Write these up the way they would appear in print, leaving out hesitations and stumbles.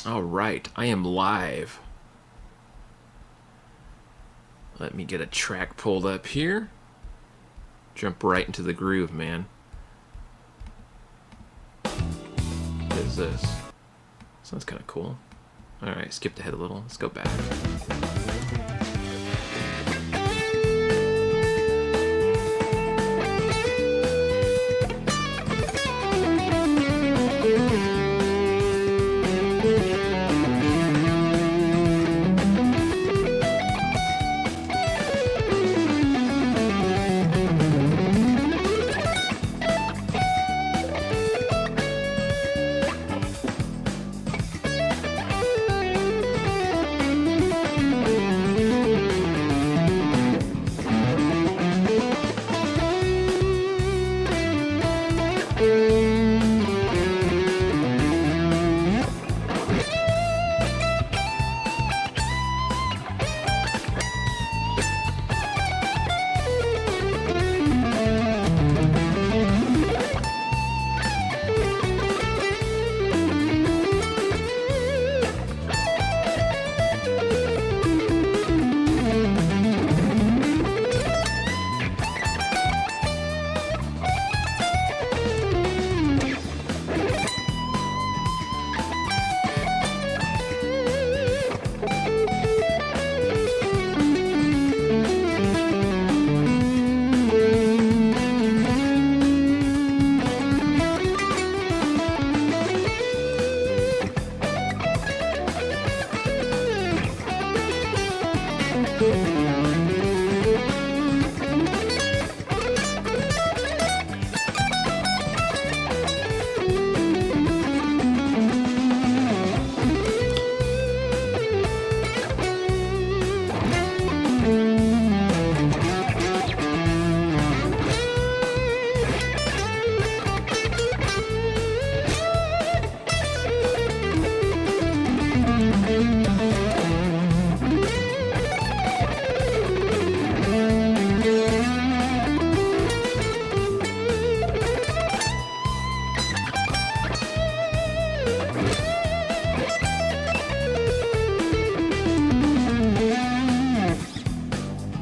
All right, I am live. Let me get a track pulled up here. Jump right into the groove, man. What is this? Sounds kind of cool. All right, skipped ahead a little. Let's go back.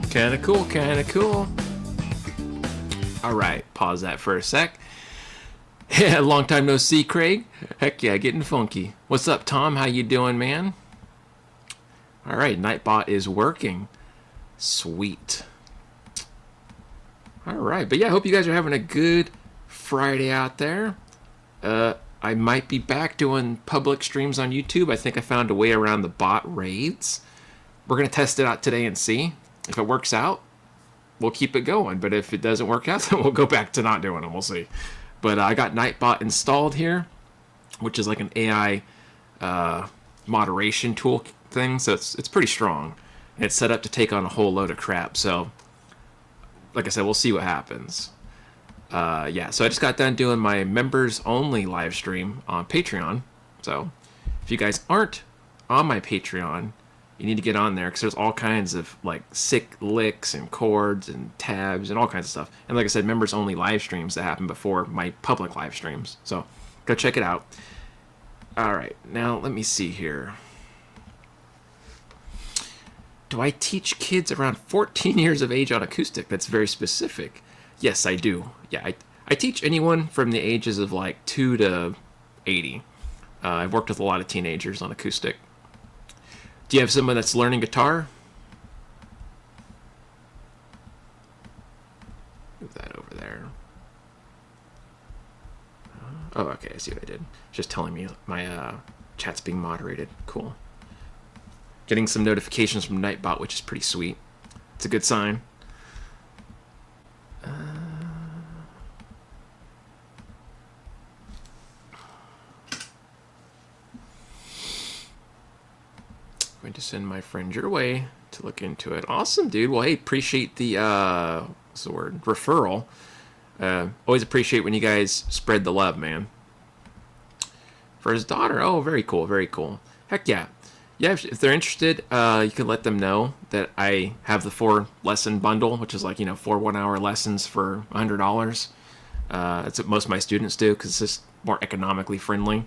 Kinda cool, kinda cool. Alright, pause that for a sec. Yeah, long time no see, Craig. Heck yeah, getting funky. What's up, Tom? How you doing, man? Alright, Nightbot is working. Sweet. Alright, but yeah, I hope you guys are having a good Friday out there. I might be back doing public streams on YouTube. I think I found a way around the bot raids. We're going to test it out today and see. If it works out, we'll keep it going. But if it doesn't work out, then we'll go back to not doing them. We'll see. But I got Nightbot installed here, which is like an AI moderation tool thing. So it's pretty strong. And it's set up to take on a whole load of crap. So, like I said, we'll see what happens. Yeah, so I just got done doing my members only live stream on Patreon. So if you guys aren't on my Patreon, you need to get on there because there's all kinds of like sick licks and chords and tabs and all kinds of stuff. And like I said, members only live streams that happen before my public live streams. So go check it out. All right, now let me see here. Do I teach kids around 14 years of age on acoustic? That's very specific. Yes, I do. Yeah, I teach anyone from the ages of like 2 to 80. I've worked with a lot of teenagers on acoustic. Do you have someone that's learning guitar? Move that over there. Oh, okay, I see what I did. Just telling me my chat's being moderated. Cool. Getting some notifications from Nightbot, which is pretty sweet. It's a good sign. Going to send my friend your way to look into it. Awesome, dude. Well, hey, appreciate the what's the word? Referral. Always appreciate when you guys spread the love, man. For his daughter. Oh, very cool, very cool. Heck yeah. Yeah, if they're interested, you can let them know that I have the 4-lesson bundle, which is like, 4 1-hour lessons for $100. That's what most of my students do because it's just more economically friendly.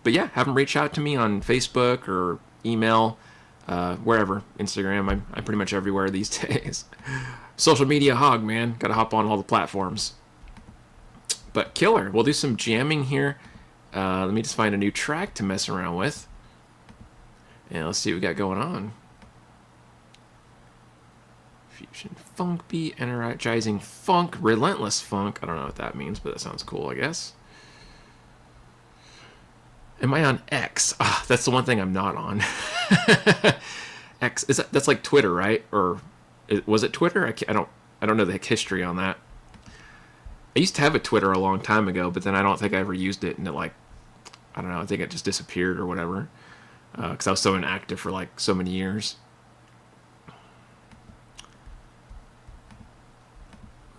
But yeah, have them reach out to me on Facebook or email, wherever. Instagram, I'm pretty much everywhere these days. Social media hog, man. Gotta hop on all the platforms. But killer. We'll do some jamming here. Let me just find a new track to mess around with. And let's see what we got going on. Fusion funk beat, energizing funk, relentless funk. I don't know what that means, but that sounds cool, I guess. Am I on X? That's the one thing I'm not on. X that's like Twitter, right? Or was it Twitter? I don't know the history on that. I used to have a Twitter a long time ago, but then I don't think I ever used it, and it I don't know. I think it just disappeared or whatever, because I was so inactive for like so many years.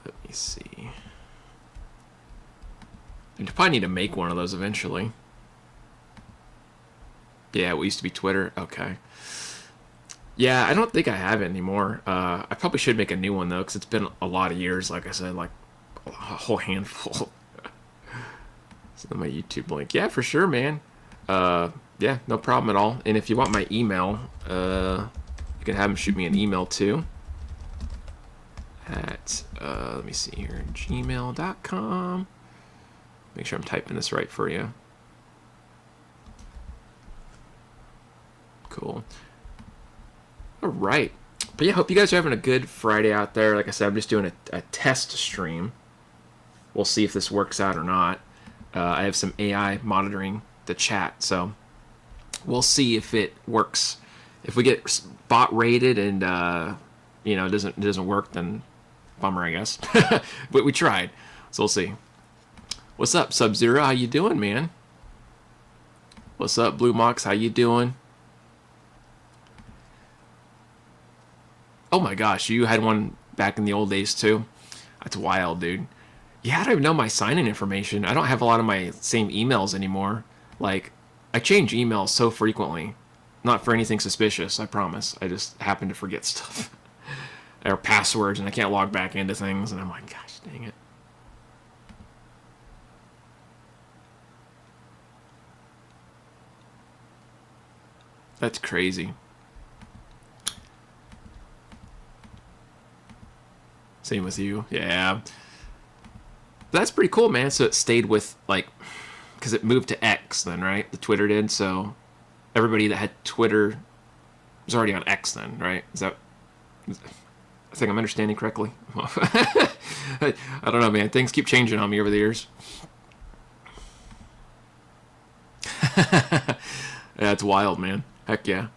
Let me see. I probably need to make one of those eventually. Yeah, it used to be Twitter. Okay. Yeah, I don't think I have it anymore. I probably should make a new one though, because it's been a lot of years. Like I said, like a whole handful. So my YouTube link. Yeah, for sure, man. Yeah, no problem at all. And if you want my email, you can have them shoot me an email too. At let me see here, gmail.com. Make sure I'm typing this right for you. Cool. All right. But yeah, hope you guys are having a good Friday out there. Like I said, I'm just doing a test stream. We'll see if this works out or not. I have some AI monitoring the chat, so we'll see if it works. If we get bot rated and it doesn't work, then bummer, I guess. But we tried, so we'll see. What's up, Sub-Zero? How you doing, man? What's up, Blue Mox? How you doing? Oh my gosh, you had one back in the old days too? That's wild, dude. Yeah, I don't even know my sign-in information. I don't have a lot of my same emails anymore. Like, I change emails so frequently. Not for anything suspicious, I promise. I just happen to forget stuff. Or passwords, and I can't log back into things, and I'm like, gosh, dang it. That's crazy. Same with you. Yeah. That's pretty cool, man. So it stayed with, like, because it moved to X then, right? The Twitter did. So everybody that had Twitter was already on X then, right? I think I'm understanding correctly. I don't know, man. Things keep changing on me over the years. Yeah, it's wild, man. Heck yeah.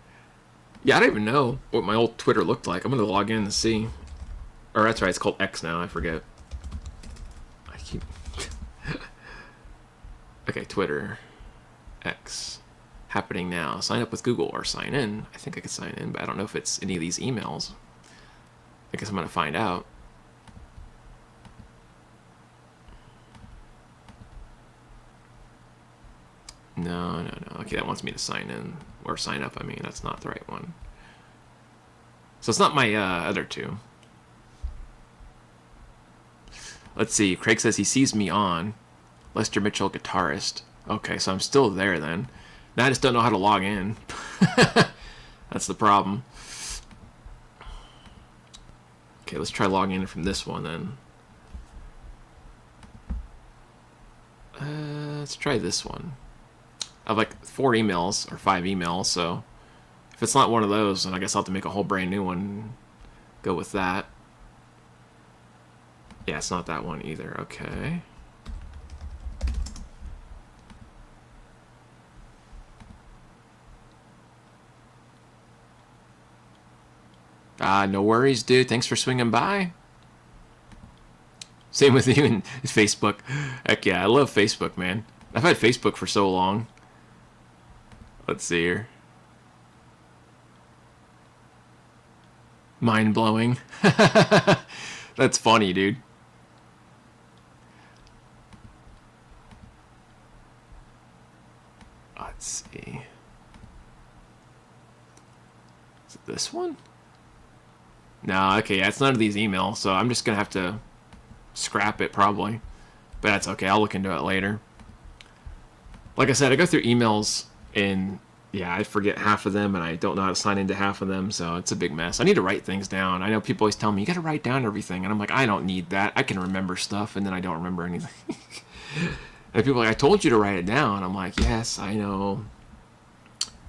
Yeah, I don't even know what my old Twitter looked like. I'm going to log in and see. Or that's right, it's called X now. I forget. Okay, Twitter. X. Happening now. Sign up with Google or sign in. I think I could sign in, but I don't know if it's any of these emails. I guess I'm going to find out. No. Okay, that wants me to sign in. Or sign up, I mean. That's not the right one. So it's not my other two. Let's see. Craig says he sees me on. Lester Mitchell, guitarist. Okay, so I'm still there then. Now I just don't know how to log in. That's the problem. Okay, let's try logging in from this one then. Let's try this one. I have like 4 emails or 5 emails, so if it's not one of those, then I guess I'll have to make a whole brand new one. Go with that. Yeah, it's not that one either. Okay. No worries, dude. Thanks for swinging by. Same with you and Facebook. Heck yeah, I love Facebook, man. I've had Facebook for so long. Let's see here. Mind-blowing. That's funny, dude. Let's see. Is it this one? No, okay, yeah, it's none of these emails, so I'm just gonna have to scrap it probably. But that's okay, I'll look into it later. Like I said, I go through emails and yeah, I forget half of them and I don't know how to sign into half of them, so it's a big mess. I need to write things down. I know people always tell me, you gotta write down everything, and I'm like, I don't need that. I can remember stuff, and then I don't remember anything. And people are like, I told you to write it down. I'm like, yes, I know.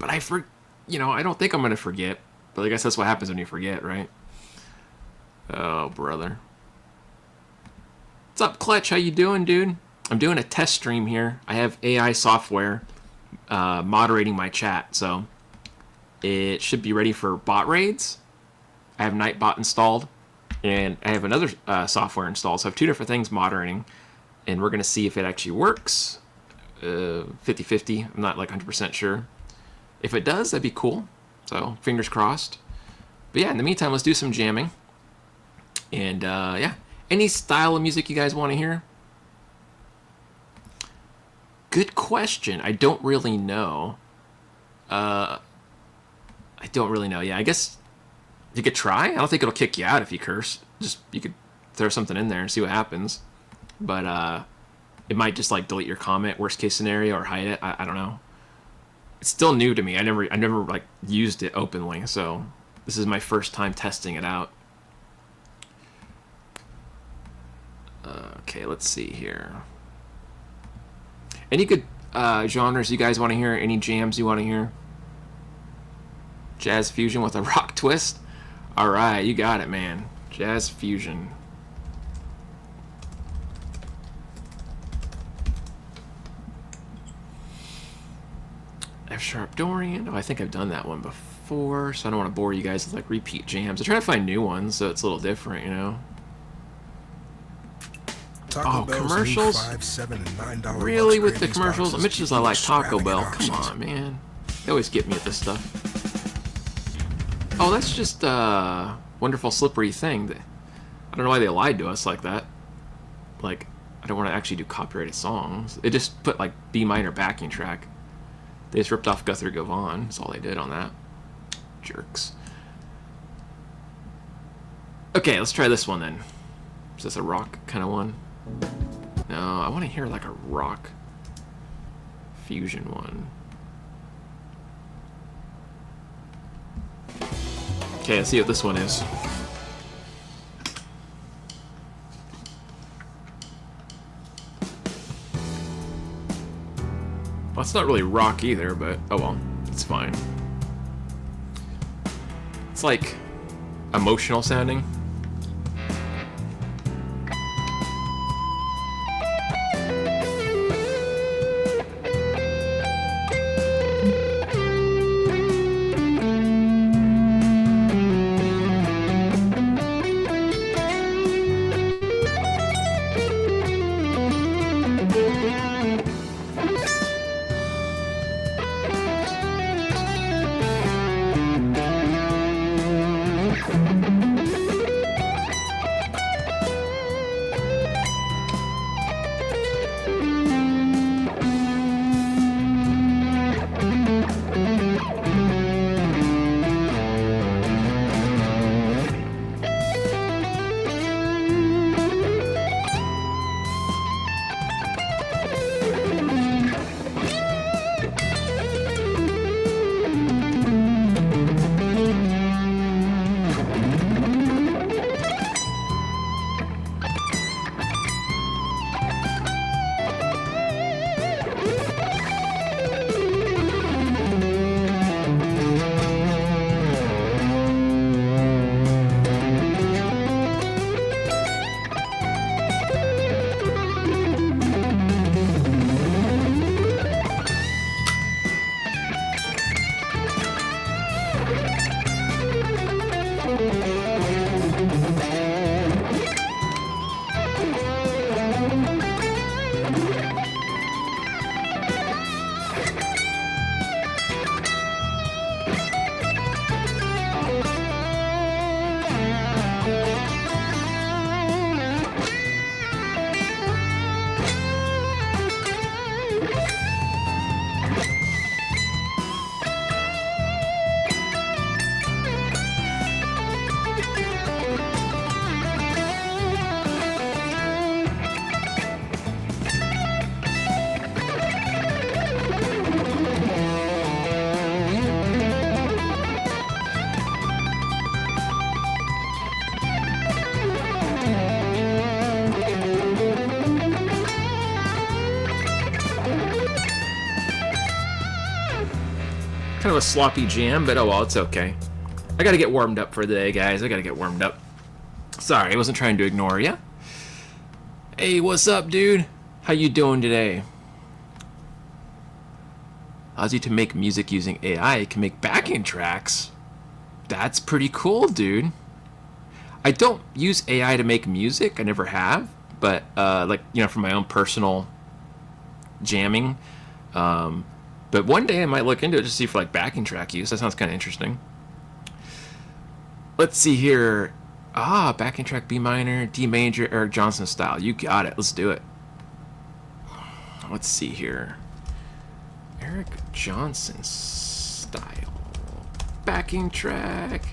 But I don't think I'm gonna forget. But I guess that's what happens when you forget, right? Oh, brother. What's up, Clutch? How you doing, dude? I'm doing a test stream here. I have AI software moderating my chat, so it should be ready for bot raids. I have Nightbot installed, and I have another software installed, so I have two different things moderating, and we're going to see if it actually works. 50-50, I'm not like 100% sure. If it does, that'd be cool, so fingers crossed. But yeah, in the meantime, let's do some jamming. And yeah, any style of music you guys want to hear? Good question. I don't really know. I don't really know. Yeah, I guess you could try. I don't think it'll kick you out if you curse. Just you could throw something in there and see what happens. But it might just like delete your comment, worst case scenario, or hide it. I don't know. It's still new to me. I never like used it openly, so this is my first time testing it out. Okay, let's see here. Any good genres you guys want to hear? Any jams you want to hear? Jazz fusion with a rock twist? Alright, you got it, man. Jazz fusion. F sharp Dorian. Oh, I think I've done that one before, so I don't want to bore you guys with like repeat jams. I try to find new ones so it's a little different, you know? Taco Bell's commercials? $5, $7, and $9 Really, with the cravings commercials? boxes Mitch give is I you like Taco Bell. extravagant Come options. on, man. They always get me at this stuff. Oh, that's just a wonderful slippery thing. I don't know why they lied to us like that. Like, I don't want to actually do copyrighted songs. They just put like B minor backing track. They just ripped off Guthrie Govan. That's all they did on that. Jerks. Okay, let's try this one then. Is this a rock kind of one? No, I want to hear like a rock fusion one. Okay, let's see what this one is. Well, it's not really rock either, but oh well, it's fine. It's like emotional sounding. Kind of a sloppy jam, but oh well, it's okay. I gotta get warmed up for the day, guys. I gotta get warmed up. Sorry, I wasn't trying to ignore you. Hey, what's up, dude? How you doing today? Allows you to make music using AI. It can make backing tracks. That's pretty cool, dude. I don't use AI to make music. I never have. But, like, you know, for my own personal jamming. But one day I might look into it just to see for, like, backing track use. That sounds kind of interesting. Let's see here. Backing track B minor, D major, Eric Johnson style. You got it. Let's do it. Let's see here. Eric Johnson style. Backing track.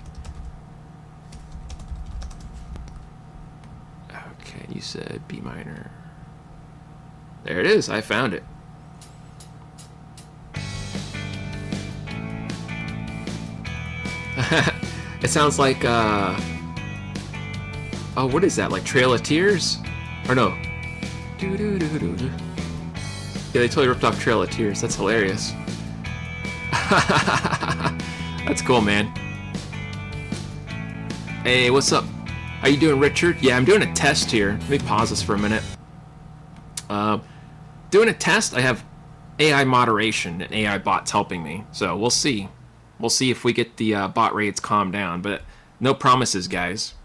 Okay, you said B minor. There it is. I found it. It sounds like, what is that? Like Trail of Tears? Or no. Yeah, they totally ripped off Trail of Tears. That's hilarious. That's cool, man. Hey, what's up? How you doing, Richard? Yeah, I'm doing a test here. Let me pause this for a minute. Doing a test. I have AI moderation and AI bots helping me. So we'll see. We'll see if we get the bot rates calmed down. But no promises, guys.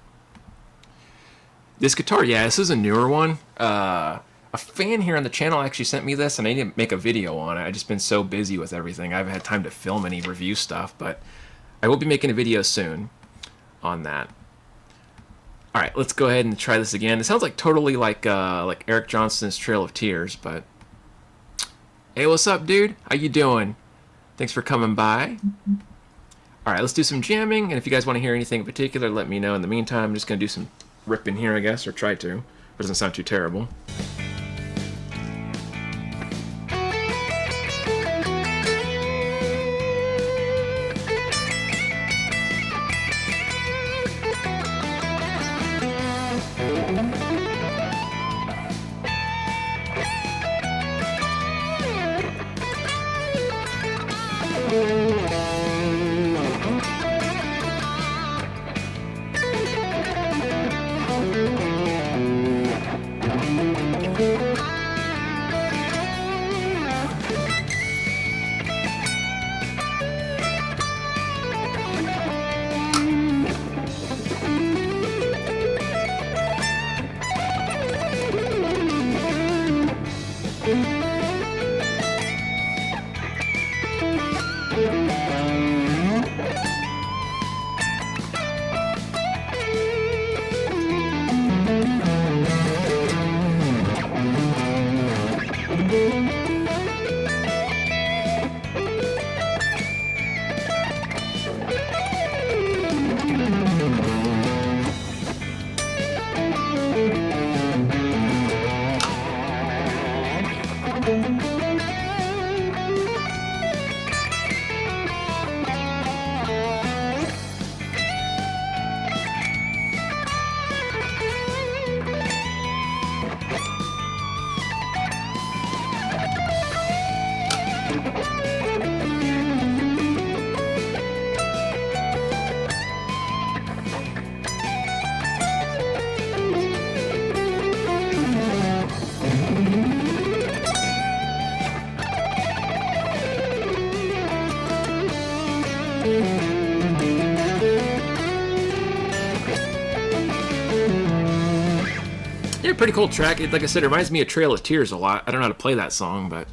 This guitar, yeah, this is a newer one. A fan here on the channel actually sent me this, and I need to make a video on it. I've just been so busy with everything. I haven't had time to film any review stuff, but I will be making a video soon on that. All right, let's go ahead and try this again. It sounds like totally like Eric Johnson's Trail of Tears, but hey, what's up, dude? How you doing? Thanks for coming by. All right, let's do some jamming, and if you guys want to hear anything in particular, let me know. In the meantime, I'm just going to do some ripping here, I guess, or try to. It doesn't sound too terrible. Yeah, pretty cool track. Like I said, it reminds me of Trail of Tears a lot. I don't know how to play that song, but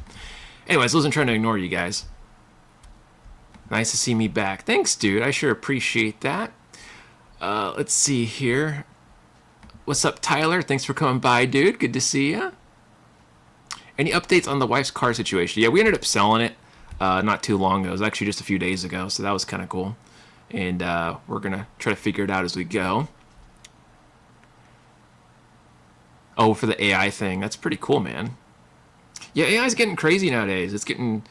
anyways, I wasn't trying to ignore you guys. Nice to see me back. Thanks, dude. I sure appreciate that. Let's see here. What's up, Tyler? Thanks for coming by, dude. Good to see ya. Any updates on the wife's car situation? Yeah, we ended up selling it not too long ago. It was actually just a few days ago, so that was kind of cool. And we're going to try to figure it out as we go. Oh, for the AI thing. That's pretty cool, man. Yeah, AI's getting crazy nowadays. It's getting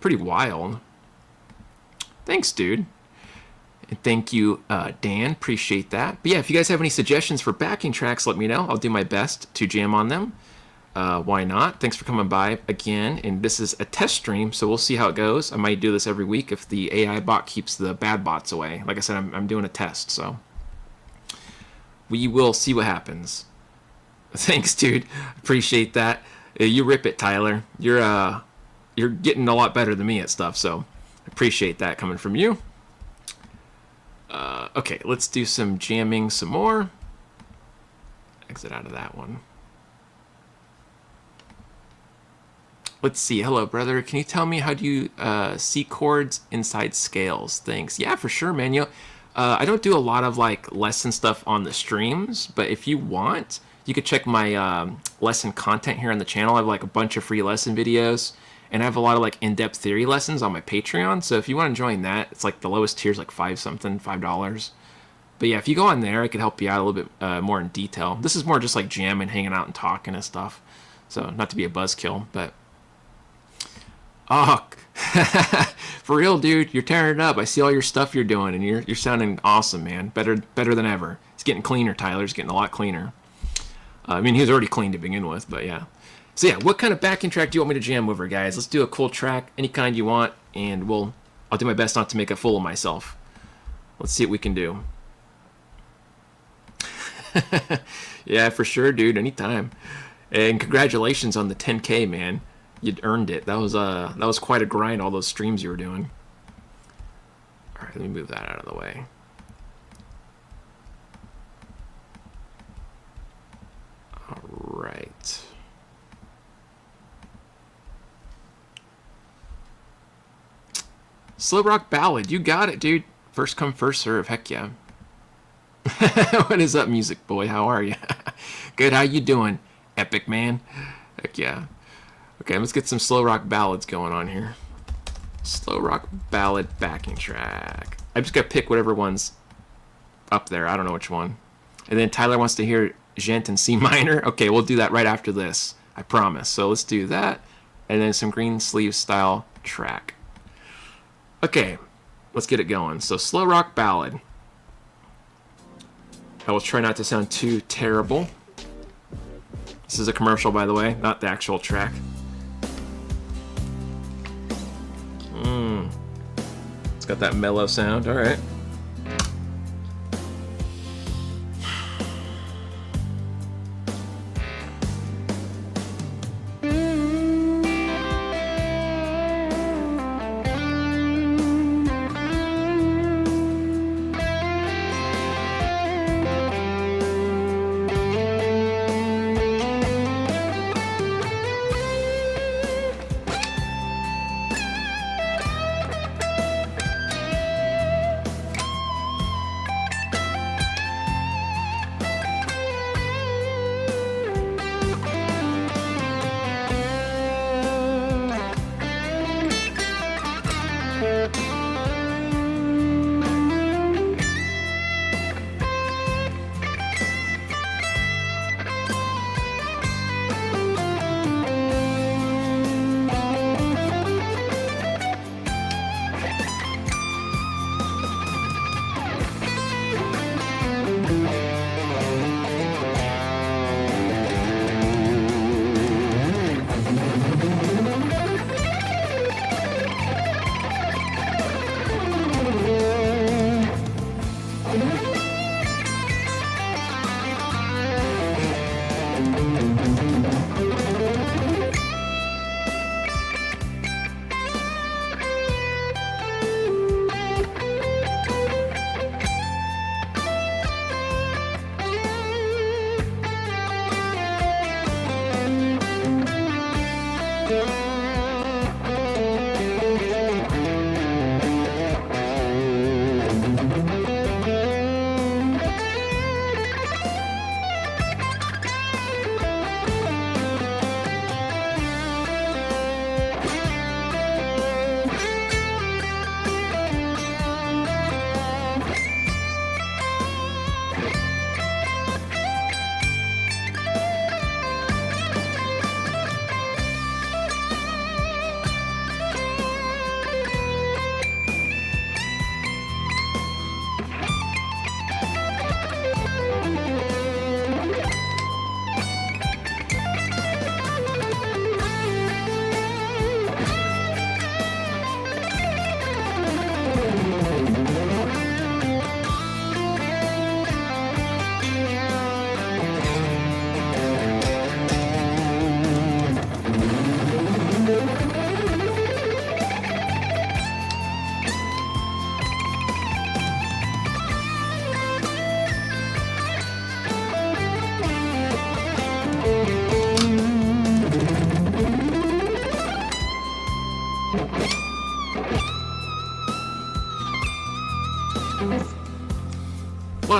pretty wild. Thanks, dude. And thank you, Dan. Appreciate that. But yeah, if you guys have any suggestions for backing tracks, let me know. I'll do my best to jam on them. Why not? Thanks for coming by again. And this is a test stream, so we'll see how it goes. I might do this every week if the AI bot keeps the bad bots away. Like I said, I'm doing a test, so we will see what happens. Thanks, dude. Appreciate that. You rip it, Tyler. You're getting a lot better than me at stuff, so appreciate that coming from you. Okay, let's do some jamming some more. Exit out of that one. Let's see. Hello, brother. Can you tell me how do you see chords inside scales? Thanks. Yeah, for sure, man. I don't do a lot of like lesson stuff on the streams, but if you want, you could check my lesson content here on the channel. I have like a bunch of free lesson videos, and I have a lot of like in-depth theory lessons on my Patreon. So if you want to join that, it's like the lowest tier is like $5. But yeah, if you go on there, I could help you out a little bit more in detail. This is more just like jamming, hanging out, and talking and stuff. So not to be a buzzkill, but. Oh, for real, dude, you're tearing it up. I see all your stuff you're doing, and you're sounding awesome, man. Better than ever. It's getting cleaner, Tyler. It's getting a lot cleaner. I mean, he was already clean to begin with, but yeah. So yeah, what kind of backing track do you want me to jam over, guys? Let's do a cool track, any kind you want, and I'll do my best not to make a fool of myself. Let's see what we can do. Yeah, for sure, dude. Anytime. And congratulations on the 10K, man. You'd earned it. That was quite a grind, all those streams you were doing. All right, let me move that out of the way. All right. Slow rock ballad. You got it, dude. First come, first serve. Heck yeah. What is up, music boy? How are you? Good. How you doing, epic man? Heck yeah. Okay, let's get some slow rock ballads going on here. Slow rock ballad backing track. I just gotta pick whatever one's up there. I don't know which one. And then Tyler wants to hear Gent in C minor. Okay, we'll do that right after this. I promise. So let's do that. And then some green sleeve style track. Okay, let's get it going. So slow rock ballad. I will try not to sound too terrible. This is a commercial, by the way, not the actual track. It's got that mellow sound. All right.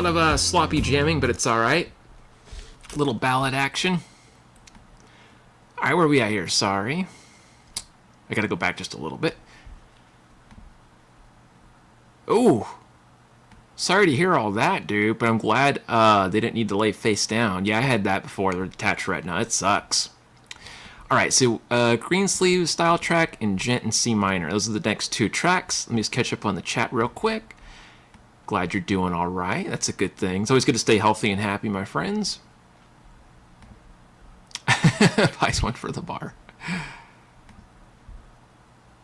lot of sloppy jamming, but it's all right. A little ballad action. All right, where are we at here? Sorry. I got to go back just a little bit. Oh, sorry to hear all that, dude, but I'm glad they didn't need to lay face down. Yeah, I had that before, the detached retina. It sucks. All right, so green sleeve style track and gent in C minor. Those are the next two tracks. Let me just catch up on the chat real quick. Glad you're doing all right. That's a good thing. It's always good to stay healthy and happy, my friends. Buys one for the bar.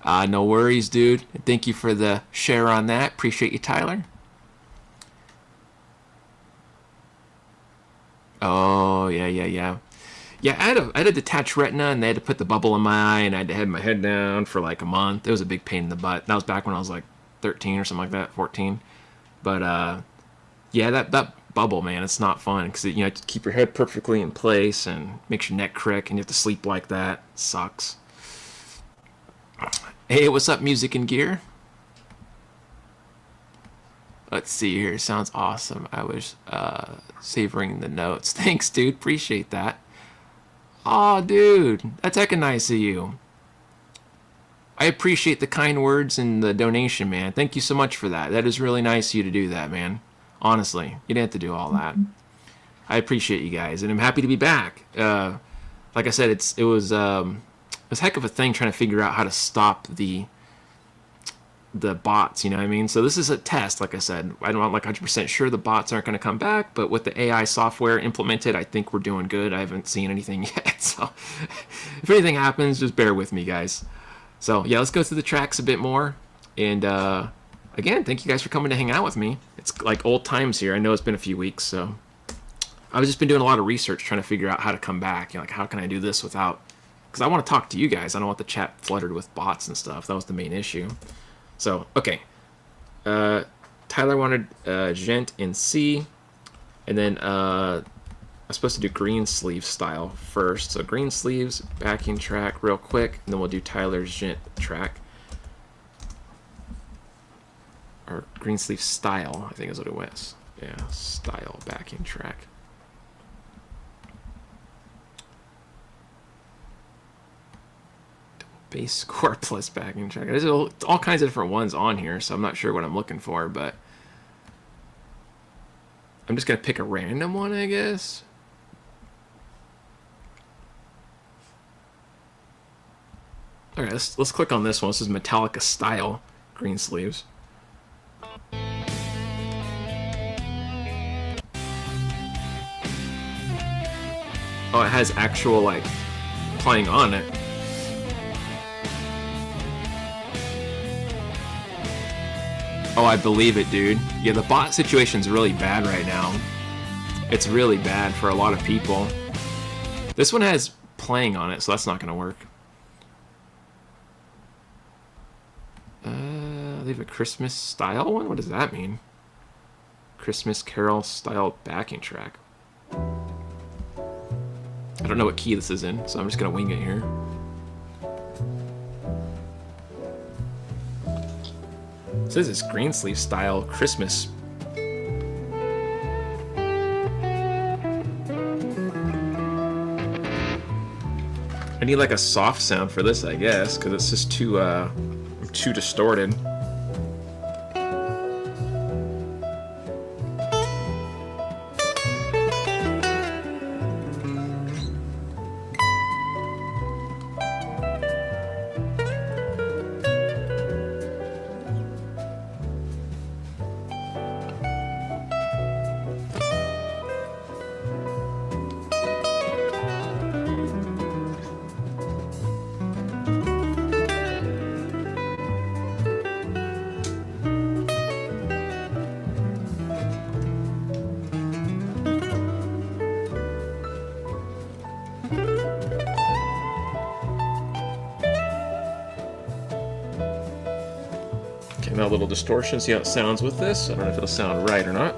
No worries, dude. Thank you for the share on that. Appreciate you, Tyler. Oh, yeah. Yeah, I had a detached retina, and they had to put the bubble in my eye, and I had to have my head down for like a month. It was a big pain in the butt. That was back when I was like 13 or something like that, 14. But yeah, that bubble, man, it's not fun because you have to keep your head perfectly in place and makes your neck crick, and you have to sleep like that. It sucks. Hey, what's up, Music and Gear? Let's see here. Sounds awesome. I was savoring the notes. Thanks, dude. Appreciate that. Aw, dude. That's hecka nice of you. I appreciate the kind words and the donation, man. Thank you so much for that. That is really nice of you to do that, man. Honestly, you didn't have to do all that. I appreciate you guys, and I'm happy to be back. Like I said, it was a heck of a thing trying to figure out how to stop the bots, you know what I mean? So this is a test, like I said. I'm not like 100% sure the bots aren't going to come back, but with the AI software implemented, I think we're doing good. I haven't seen anything yet, so if anything happens, just bear with me, guys. So yeah, let's go through the tracks a bit more, and again, thank you guys for coming to hang out with me. It's like old times here. I know it's been a few weeks, so I've just been doing a lot of research trying to figure out how to come back. You know, like, how can I do this without... Because I want to talk to you guys. I don't want the chat flooded with bots and stuff. That was the main issue. So, okay. Tyler wanted gent in C, and then I'm supposed to do green sleeve style first. So green sleeves, backing track real quick, and then we'll do Tyler's gent track. Or green sleeve style, I think is what it was. Yeah, style backing track. Bass score plus backing track. There's all kinds of different ones on here, so I'm not sure what I'm looking for, but I'm just gonna pick a random one, I guess. All right, let's click on this one. This is Metallica style green sleeves. Oh, it has actual like playing on it. Oh, I believe it, dude. Yeah, the bot situation's really bad right now. It's really bad for a lot of people. This one has playing on it, so that's not gonna work. They have a Christmas style one? What does that mean? Christmas Carol style backing track. I don't know what key this is in, so I'm just gonna wing it here. It says it's green sleeve style Christmas. I need like a soft sound for this, I guess, because it's just too distorted. A little distortion, see how it sounds with this. I don't know if it'll sound right or not.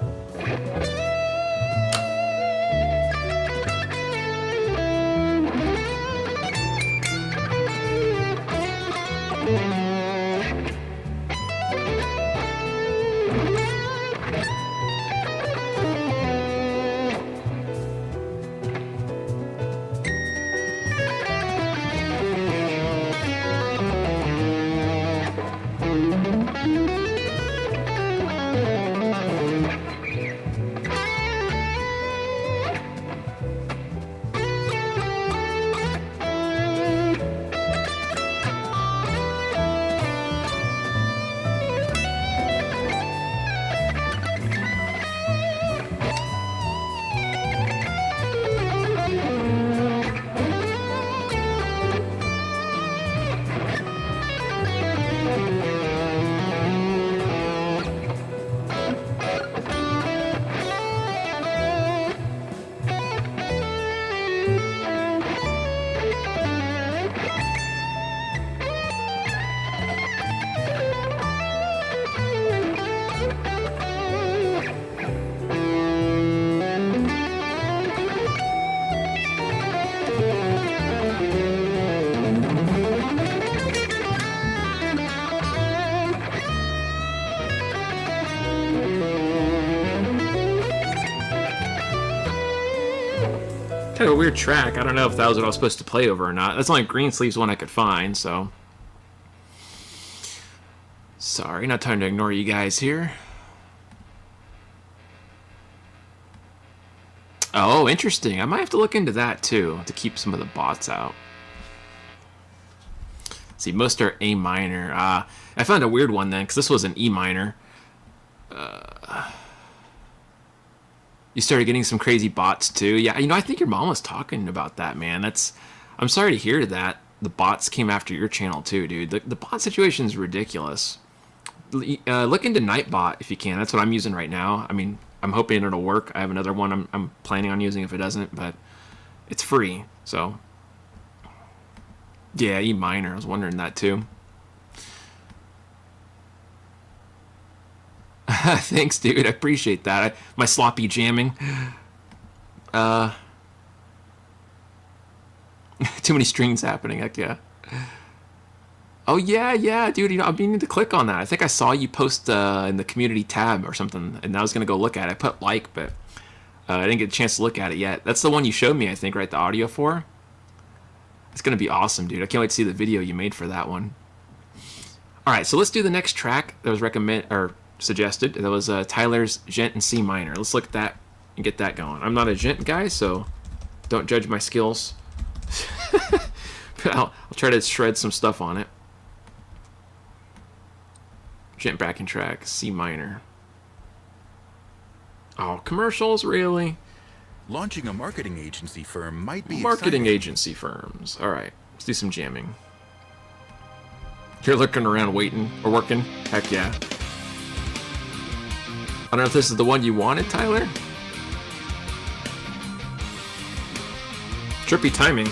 kind of a weird track. I don't know if that was what I was supposed to play over or not. That's the only Greensleeves one I could find, so. Sorry, not trying to ignore you guys here. Oh, interesting. I might have to look into that too, to keep some of the bots out. See, most are A minor. I found a weird one then, because this was an E minor. You started getting some crazy bots too. Yeah, you know, I think your mom was talking about that, man. I'm sorry to hear that. The bots came after your channel too, dude. The bot situation is ridiculous. Look into Nightbot if you can. That's what I'm using right now. I mean, I'm hoping it'll work. I have another one I'm planning on using if it doesn't, but it's free, so. Yeah, E minor. I was wondering that too. Thanks, dude. I appreciate that. My sloppy jamming. Too many strings happening. Heck yeah. Oh yeah, dude. You know, I'm meaning to click on that. I think I saw you post in the community tab or something, and I was gonna go look at it. I put like, but I didn't get a chance to look at it yet. That's the one you showed me, I think, right? The audio for. It's gonna be awesome, dude. I can't wait to see the video you made for that one. All right, so let's do the next track that was suggested. That was Tyler's Gent in C minor. Let's look at that and get that going. I'm not a gent guy, so don't judge my skills. But I'll try to shred some stuff on it. Gent backing track, C minor. Oh, commercials, really? Launching a marketing agency firm might be Marketing exciting. agency firms. All right, let's do some jamming. You're looking around waiting or working? Heck yeah. I don't know if this is the one you wanted, Tyler. Trippy timing.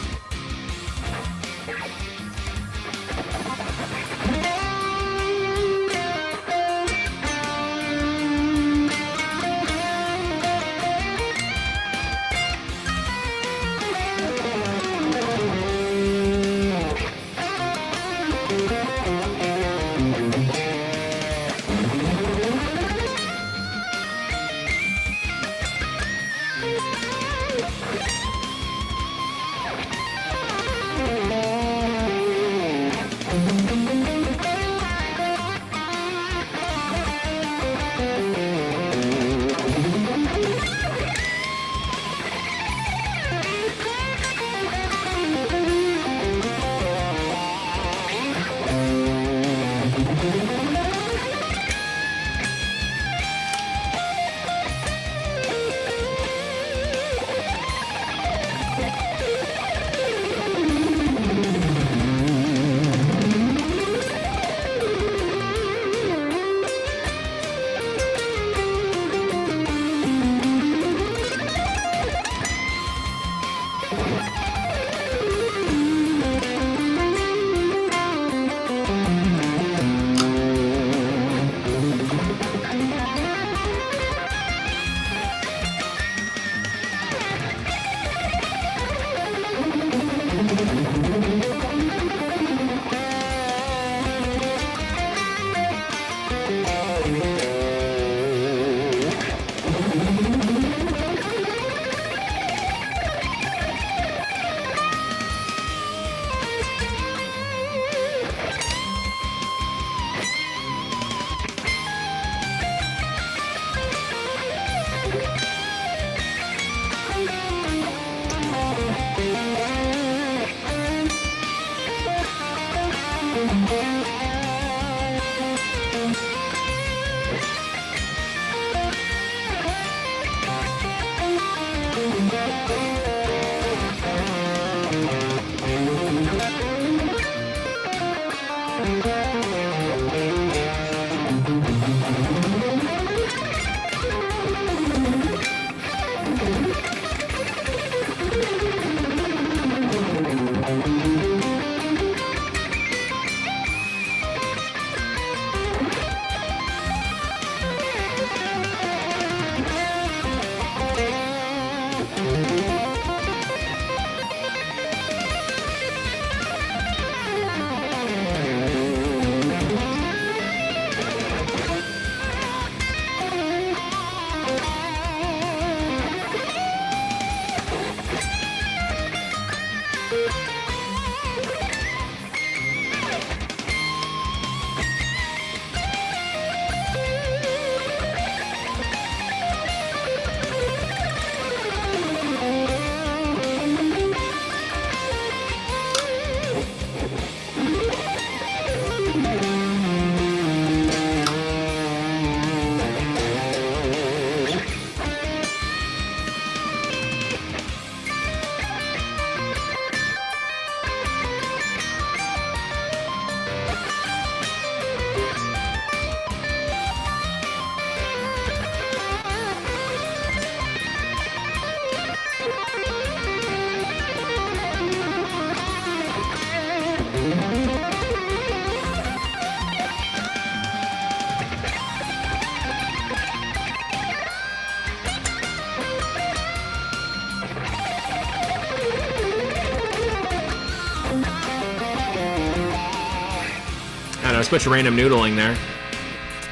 there's a bunch of random noodling there.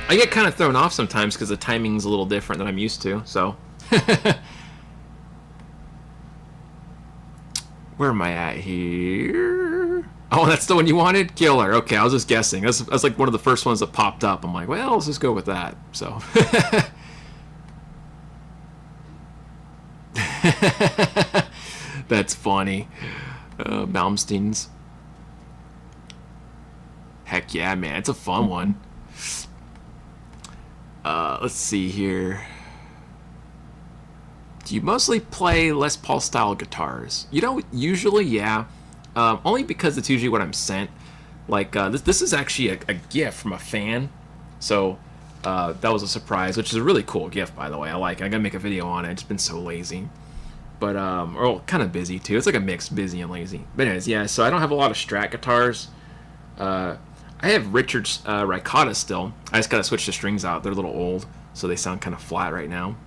I get kind of thrown off sometimes because the timing's a little different than I'm used to, so. Where am I at here? Oh, that's the one you wanted? Killer. Okay, I was just guessing. That's like one of the first ones that popped up. I'm like, well, let's just go with that. So. That's funny. Malmsteins. Heck yeah, man. It's a fun one. Let's see here. Do you mostly play Les Paul style guitars? You know, usually, yeah. Only because it's usually what I'm sent. Like, this is actually a gift from a fan. So, that was a surprise, which is a really cool gift, by the way. I like it. I gotta make a video on it. I've just been so lazy. But, or kind of busy, too. It's like a mix, busy and lazy. But anyways, yeah, so I don't have a lot of Strat guitars. I have Richard's Ricotta still. I just gotta switch the strings out. They're a little old, so they sound kind of flat right now.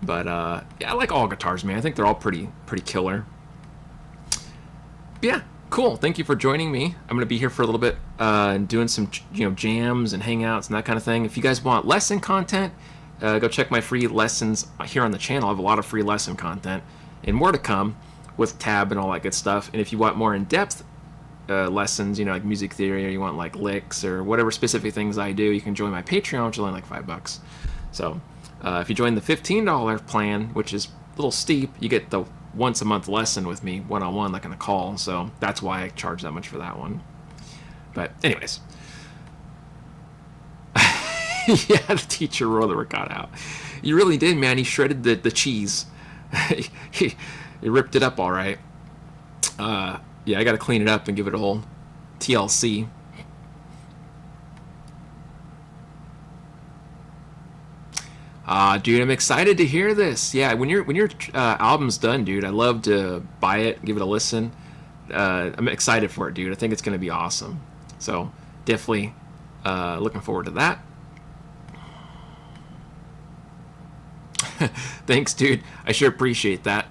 But yeah, I like all guitars, man. I think they're all pretty killer. But yeah, cool. Thank you for joining me. I'm gonna be here for a little bit and doing some jams and hangouts and that kind of thing. If you guys want lesson content, go check my free lessons here on the channel. I have a lot of free lesson content and more to come with tab and all that good stuff. And if you want more in-depth lessons, like music theory, or you want like licks or whatever specific things I do, you can join my Patreon, which is only like $5. So if you join the $15 plan, which is a little steep, you get the once a month lesson with me one-on-one, like in a call. So that's why I charge that much for that one. But anyways, yeah, the teacher rolled the ricotta out. You really did, man. He shredded the cheese. he ripped it up all right. Yeah, I got to clean it up and give it a whole TLC. Dude, I'm excited to hear this. Yeah, when your album's done, dude, I'd love to buy it, give it a listen. I'm excited for it, dude. I think it's going to be awesome. So definitely looking forward to that. Thanks, dude. I sure appreciate that.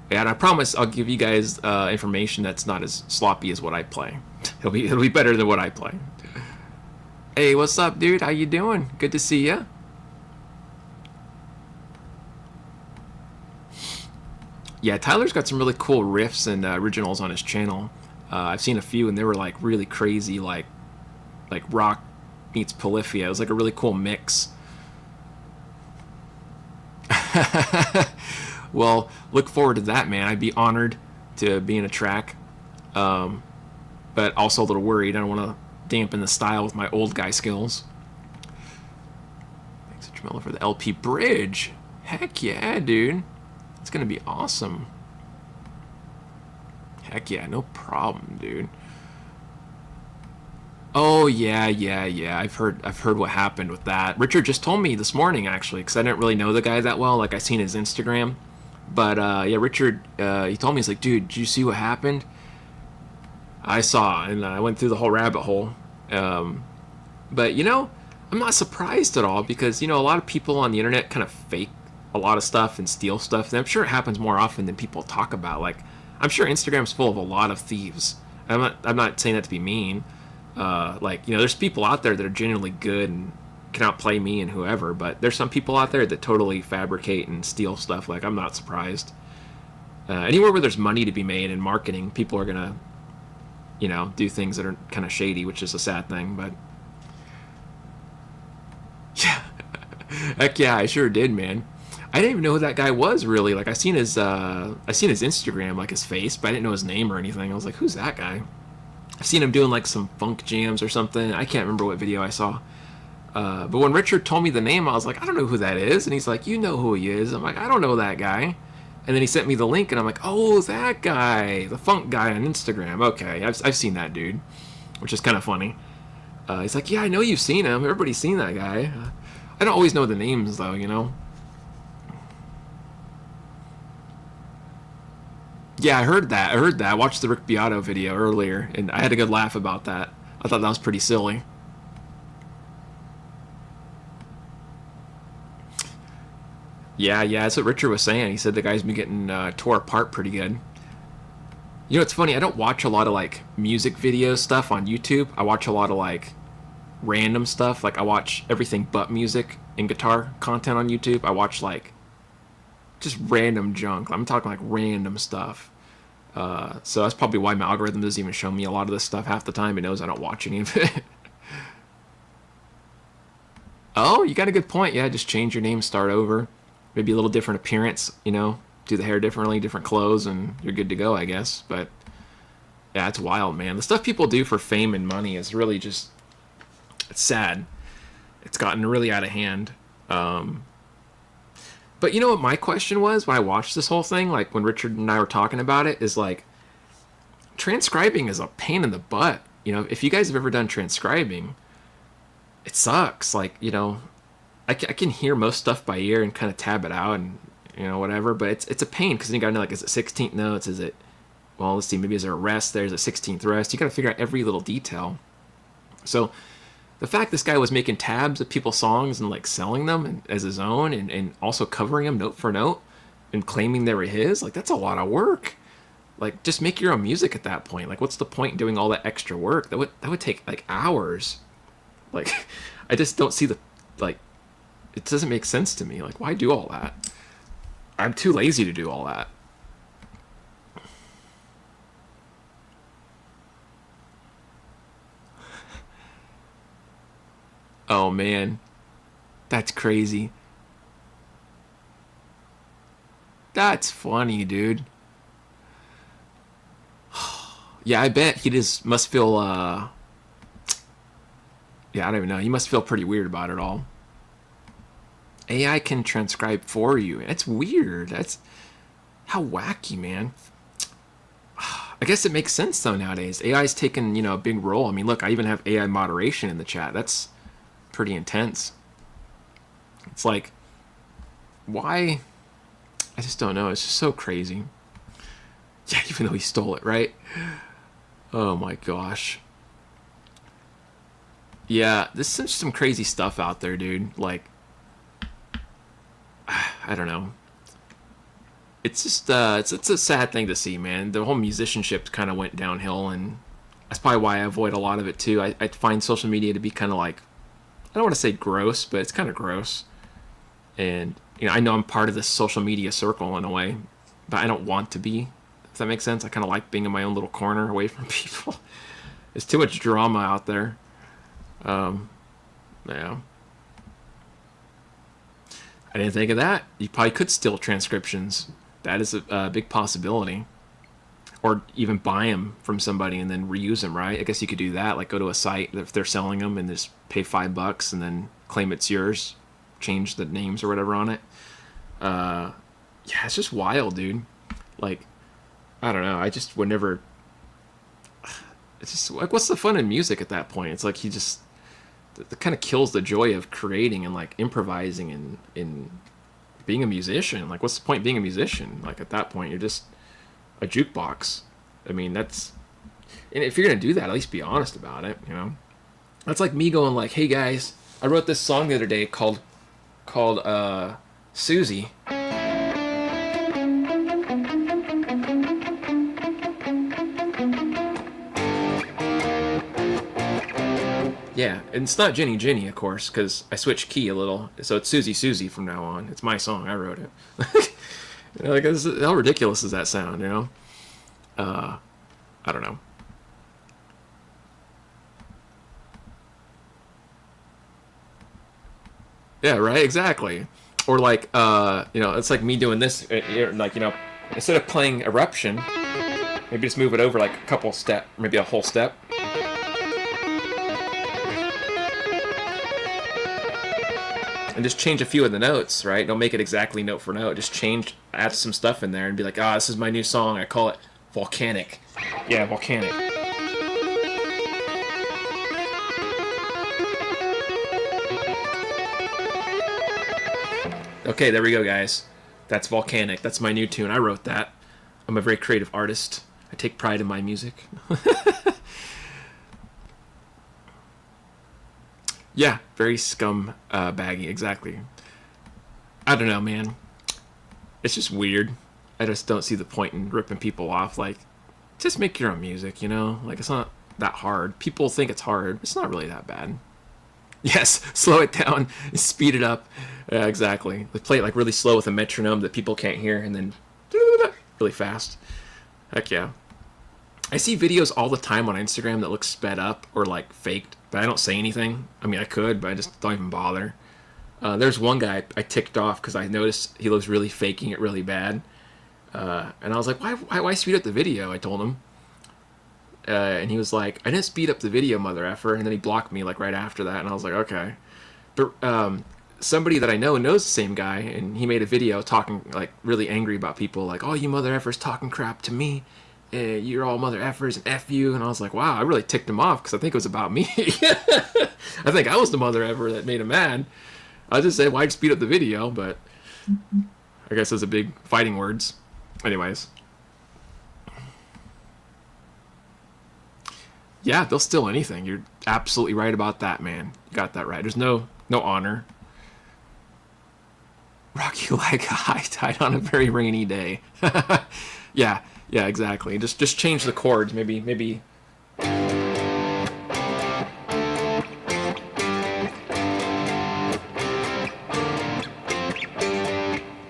And I promise I'll give you guys information that's not as sloppy as what I play. It'll be better than what I play. Hey, what's up, dude? How you doing? Good to see ya. Yeah, Tyler's got some really cool riffs and originals on his channel. I've seen a few, and they were like really crazy, like rock meets Polyphia. It was like a really cool mix. Well, look forward to that, man. I'd be honored to be in a track, but also a little worried. I don't want to dampen the style with my old guy skills. Thanks, Jamila, for the LP bridge. Heck yeah, dude. It's gonna be awesome. Heck yeah, no problem, dude. Oh yeah. I've heard what happened with that. Richard just told me this morning, actually, because I didn't really know the guy that well. Like, I seen his Instagram, but yeah, Richard, he told me, he's like, dude, did you see what happened? I saw, and I went through the whole rabbit hole. But I'm not surprised at all, because a lot of people on the internet kind of fake a lot of stuff and steal stuff. And I'm sure it happens more often than people talk about. Like, I'm sure Instagram's full of a lot of thieves. I'm not saying that to be mean. There's people out there that are genuinely good and can outplay me and whoever, but there's some people out there that totally fabricate and steal stuff. Like, I'm not surprised. Anywhere where there's money to be made in marketing, people are gonna, do things that are kind of shady, which is a sad thing, but yeah. Heck yeah, I sure did, man. I didn't even know who that guy was, really. Like, I seen his Instagram, like his face, but I didn't know his name or anything. I was like, who's that guy? I've seen him doing like some funk jams or something. I can't remember what video I saw. But when Richard told me the name, I was like, I don't know who that is. And he's like, you know who he is. I'm like, I don't know that guy. And then he sent me the link, and I'm like, oh, that guy, the funk guy on Instagram. Okay, I've seen that dude, which is kind of funny. He's like, yeah, I know you've seen him. Everybody's seen that guy. I don't always know the names, though, Yeah, I heard that. I watched the Rick Beato video earlier, and I had a good laugh about that. I thought that was pretty silly. Yeah, that's what Richard was saying. He said the guy's been getting tore apart pretty good. You know, it's funny. I don't watch a lot of like music video stuff on YouTube. I watch a lot of like random stuff. Like I watch everything but music and guitar content on YouTube. I watch like just random junk. I'm talking like random stuff. So that's probably why my algorithm doesn't even show me a lot of this stuff half the time. It knows I don't watch any of it. Oh, you got a good point. Yeah, just change your name, start over. Maybe a little different appearance, you know, do the hair differently, different clothes, and you're good to go, I guess. But yeah, it's wild, man. The stuff people do for fame and money is really just, it's sad. It's gotten really out of hand. But you know what my question was when I watched this whole thing, like when Richard and I were talking about it, is like transcribing is a pain in the butt. You know, if you guys have ever done transcribing, it sucks. Like, you know, I can hear most stuff by ear and kind of tab it out and, you know, whatever. But it's a pain because you got to know, like, is it 16th notes? Is it, well, let's see, maybe is there a rest? There's a 16th rest. You got to figure out every little detail. So the fact this guy was making tabs of people's songs and like selling them as his own and also covering them note for note and claiming they were his, like that's a lot of work. Like just make your own music at that point. Like what's the point in doing all that extra work? That would take like hours. Like I just don't see the, like, it doesn't make sense to me. Like why do all that? I'm too lazy to do all that. Oh man, that's crazy. That's funny, dude. Yeah, I bet he just must feel yeah, I don't even know. He must feel pretty weird about it all. AI can transcribe for you. That's weird. That's how wacky, man. I guess it makes sense though nowadays. AI's taken, you know, a big role. I mean, look, I even have AI moderation in the chat. That's pretty intense. It's like, why? I just don't know. It's just so crazy. Yeah, even though he stole it, right? Oh my gosh. Yeah, there's some crazy stuff out there, dude. Like, I don't know. It's just it's a sad thing to see, man. The whole musicianship kind of went downhill, and that's probably why I avoid a lot of it too. I find social media to be kind of like, I don't want to say gross, but it's kind of gross. And you know, I know I'm part of this social media circle in a way, but I don't want to be. If that makes sense, I kind of like being in my own little corner away from people. There's too much drama out there. Yeah. I didn't think of that. You probably could steal transcriptions. That is a big possibility. Or even buy them from somebody and then reuse them, right? I guess you could do that. Like go to a site if they're selling them and just pay $5 and then claim it's yours. Change the names or whatever on it. Yeah, it's just wild, dude. Like, I don't know. I just would never. It's just like, what's the fun in music at that point? It's like he just. That kind of kills the joy of creating and like improvising and in being a musician. Like, what's the point being a musician? Like at that point, you're just a jukebox. I mean, that's. And if you're gonna do that, at least be honest about it. You know, that's like me going like, "Hey guys, I wrote this song the other day called Susie." Yeah, and it's not Jenny Jenny, of course, because I switched key a little. So it's Susie Susie from now on. It's my song. I wrote it. You know, like, how ridiculous does that sound, you know? I don't know. Yeah, right, exactly. Or like, you know, it's like me doing this, like, you know, instead of playing Eruption, maybe just move it over like a couple step, maybe a whole step. And just change a few of the notes, right? Don't make it exactly note for note. Just change, add some stuff in there and be like, ah, this is my new song. I call it Volcanic. Yeah, Volcanic. Okay, there we go, guys. That's Volcanic. That's my new tune. I wrote that. I'm a very creative artist. I take pride in my music. Yeah, very scum baggy, exactly. I don't know, man. It's just weird. I just don't see the point in ripping people off. Like, just make your own music, you know? Like, it's not that hard. People think it's hard. It's not really that bad. Yes, slow it down, speed it up. Yeah, exactly. They play it like really slow with a metronome that people can't hear, and then really fast. Heck yeah. I see videos all the time on Instagram that look sped up or like faked, but I don't say anything. I mean, I could, but I just don't even bother. There's one guy I ticked off because I noticed he was really faking it really bad. And I was like, why speed up the video? I told him. And he was like, I didn't speed up the video, mother effer. And then he blocked me like right after that. And I was like, okay. But somebody that I know knows the same guy. And he made a video talking like really angry about people. Like, oh, you mother effers talking crap to me. You're all mother effers and F you. And I was like, wow, I really ticked him off because I think it was about me. I think I was the mother effer that made him mad. I just said, why'd you speed up the video? But I guess those are big fighting words. Anyways. Yeah, they'll steal anything. You're absolutely right about that, man. You got that right. There's no honor. Rocky like a high tide on a very rainy day. yeah, exactly. Just change the chords. Maybe.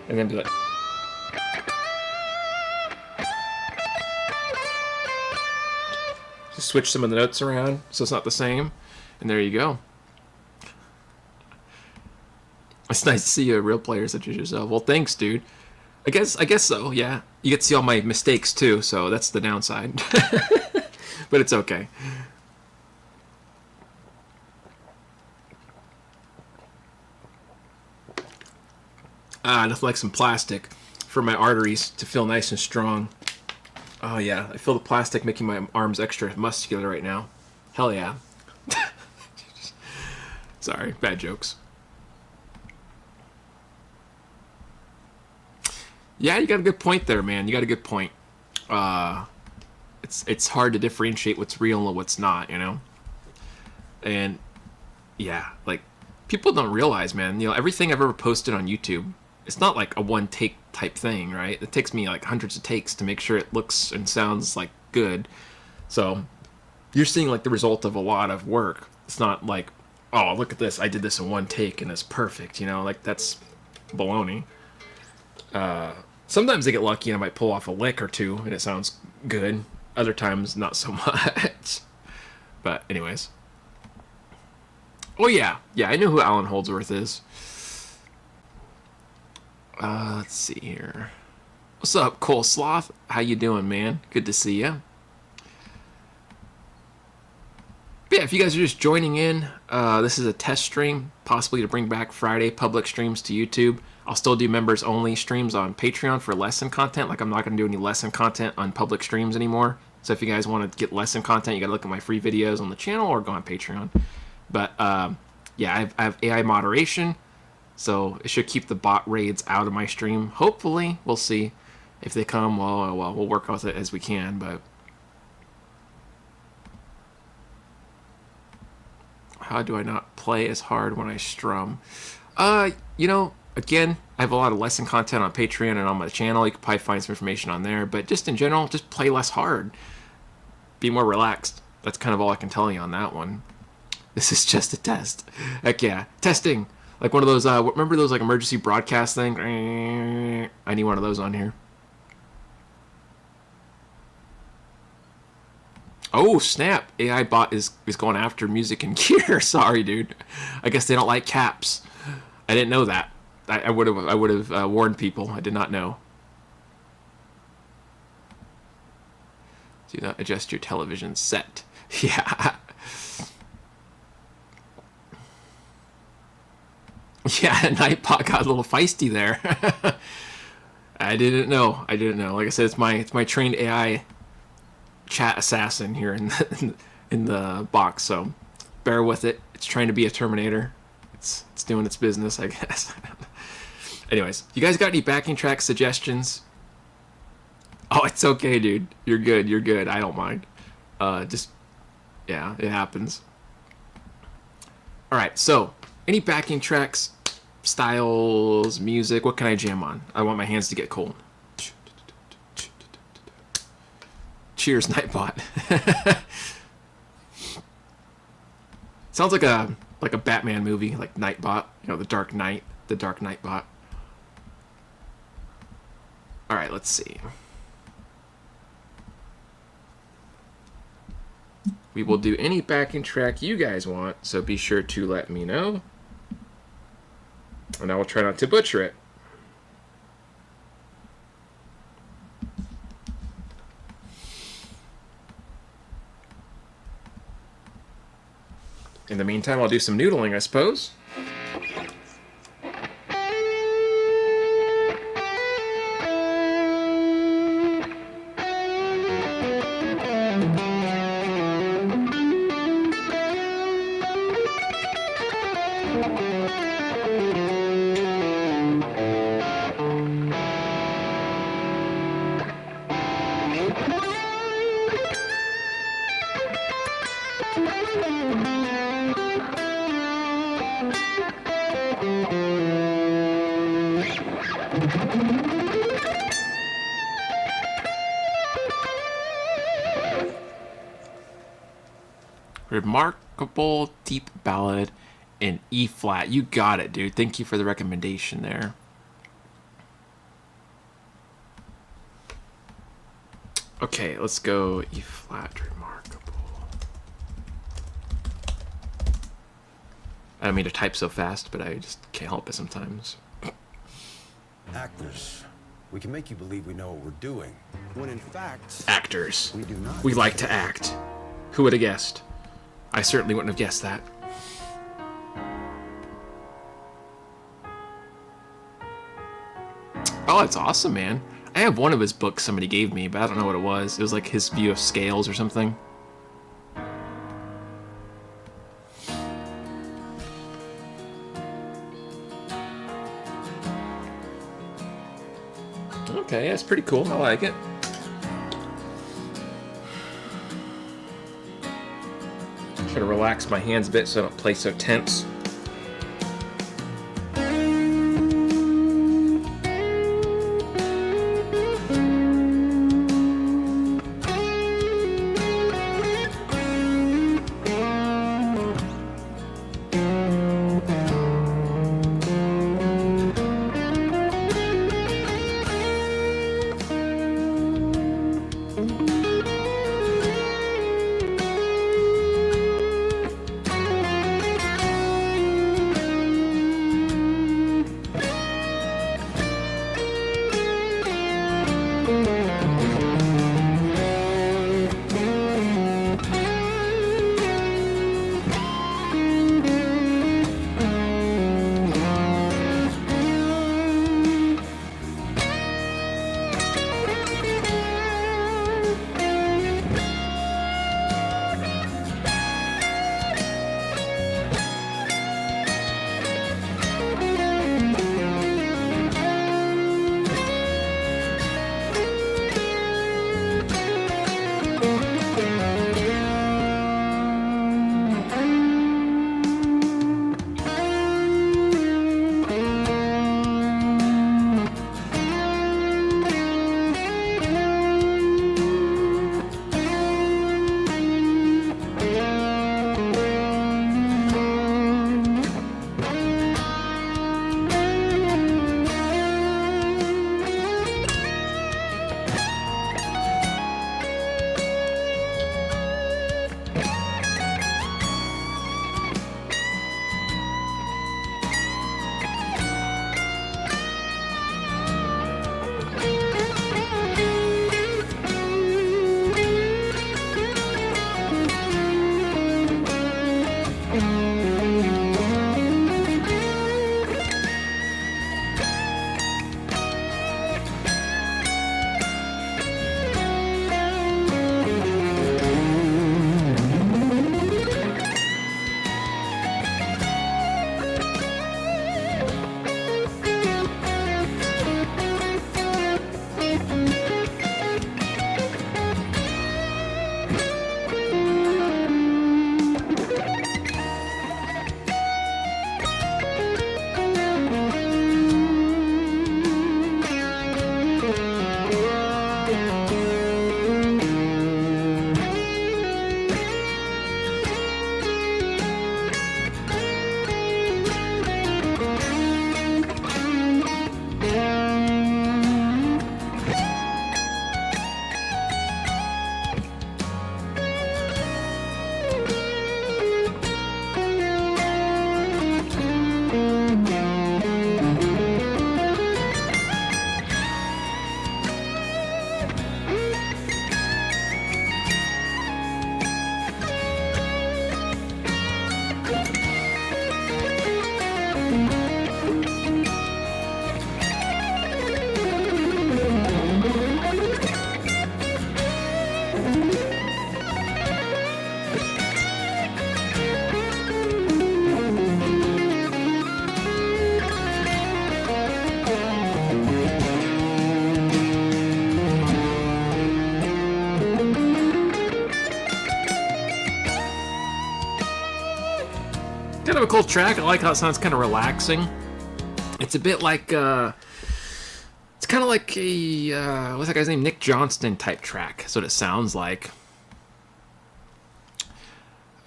And then be like. Just switch some of the notes around so it's not the same, and there you go. It's nice to see a real player such as yourself. Well, thanks, dude. I guess so. Yeah, you get to see all my mistakes too, so that's the downside. But it's okay. Nothing like some plastic for my arteries to feel nice and strong. Oh yeah, I feel the plastic making my arms extra muscular right now. Hell yeah. Sorry, bad jokes. Yeah, you got a good point there, man. You got a good point. It's hard to differentiate what's real and what's not, you know? And yeah, like people don't realize, man, you know, everything I've ever posted on YouTube, it's not like a one take type thing, right? It takes me like hundreds of takes to make sure it looks and sounds like good. So you're seeing like the result of a lot of work. It's not like, oh, look at this, I did this in one take and it's perfect, you know? Like that's baloney. Sometimes I get lucky and I might pull off a lick or two and it sounds good. Other times not so much. But anyways. Oh yeah, I know who Alan Holdsworth is. Let's see here. What's up, Cole Sloth? How you doing, man? Good to see you. But yeah, if you guys are just joining in, this is a test stream, possibly to bring back Friday public streams to YouTube. I'll still do members-only streams on Patreon for lesson content. Like, I'm not going to do any lesson content on public streams anymore. So if you guys want to get lesson content, you got to look at my free videos on the channel or go on Patreon. But, yeah, I have AI moderation. So it should keep the bot raids out of my stream. Hopefully, we'll see. If they come, well, we'll work with it as we can. But how do I not play as hard when I strum? You know, again, I have a lot of lesson content on Patreon and on my channel. You can probably find some information on there. But just in general, just play less hard. Be more relaxed. That's kind of all I can tell you on that one. This is just a test. Heck yeah, testing. Like one of those, remember those like emergency broadcast thing? I need one of those on here. Oh, snap. AI bot is going after music and gear. Sorry, dude. I guess they don't like caps. I didn't know that. I would have warned people. I did not know. Do not adjust your television set. Yeah. Yeah, Nightbot got a little feisty there. I didn't know. Like I said, it's my trained AI chat assassin here in the box. So bear with it. It's trying to be a Terminator. It's doing its business, I guess. Anyways, you guys got any backing track suggestions? Oh, it's okay, dude. You're good. I don't mind. Yeah, it happens. All right, so any backing tracks, styles, music, what can I jam on? I want my hands to get cold. Cheers, Nightbot. Sounds like a Batman movie, like Nightbot. You know, the Dark Knight, the Dark Nightbot. All right, let's see. We will do any backing track you guys want, so be sure to let me know. And I will try not to butcher it. In the meantime, I'll do some noodling, I suppose. Remarkable deep ballad in E flat. You got it, dude. Thank you for the recommendation there. Okay, let's go E flat remarkable. I don't mean to type so fast, but I just can't help it sometimes. Actors. We can make you believe we know what we're doing, when in fact... Actors. We do not. We like to act. Who would have guessed? I certainly wouldn't have guessed that. Oh, that's awesome, man. I have one of his books somebody gave me, but I don't know what it was. It was like his view of scales or something. Okay, that's pretty cool. I like it. Try to relax my hands a bit so I don't play so tense. Kind of a cool track. I like how it sounds kind of relaxing. It's a bit like, it's kind of like a, what's that guy's name? Nick Johnston type track. That's what it sounds like.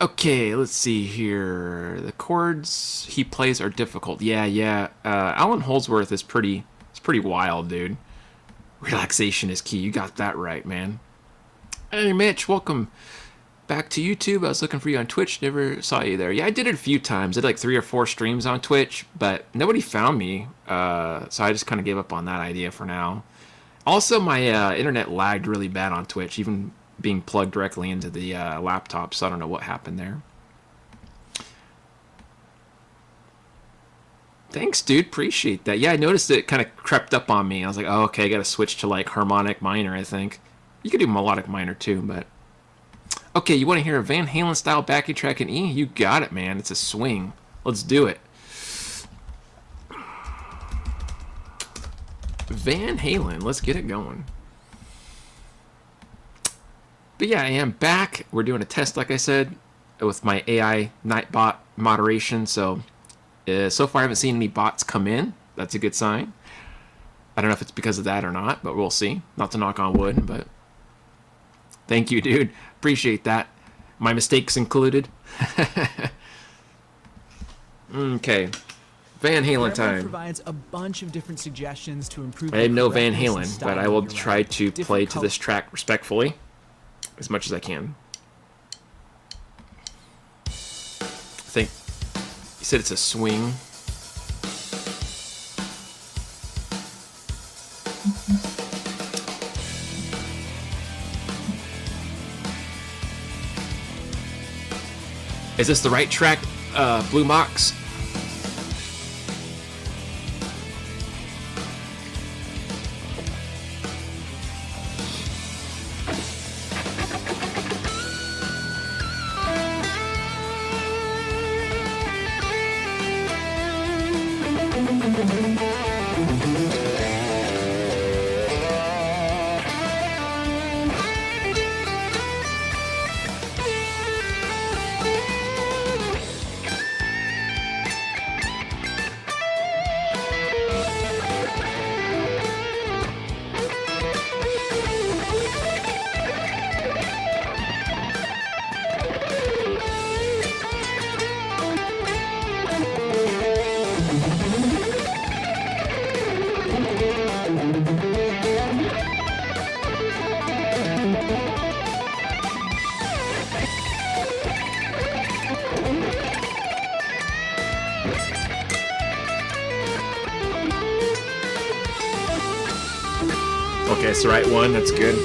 Okay, let's see here. The chords he plays are difficult. Yeah. Alan Holdsworth is pretty wild, dude. Relaxation is key. You got that right, man. Hey, Mitch, welcome back to YouTube. I was looking for you on Twitch. Never saw you there. Yeah, I did it a few times. I did like 3 or 4 streams on Twitch, but nobody found me. So I just kind of gave up on that idea for now. Also, my internet lagged really bad on Twitch, even being plugged directly into the laptop, so I don't know what happened there. Thanks, dude. Appreciate that. Yeah, I noticed it kind of crept up on me. I was like, oh, okay, I got to switch to like harmonic minor, I think. You could do melodic minor too, but... Okay, you want to hear a Van Halen style backing track in E? You got it, man. It's a swing. Let's do it. Van Halen. Let's get it going. But yeah, I am back. We're doing a test, like I said, with my AI Nightbot moderation. So far I haven't seen any bots come in. That's a good sign. I don't know if it's because of that or not, but we'll see. Not to knock on wood, but thank you, dude. Appreciate that. My mistakes included. Okay. Van Halen time. Provides a bunch of different suggestions to improve. I know Van Halen, but I will try to play to this track respectfully as much as I can. I think you said it's a swing. Is this the right track, Blue Mox? Okay, it's the right one. That's good.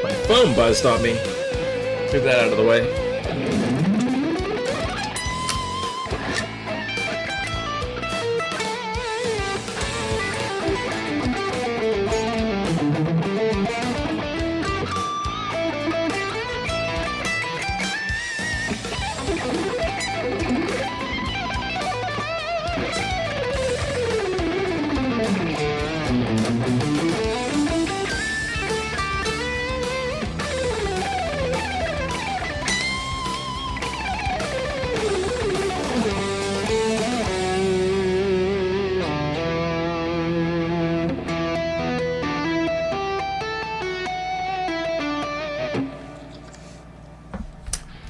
My phone buzzed on me. Get that out of the way.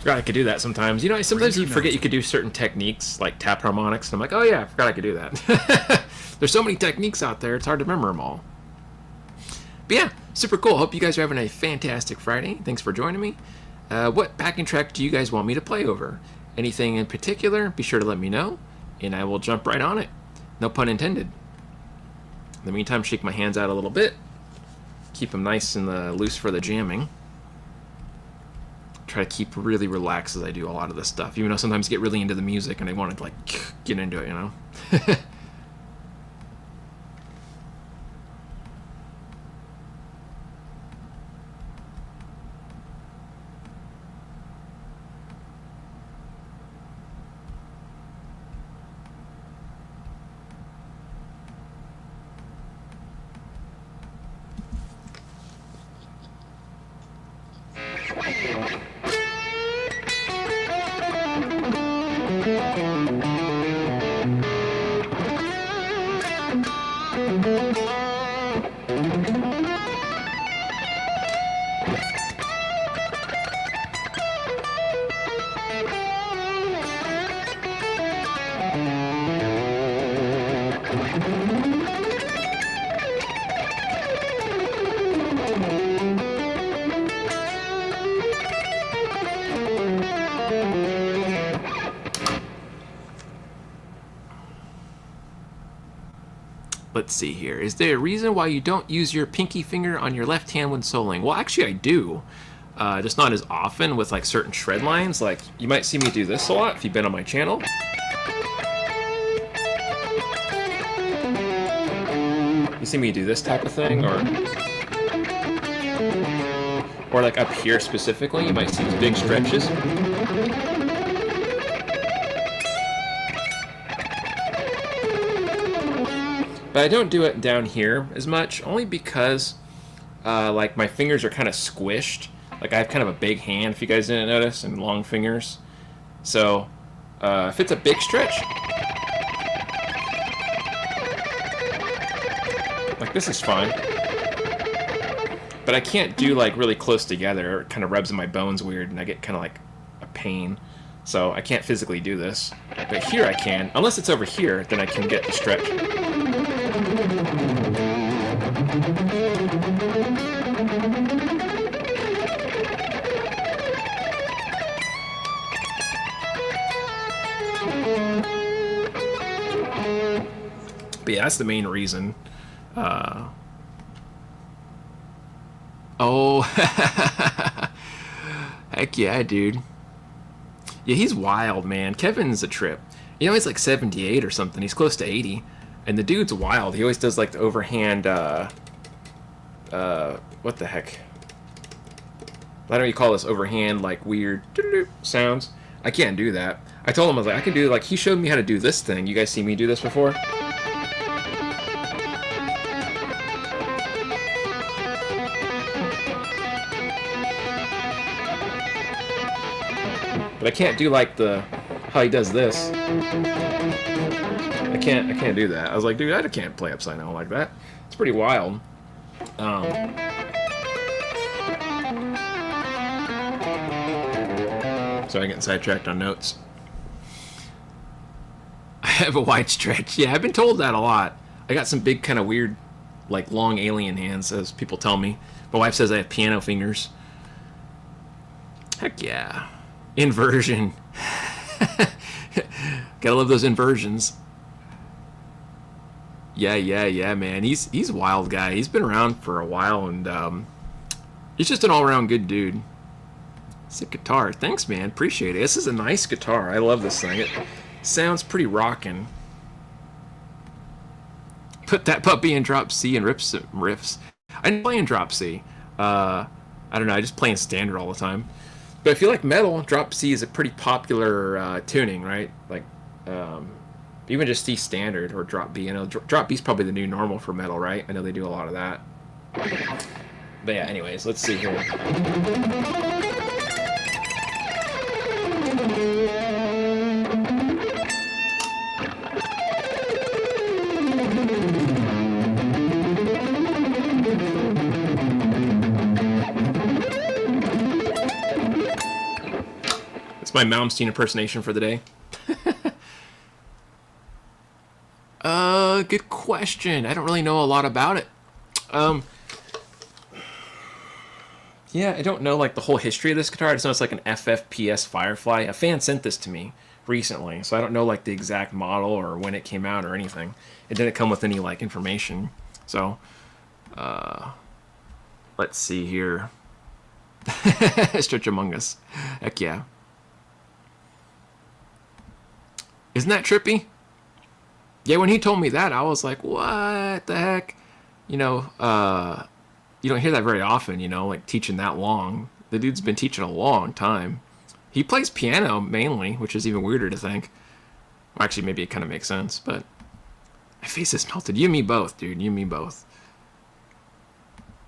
Forgot I could do that sometimes. You know, sometimes you forget you could do certain techniques, like tap harmonics, and I'm like, oh yeah, I forgot I could do that. There's so many techniques out there, it's hard to remember them all. But yeah, super cool. Hope you guys are having a fantastic Friday. Thanks for joining me. What backing track do you guys want me to play over? Anything in particular, be sure to let me know, and I will jump right on it. No pun intended. In the meantime, shake my hands out a little bit. Keep them nice and loose for the jamming. Try to keep really relaxed as I do a lot of this stuff, even though sometimes I get really into the music and I want to like get into it, you know? Let's see here. Is there a reason why you don't use your pinky finger on your left hand when soloing? Well, actually, I do. Just not as often with like certain shred lines. Like you might see me do this a lot if you've been on my channel. You see me do this type of thing, or like up here specifically, you might see these big stretches. But I don't do it down here as much, only because like my fingers are kind of squished. Like I have kind of a big hand, if you guys didn't notice, and long fingers. So if it's a big stretch, like this is fine. But I can't do like really close together. It kind of rubs in my bones weird, and I get kind of like a pain. So I can't physically do this. But here I can. Unless it's over here, then I can get the stretch. But yeah, that's the main reason. Oh, heck yeah, dude. Yeah, he's wild, man. Kevin's a trip. You know, he's like 78 or something. He's close to 80. And the dude's wild. He always does like the overhand, what the heck? I don't know what you call this, overhand, like weird sounds. I can't do that. I told him, I was like, I can do, like, he showed me how to do this thing. You guys see me do this before? But I can't do like how he does this. I can't do that. I was like, dude, I can't play upside down like that. It's pretty wild. Sorry, getting sidetracked on notes. I have a wide stretch. Yeah, I've been told that a lot. I got some big kind of weird, like long alien hands, as people tell me. My wife says I have piano fingers. Heck yeah. Inversion. Gotta love those inversions. Yeah, man. He's a wild guy. He's been around for a while, and he's just an all-around good dude. Sick guitar. Thanks, man. Appreciate it. This is a nice guitar. I love this thing. It sounds pretty rockin'. Put that puppy in drop C and riffs. I didn't play in drop C. I don't know. I just play in standard all the time. But if you like metal, drop C is a pretty popular tuning, right? Like, even just C standard or drop B. I know drop B is probably the new normal for metal, right? I know they do a lot of that. But yeah, anyways, let's see here. It's my Malmsteen impersonation for the day. Good question. I don't really know a lot about it. Yeah, I don't know like the whole history of this guitar. I just know it's like an FFPS Firefly. A fan sent this to me recently, so I don't know like the exact model or when it came out or anything. It didn't come with any like information. So, let's see here. Stretch Among Us. Heck yeah. Isn't that trippy? Yeah, when he told me that, I was like, what the heck? You know, you don't hear that very often, you know, like teaching that long. The dude's been teaching a long time. He plays piano mainly, which is even weirder to think. Well, actually, maybe it kind of makes sense, but my face is melted. You and me both, dude. You and me both.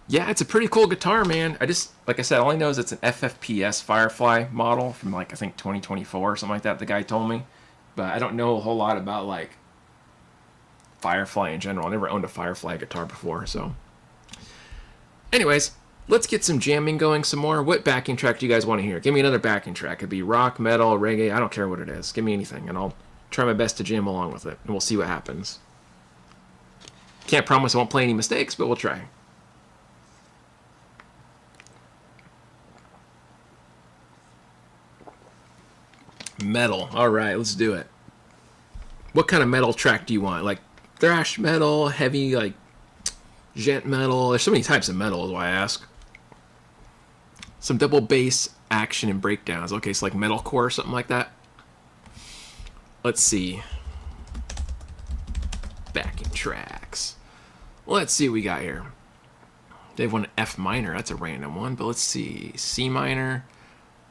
Yeah, it's a pretty cool guitar, man. I just, like I said, all I know is it's an FFPS Firefly model from like, I think 2024 or something like that, the guy told me. But I don't know a whole lot about like Firefly in general. I never owned a Firefly guitar before, so. Anyways, let's get some jamming going some more. What backing track do you guys want to hear? Give me another backing track. It'd be rock, metal, reggae. I don't care what it is. Give me anything, and I'll try my best to jam along with it, and we'll see what happens. Can't promise I won't play any mistakes, but we'll try. Metal. All right, let's do it. What kind of metal track do you want? Like thrash metal, heavy, like gent metal? There's so many types of metal, is why I ask. Some double bass action and breakdowns. Okay, so like metalcore or something like that. Let's see. Backing tracks. Let's see what we got here. They have one F minor. That's a random one, but let's see. C minor.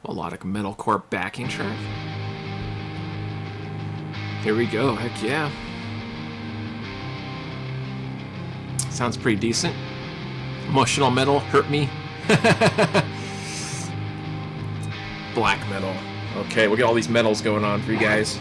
Melodic metalcore backing track. Here we go. Heck yeah. Sounds pretty decent. Emotional metal, hurt me. Black metal. Okay, we got all these metals going on for you guys.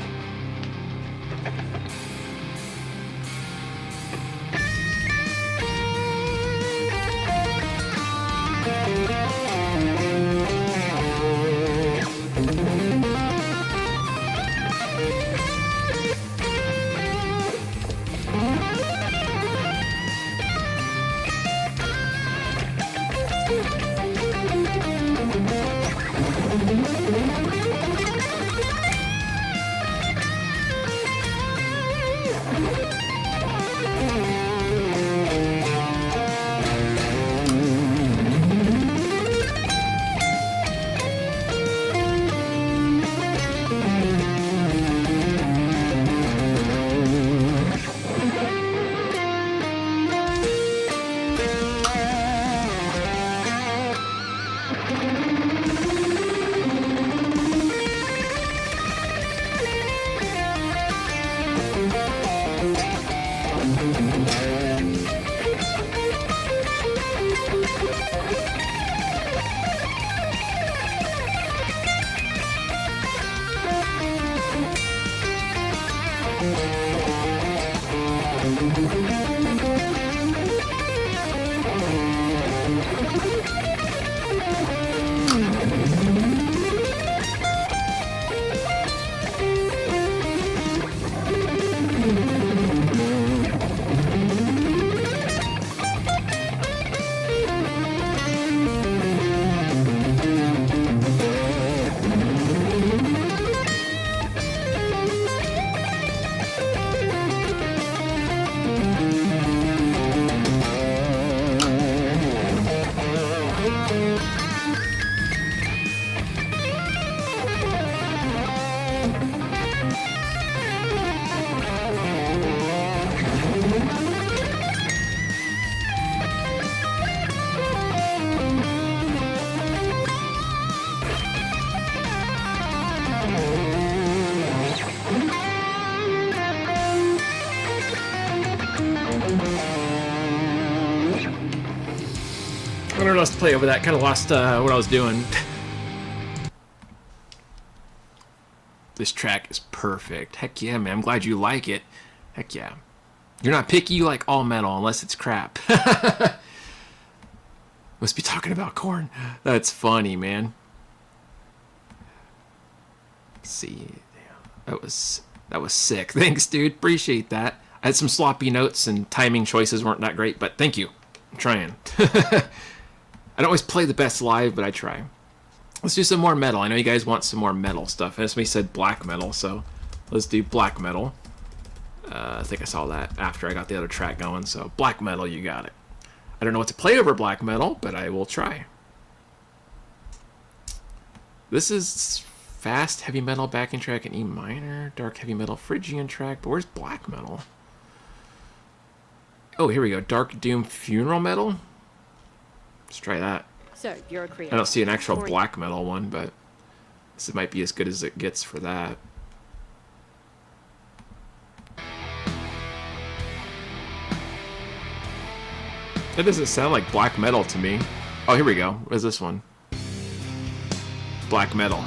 I don't know what else to play over that. Kind of lost what I was doing. This track is perfect. Heck yeah, man. I'm glad you like it. Heck yeah. You're not picky. You like all metal unless it's crap. Must be talking about corn. That's funny, man. Let's see. That was sick. Thanks, dude. Appreciate that. I had some sloppy notes and timing choices weren't that great, but thank you. I'm trying. I don't always play the best live, but I try. Let's do some more metal. I know you guys want some more metal stuff. And somebody said black metal, so let's do black metal. I think I saw that after I got the other track going, so black metal, you got it. I don't know what to play over black metal, but I will try. This is fast heavy metal backing track in E minor, dark heavy metal Phrygian track, but where's black metal? Oh, here we go. Dark Doom funeral metal. Let's try that. So, you're a creator. I don't see an actual black metal one, but this might be as good as it gets for that. That doesn't sound like black metal to me. Oh, here we go. What is this one? Black metal.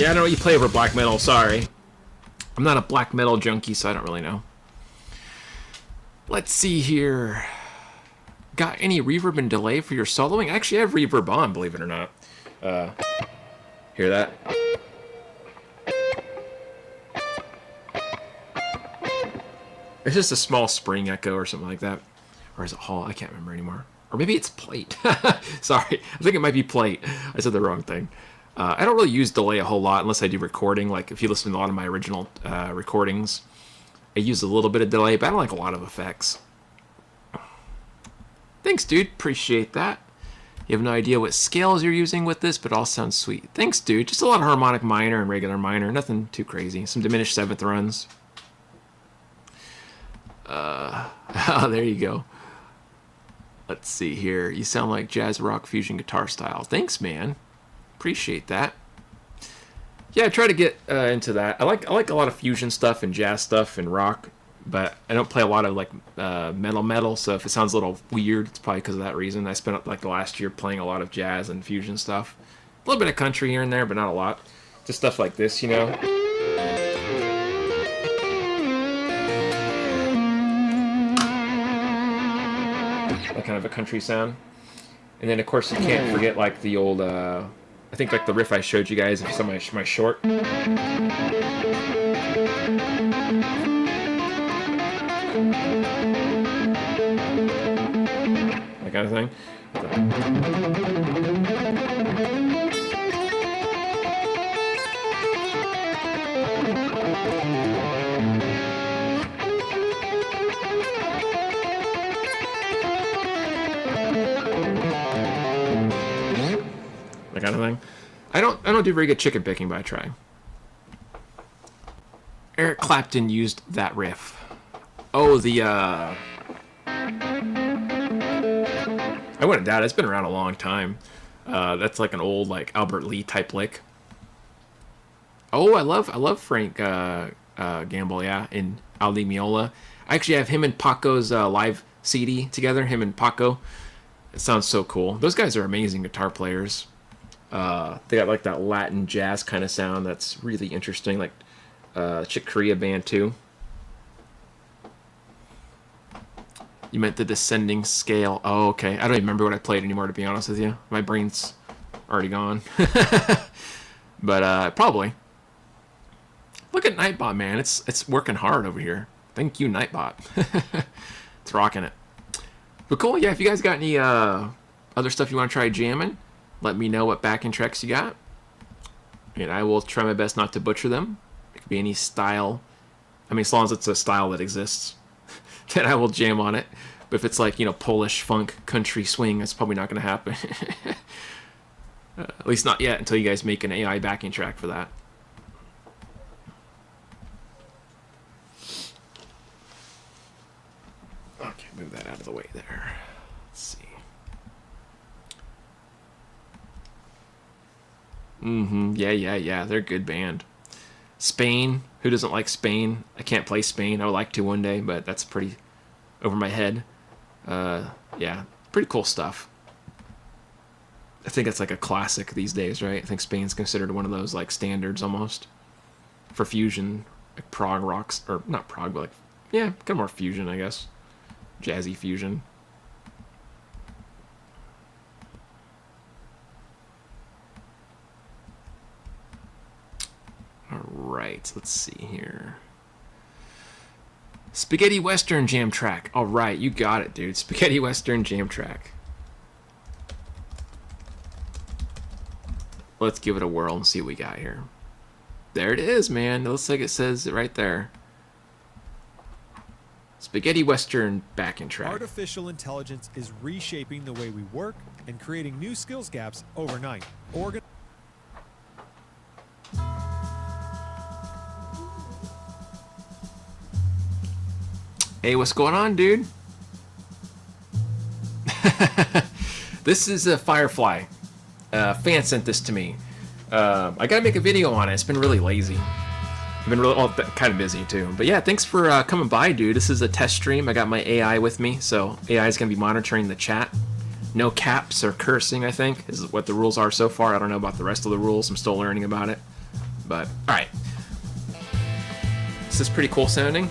Yeah, I don't know what you play over black metal, sorry. I'm not a black metal junkie, so I don't really know. Let's see here. Got any reverb and delay for your soloing? Actually, I have reverb on, believe it or not. Hear that? It's just a small spring echo or something like that. Or is it hall? I can't remember anymore. Or maybe it's plate. Sorry, I think it might be plate. I said the wrong thing. I don't really use delay a whole lot unless I do recording. Like if you listen to a lot of my original recordings, I use a little bit of delay, but I don't like a lot of effects. Thanks, dude. Appreciate that. You have no idea what scales you're using with this, but it all sounds sweet. Thanks, dude. Just a lot of harmonic minor and regular minor. Nothing too crazy. Some diminished seventh runs. Oh, there you go. Let's see here. You sound like jazz rock fusion guitar style. Thanks, man. Appreciate that. Yeah, I try to get into that. I like a lot of fusion stuff and jazz stuff and rock, but I don't play a lot of like metal. So if it sounds a little weird, it's probably because of that reason. I spent like the last year playing a lot of jazz and fusion stuff, a little bit of country here and there, but not a lot. Just stuff like this, you know. That kind of a country sound. And then of course you can't forget like the old I think like the riff I showed you guys if you saw my short. That kind of thing. That kind of thing. I don't do very good chicken picking, but I try. Eric Clapton used that riff. Oh, the I wouldn't doubt it. It's been around a long time. That's like an old like Albert Lee type lick. Oh, I love Frank Gamble, yeah, and Al Di Meola. I actually have him and Paco's live CD together. Him and Paco. It sounds so cool. Those guys are amazing guitar players. They got like that Latin jazz kind of sound that's really interesting, like Chick Corea band too. You meant the descending scale. Oh, okay. I don't even remember what I played anymore, to be honest with you. My brain's already gone. But probably. Look at Nightbot, man. It's working hard over here. Thank you, Nightbot. It's rocking it. But cool, yeah, if you guys got any other stuff you want to try jamming, let me know what backing tracks you got. And I will try my best not to butcher them. It could be any style. I mean, as long as it's a style that exists, then I will jam on it. But if it's like, you know, Polish funk, country swing, that's probably not going to happen. At least not yet, until you guys make an AI backing track for that. Okay, move that out of the way there. Let's see. Yeah. They're a good band. Spain. Who doesn't like Spain? I can't play Spain. I would like to one day, but that's pretty over my head. Yeah, pretty cool stuff. I think it's like a classic these days, right? I think Spain's considered one of those like standards almost for fusion, like prog rocks, or not prog, but like, yeah, kind of more fusion, I guess. Jazzy fusion. Alright, let's see here. Spaghetti Western jam track. Alright, you got it, dude. Spaghetti Western jam track. Let's give it a whirl and see what we got here. There it is, man. It looks like it says it right there. Spaghetti Western backing track. Artificial intelligence is reshaping the way we work and creating new skills gaps overnight. Hey, what's going on, dude? This is a Firefly. Fan sent this to me. I gotta make a video on it. It's been really lazy. I've been really kind of busy too. But yeah, thanks for coming by, dude. This is a test stream. I got my AI with me, so AI is gonna be monitoring the chat. No caps or cursing, I think, is what the rules are so far. I don't know about the rest of the rules. I'm still learning about it. But all right, this is pretty cool sounding.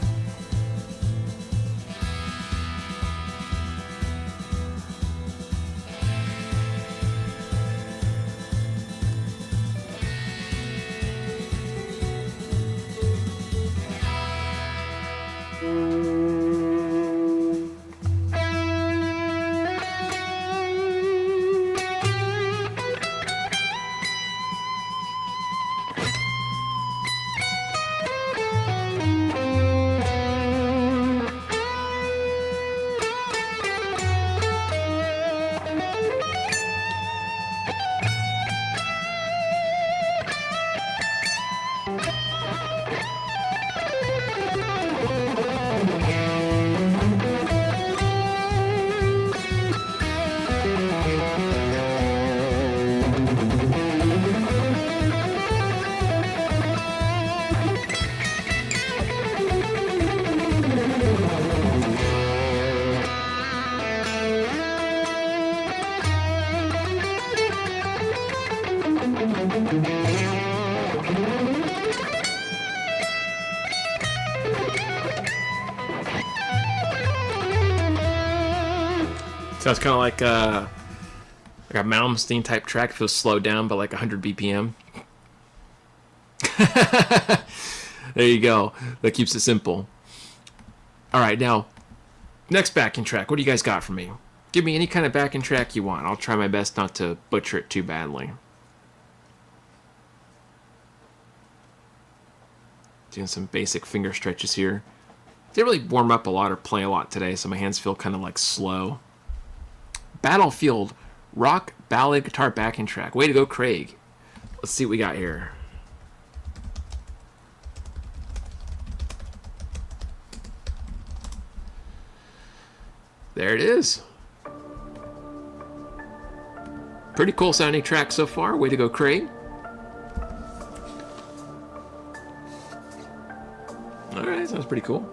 Sounds kind of like a Malmsteen type track. Feels slowed down by like 100 BPM. There you go. That keeps it simple. All right, now, next backing track. What do you guys got for me? Give me any kind of backing track you want. I'll try my best not to butcher it too badly. Doing some basic finger stretches here. Didn't really warm up a lot or play a lot today, so my hands feel kind of like slow. Battlefield rock ballad guitar backing track. Way to go, Craig. Let's see what we got here. There it is. Pretty cool sounding track so far. Way to go, Craig. Alright, sounds pretty cool.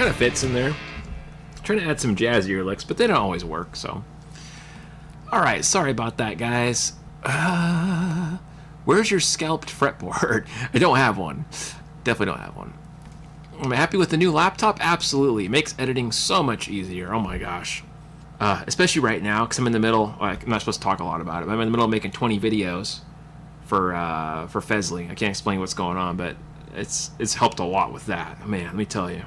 kind of fits in there. Trying to add some jazzier licks, but they don't always work, so. Alright, sorry about that, guys. Where's your scalped fretboard? I don't have one. Definitely don't have one. Am I happy with the new laptop? Absolutely. It makes editing so much easier. Oh my gosh. Especially right now, because I'm in the middle. I'm not supposed to talk a lot about it, but I'm in the middle of making 20 videos for Fesley. I can't explain what's going on, but it's helped a lot with that. Man, let me tell you.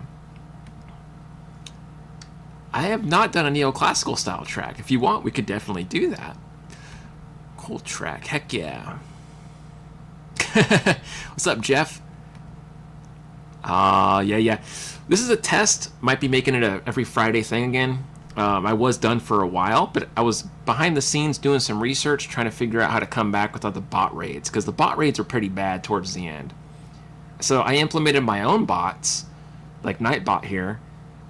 I have not done a neoclassical style track. If you want, we could definitely do that. Cool track. Heck yeah. What's up, Jeff? Yeah. This is a test. Might be making it a every Friday thing again. I was done for a while, but I was behind the scenes doing some research, trying to figure out how to come back without the bot raids, because the bot raids were pretty bad towards the end. So I implemented my own bots, like Nightbot here.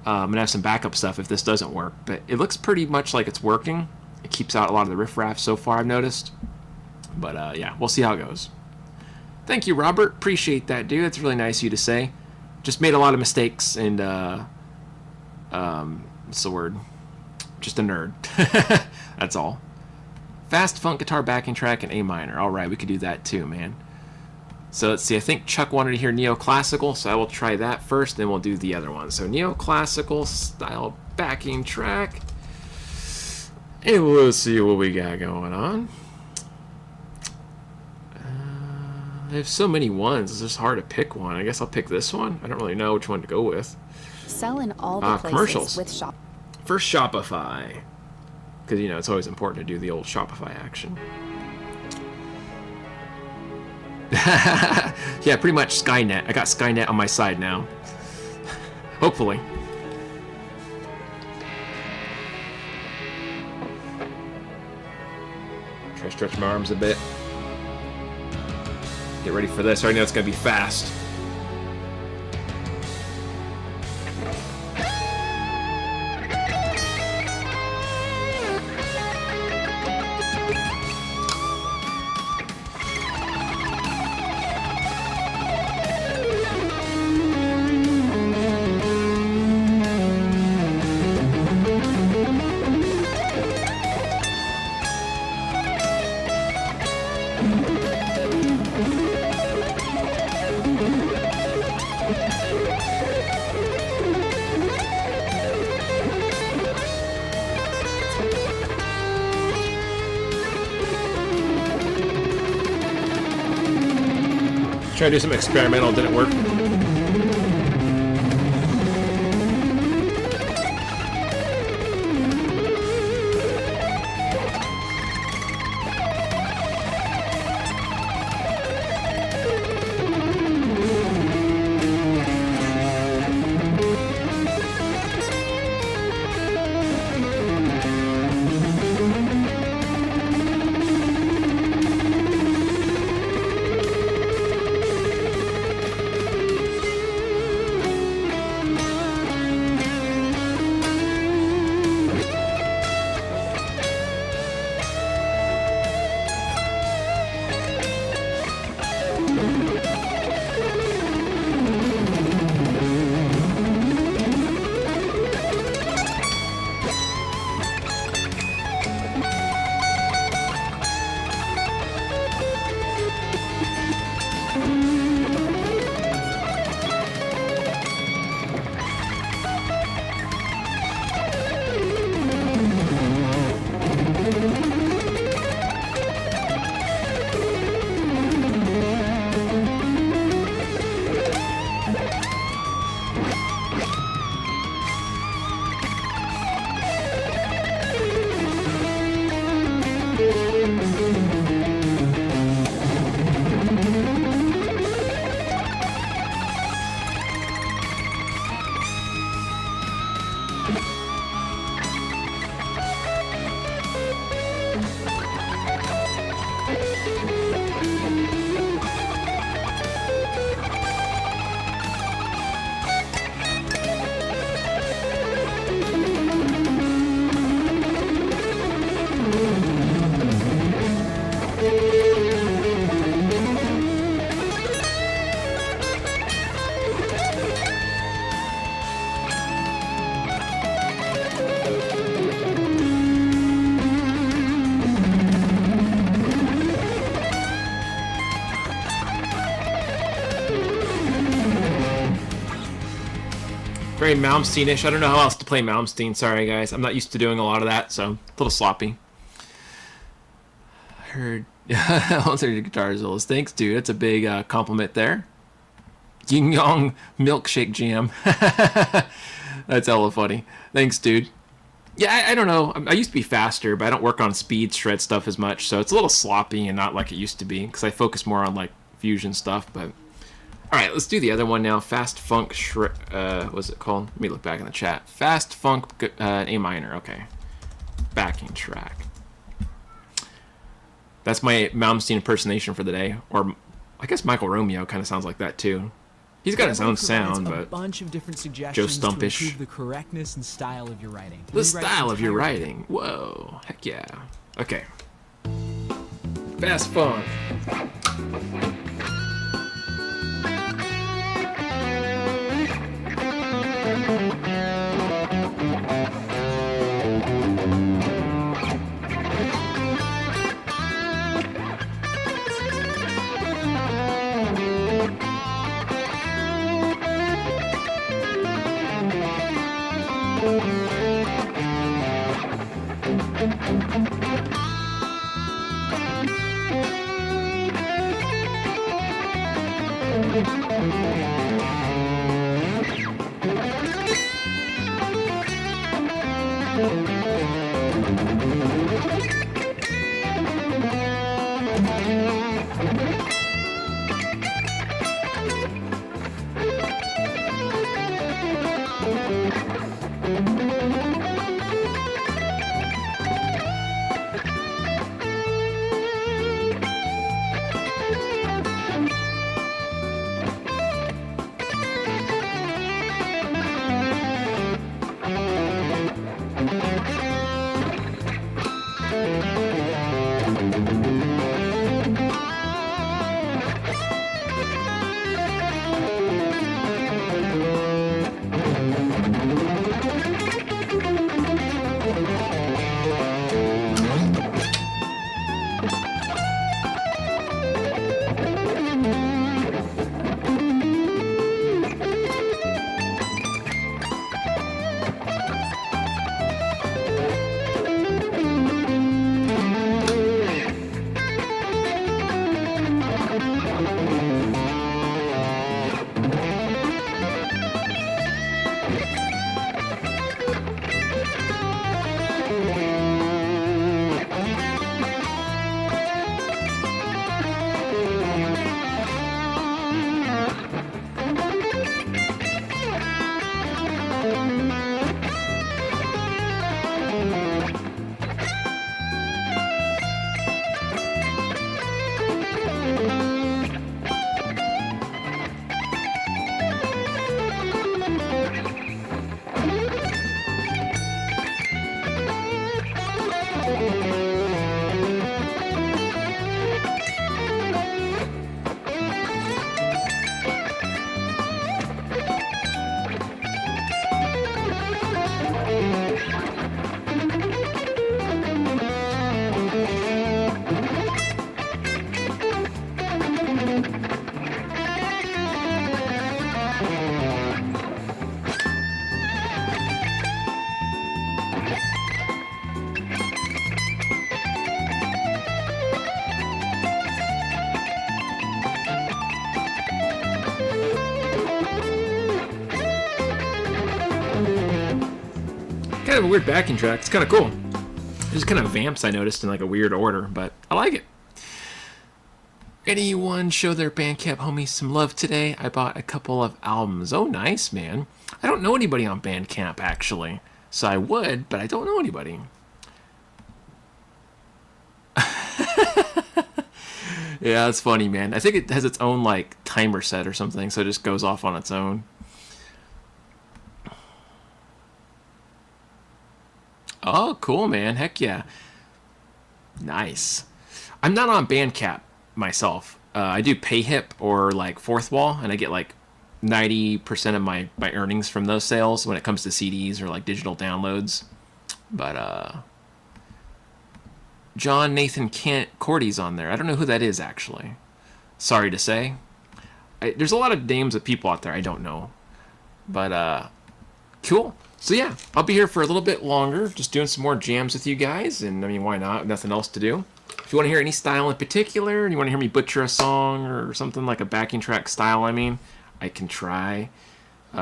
I'm gonna have some backup stuff if this doesn't work, but it looks pretty much like it's working. It keeps out a lot of the riffraff so far, I've noticed. But yeah, we'll see how it goes. Thank you, Robert. Appreciate that, dude. That's really nice of you to say. Just made a lot of mistakes, and what's the word? Just a nerd. That's all. Fast funk guitar backing track in A minor. All right, we could do that too, man. So let's see. I think Chuck wanted to hear neoclassical, so I will try that first, then we'll do the other one. So neoclassical style backing track. And we'll see what we got going on. I have so many ones, it's just hard to pick one. I guess I'll pick this one. I don't really know which one to go with. Sell in all the places commercials. with Shop. First, Shopify. Because, you know, it's always important to do the old Shopify action. Yeah, pretty much Skynet. I got Skynet on my side now. Hopefully. Try to stretch my arms a bit. Get ready for this. I already know it's going to be fast. Try to do some experimental, didn't work. Very Malmsteen-ish. I don't know how else to play Malmsteen. Sorry, guys. I'm not used to doing a lot of that, so a little sloppy. Heard. All your guitars, Ols. Thanks, dude. That's a big compliment there. Ying Yong Milkshake Jam. That's hella funny. Thanks, dude. Yeah, I don't know. I used to be faster, but I don't work on speed shred stuff as much, so it's a little sloppy and not like it used to be, because I focus more on, like, fusion stuff, but... Alright, let's do the other one now. Fast Funk what's it called? Let me look back in the chat. Fast Funk A minor, okay. Backing track. That's my Malmsteen impersonation for the day. Or, I guess Michael Romeo kind of sounds like that, too. He's got his own sound, but... a bunch of different suggestions to Stumpish. improve the correctness and style of your writing. The style of your writing. Whoa. Heck yeah. Okay. Fast Funk. Kind of a weird backing track. It's kind of cool. There's kind of vamps I noticed in like a weird order, but I like it. Anyone show their Bandcamp homies some love today? I bought a couple of albums. Oh, nice, man. I don't know anybody on Bandcamp, actually. So I would, but I don't know anybody. Yeah, that's funny, man. I think it has its own, like, timer set or something, so it just goes off on its own. Oh, cool, man. Heck yeah. Nice. I'm not on Bandcamp myself. I do PayHip or, like, Fourth Wall, and I get, like, 90% of my earnings from those sales when it comes to CDs or, like, digital downloads. But, John Nathan Cordy's on there. I don't know who that is, actually. Sorry to say. There's a lot of names of people out there I don't know. But, Cool. So yeah, I'll be here for a little bit longer, just doing some more jams with you guys, and I mean, why not? Nothing else to do. If you want to hear any style in particular, and you want to hear me butcher a song or something like a backing track style, I mean, I can try. You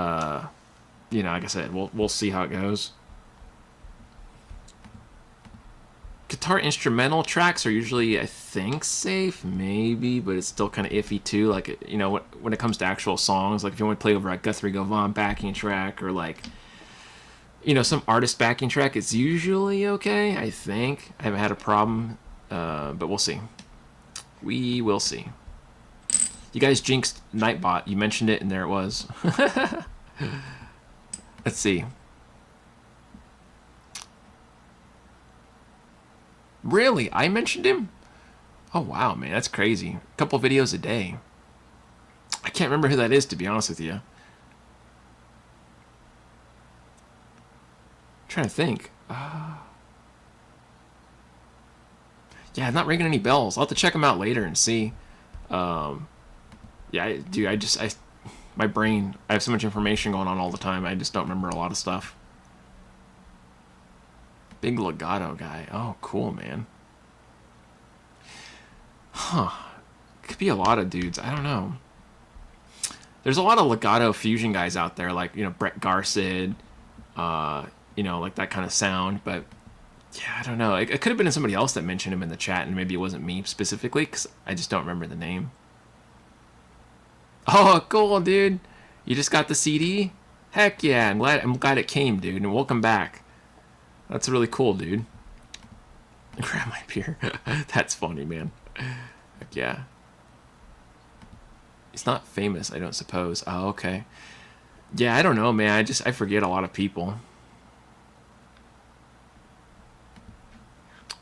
know, like I said, we'll see how it goes. Guitar instrumental tracks are usually, I think, safe, maybe, but it's still kind of iffy too. Like, you know, when it comes to actual songs, like if you want to play over a Guthrie Govan backing track or like, you know, some artist backing track, it's usually okay, I think. I haven't had a problem, but we'll see. We will see. You guys jinxed Nightbot. You mentioned it, and there it was. Let's see. Really? I mentioned him? Oh, wow, man. That's crazy. A couple videos a day. I can't remember who that is, to be honest with you. I'm trying to think. Yeah, not ringing any bells. I'll have to check them out later and see. Yeah, dude, my brain, I have so much information going on all the time. I just don't remember a lot of stuff. Big legato guy. Oh, cool, man. Huh. Could be a lot of dudes. I don't know. There's a lot of legato fusion guys out there, like, you know, Brett Garcid, you know, like that kind of sound. But, yeah, I don't know. It could have been somebody else that mentioned him in the chat, and maybe it wasn't me specifically, because I just don't remember the name. Oh, cool, dude. You just got the CD? Heck yeah, I'm glad it came, dude, and welcome back. That's really cool, dude. Grab my beer. That's funny, man. Heck yeah. He's not famous, I don't suppose. Oh, okay. Yeah, I don't know, man. I forget a lot of people.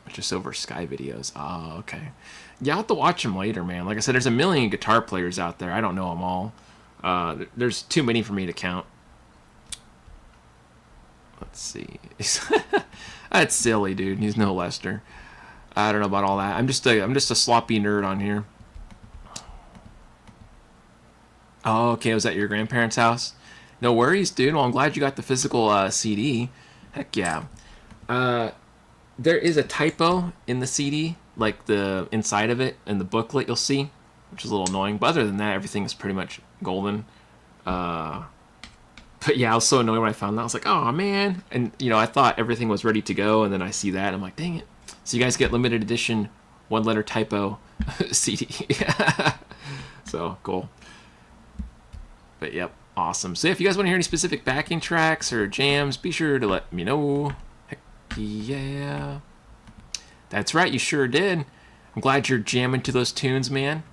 Just over Sky videos. Oh, okay. Yeah, I'll have to watch them later, man. Like I said, there's a million guitar players out there. I don't know them all. There's too many for me to count. Let's see. That's silly, dude. He's no Lester. I don't know about all that. I'm just a sloppy nerd on here. Oh, okay. Was that your grandparents' house? No worries, dude. Well, I'm glad you got the physical CD. Heck yeah. There is a typo in the CD, like the inside of it and the booklet you'll see, which is a little annoying. But other than that, everything is pretty much golden. But yeah, I was so annoyed when I found that. I was like, oh, man. And, you know, I thought everything was ready to go, and then I see that, and I'm like, dang it. So you guys get limited edition one-letter typo CD. So, cool. But, yep, awesome. So if you guys want to hear any specific backing tracks or jams, be sure to let me know. Heck yeah. That's right, you sure did. I'm glad you're jamming to those tunes, man.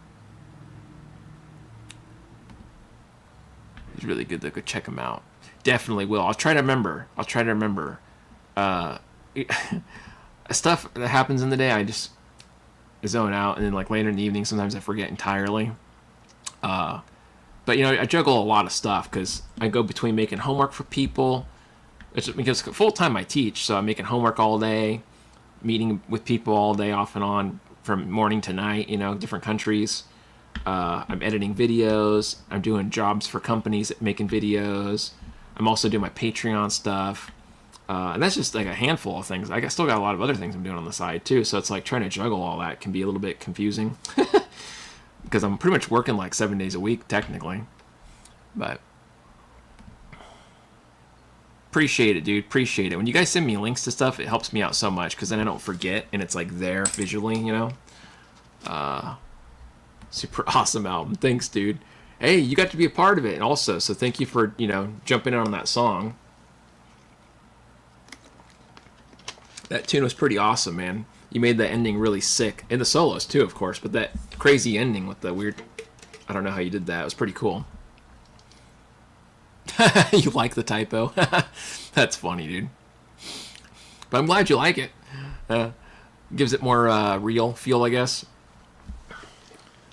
He's really good, though. Go check him out. Definitely will. I'll try to remember. Stuff that happens in the day, I just zone out, and then like later in the evening, sometimes I forget entirely. But you know, I juggle a lot of stuff because I go between making homework for people. It's because full time I teach, so I'm making homework all day, meeting with people all day, off and on, from morning to night. You know, different countries. I'm editing videos. I'm doing jobs for companies making videos. I'm also doing my Patreon stuff. And that's just like a handful of things. I still got a lot of other things I'm doing on the side too. So it's like trying to juggle all that can be a little bit confusing. Because I'm pretty much working like 7 days a week technically. But appreciate it, dude. Appreciate it. When you guys send me links to stuff, it helps me out so much because then I don't forget and it's like there visually, you know. Super awesome album. Thanks, dude. Hey, you got to be a part of it and also, so thank you for, you know, jumping in on that song. That tune was pretty awesome, man. You made the ending really sick. And the solos, too, of course. But that crazy ending with the weird... I don't know how you did that. It was pretty cool. You like the typo? That's funny, dude. But I'm glad you like it. Gives it more real feel, I guess.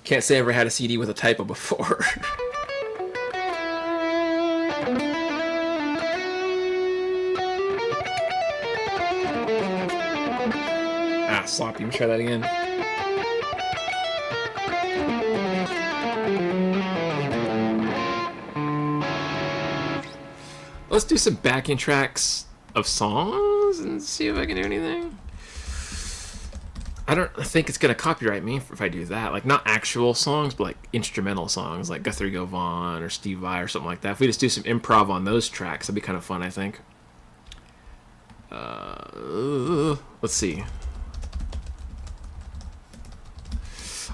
Can't say I ever had a CD with a typo before. Sloppy. Let me try that again. let's do some backing tracks of songs and see if I can do anything. I don't think it's gonna copyright me if I do that. Like, not actual songs, but like instrumental songs, like Guthrie Govan or Steve Vai or something like that. If we just do some improv on those tracks, that'd be kind of fun, I think. Let's see.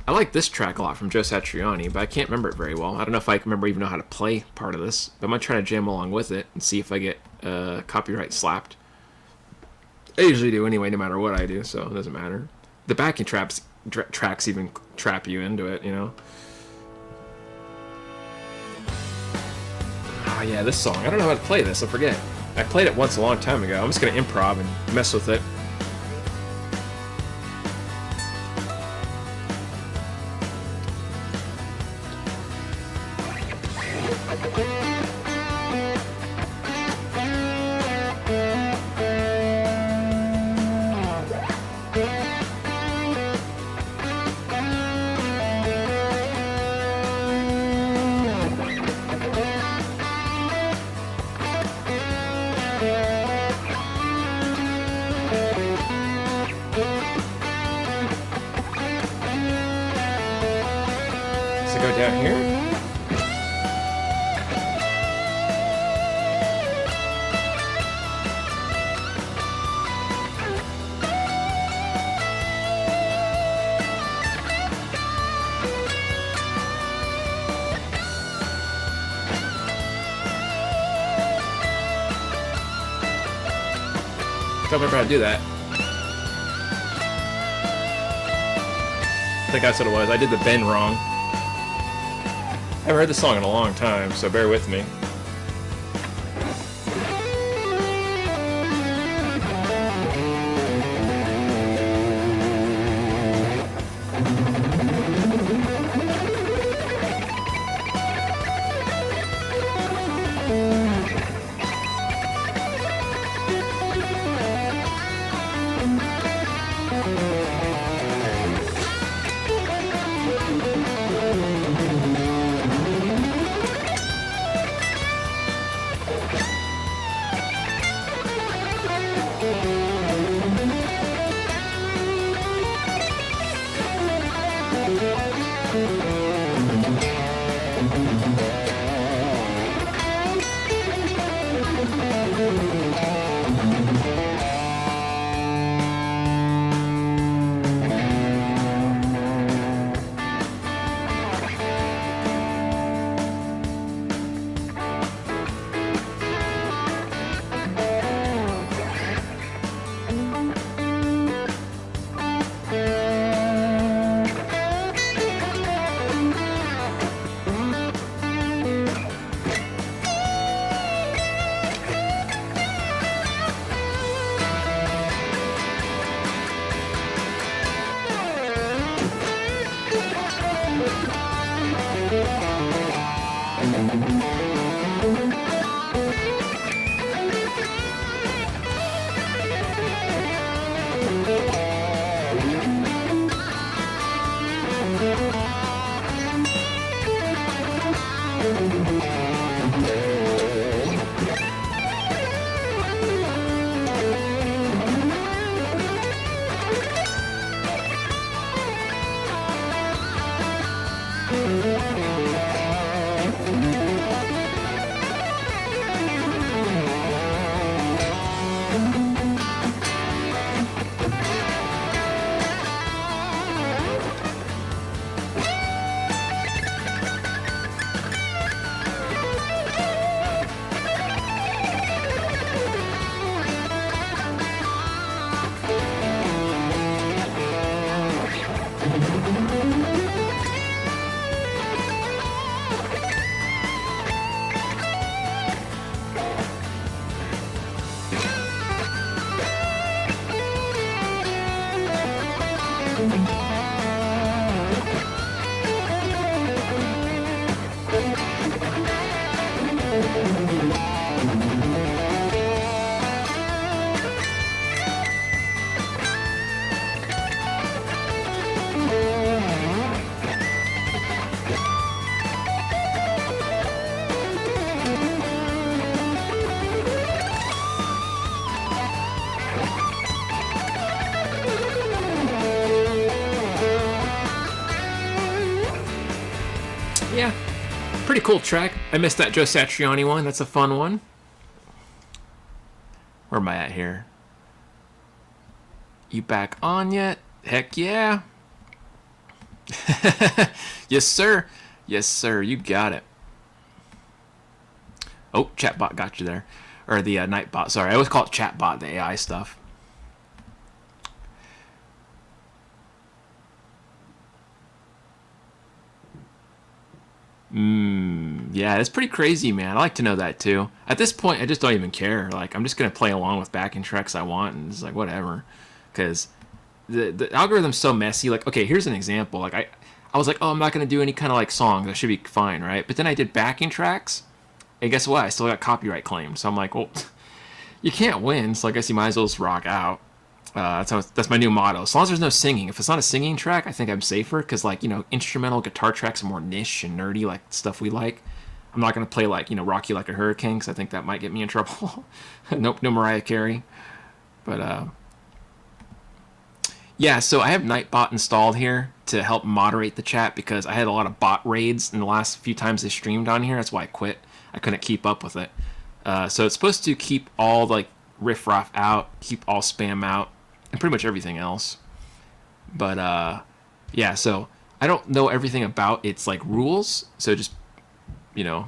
I like this track a lot from Joe Satriani, but I can't remember it very well. I don't know if I can remember even know how to play part of this, but I'm gonna try to jam along with it and see if I get copyright slapped. I usually do anyway, no matter what I do, so it doesn't matter. The backing tracks even trap you into it, you know? Oh yeah, this song. I don't know how to play this, I forget. I played it once a long time ago. I'm just gonna improv and mess with it. Go down here. Don't remember how to do that. I think that's what it was. I did the bend wrong. I haven't heard this song in a long time, so bear with me. Yeah, pretty cool track. I missed that Joe Satriani one. That's a fun one. Where am I at here? You back on yet? Heck yeah. Yes, sir. Yes, sir. You got it. Oh, chatbot got you there. Or the Nightbot. Sorry, I always call it chatbot, the AI stuff. Yeah, it's pretty crazy, man. I like to know that too. At this point, I just don't even care. Like, I'm just gonna play along with backing tracks I want, and it's like whatever, because the algorithm's so messy. Like, okay, here's an example. Like, I was like, oh, I'm not gonna do any kind of like songs. I should be fine, right? But then I did backing tracks, and guess what? I still got copyright claimed. So I'm like, well, you can't win. So I guess you might as well just rock out. That's my new motto. As long as there's no singing. If it's not a singing track, I think I'm safer, because, like, you know, instrumental guitar tracks are more niche and nerdy, like stuff we like. I'm not going to play, like, you know, Rock You Like a Hurricane, because I think that might get me in trouble. Nope, no Mariah Carey. But, yeah, so I have Nightbot installed here to help moderate the chat, because I had a lot of bot raids in the last few times I streamed on here. That's why I quit. I couldn't keep up with it. So it's supposed to keep all, like, riff-raff out, keep all spam out, and pretty much everything else. But yeah, so I don't know everything about its like rules, so just, you know,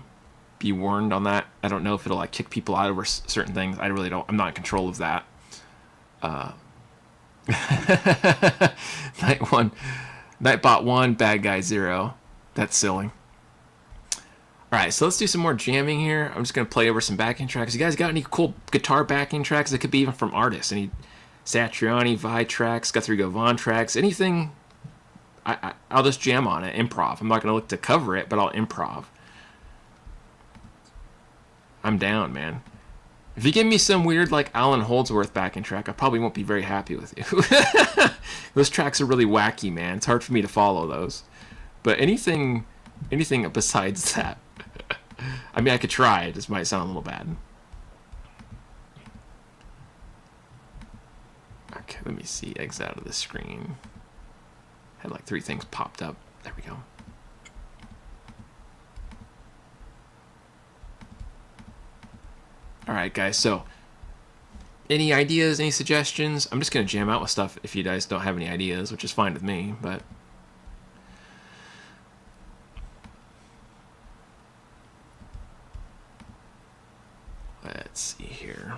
be warned on that. I don't know if it'll like kick people out over certain things. I really don't. I'm not in control of that. Nightbot 1, bad guy 0. That's silly. Alright, so let's do some more jamming here. I'm just going to play over some backing tracks. You guys got any cool guitar backing tracks? It could be even from artists. Any Satriani, Vi tracks, Guthrie Govan tracks, anything. I'll just jam on it, improv. I'm not going to look to cover it, but I'll improv. I'm down, man. If you give me some weird, like, Alan Holdsworth backing track, I probably won't be very happy with you. Those tracks are really wacky, man. It's hard for me to follow those. But anything besides that. I mean, I could try. It just might sound a little bad. Okay, let me see. Exit out of the screen. Had like 3 things popped up. There we go. Alright, guys. So, any ideas, any suggestions? I'm just going to jam out with stuff if you guys don't have any ideas, which is fine with me, but... Let's see here.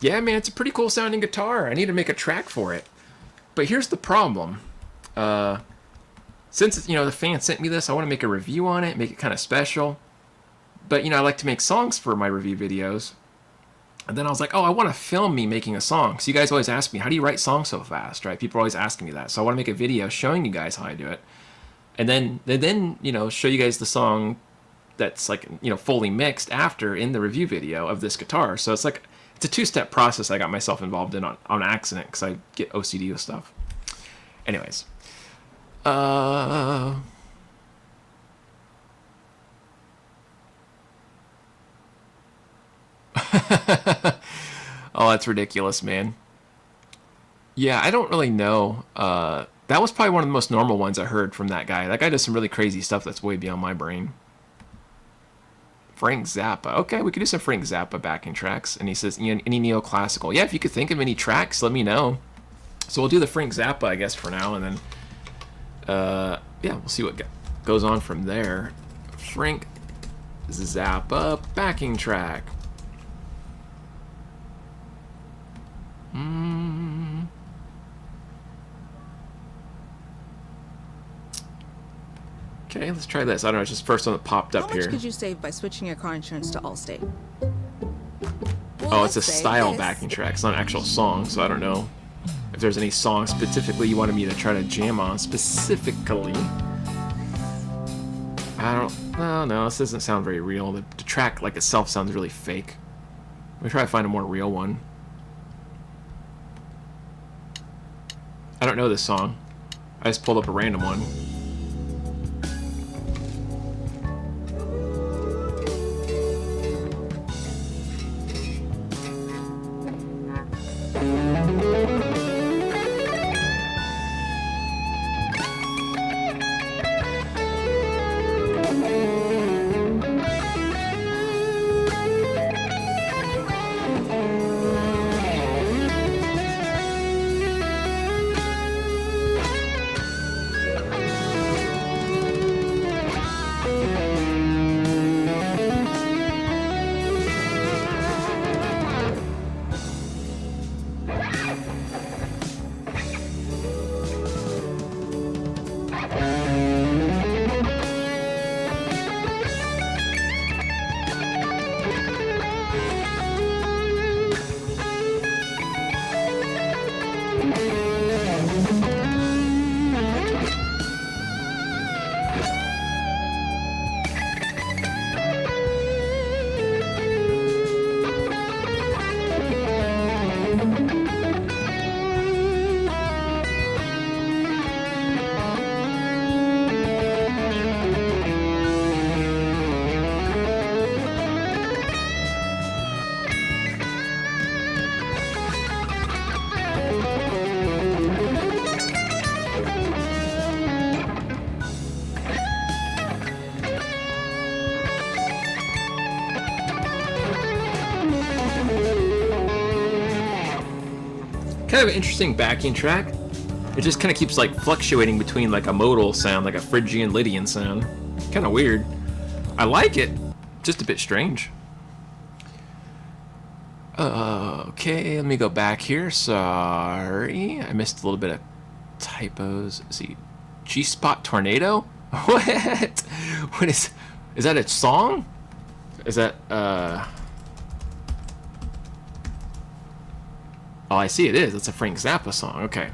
Yeah, man, it's a pretty cool sounding guitar. I need to make a track for it. But here's the problem. Since, you know, the fan sent me this, I want to make a review on it, make it kind of special. But, you know, I like to make songs for my review videos. And then I was like, oh, I want to film me making a song. So you guys always ask me, how do you write songs so fast, right? People are always asking me that. So I want to make a video showing you guys how I do it. And then you know, show you guys the song that's, like, you know, fully mixed after in the review video of this guitar. So it's like, it's a 2-step process I got myself involved in on accident, because I get OCD with stuff. Anyways. Oh, that's ridiculous, man. Yeah, I don't really know. That was probably one of the most normal ones I heard from that guy. That guy does some really crazy stuff that's way beyond my brain. Frank Zappa. Okay, we could do some Frank Zappa backing tracks. And he says, any neoclassical. Yeah, if you could think of any tracks, let me know. So we'll do the Frank Zappa, I guess, for now, and then... yeah, we'll see what goes on from there. Frank Zappa backing track. Okay, let's try this. I don't know, it's just the first one that popped up here. How much could you save by switching your car insurance to Allstate? Oh, it's a style backing track. It's not an actual song, so I don't know if there's any song specifically you wanted me to try to jam on specifically. No, this doesn't sound very real. The track like itself sounds really fake. Let me try to find a more real one. I don't know this song. I just pulled up a random one. Kind of an interesting backing track. It just kind of keeps like fluctuating between like a modal sound, like a Phrygian Lydian sound. Kind of weird. I like it, just a bit strange. Okay, let me go back here. Sorry, I missed a little bit of typos. Let's see, G-Spot Tornado? What? What is that a song? Is that Oh, I see it is. It's a Frank Zappa song. Okay.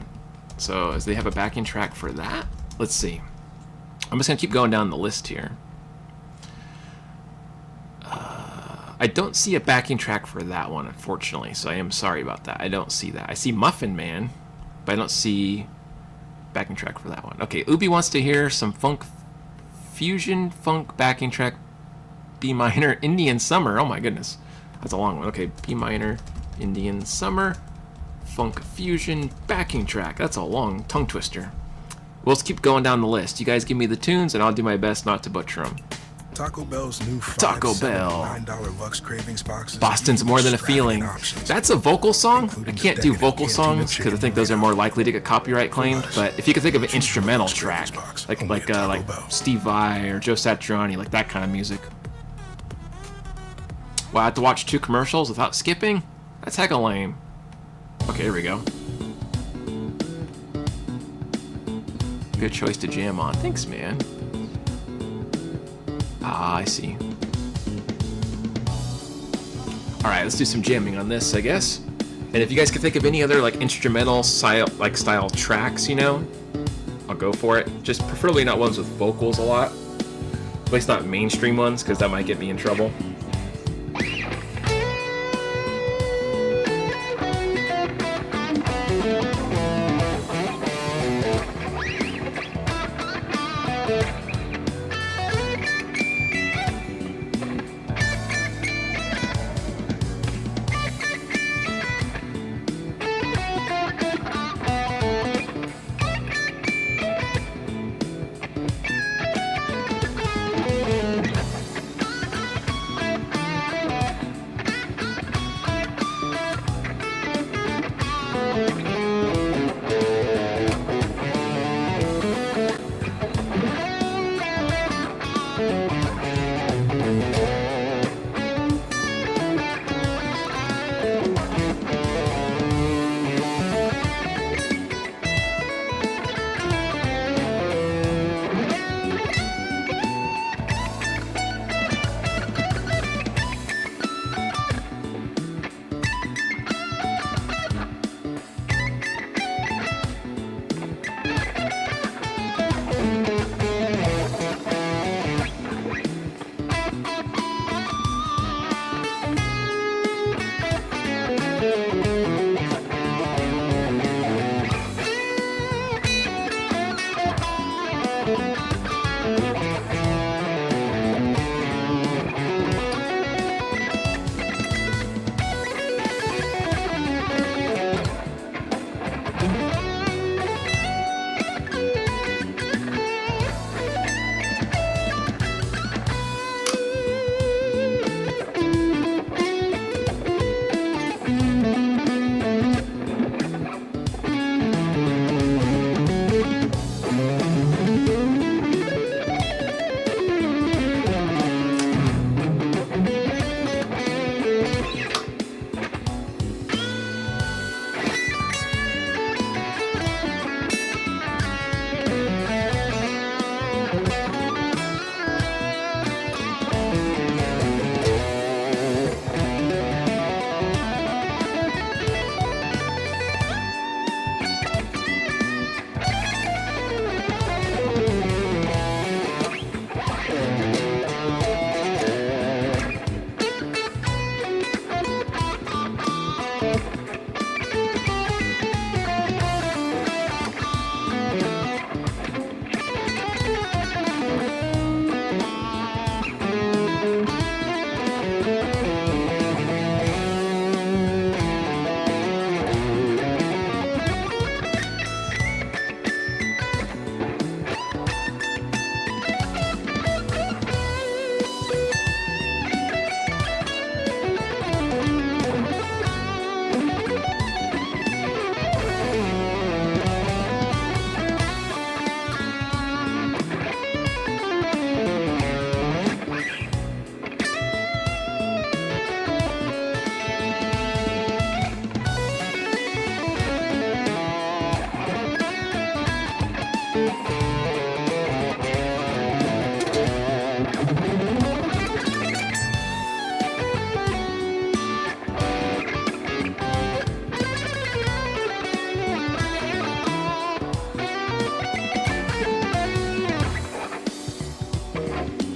So, as they have a backing track for that? Let's see. I'm just going to keep going down the list here. I don't see a backing track for that one, unfortunately. So, I am sorry about that. I don't see that. I see Muffin Man, but I don't see backing track for that one. Okay, Ubi wants to hear some fusion funk backing track. B minor, Indian Summer. Oh my goodness. That's a long one. Okay, B minor, Indian Summer. Funk fusion backing track. That's a long tongue twister. We'll just keep going down the list. You guys give me the tunes, and I'll do my best not to butcher them. Taco Bell's new Taco Bell. $9 Lux Cravings boxes. Boston's More Than a Feeling. That's a vocal song. I can't do vocal songs because I think those are more likely to get copyright claimed. But if you could think of an instrumental track, like Steve Vai or Joe Satriani, like that kind of music. Well, I have to watch 2 commercials without skipping? That's hecka lame. Okay, here we go. Good choice to jam on. Thanks, man. Ah, I see. Alright, let's do some jamming on this, I guess. And if you guys can think of any other like instrumental style tracks, you know, I'll go for it. Just preferably not ones with vocals a lot. At least not mainstream ones, because that might get me in trouble.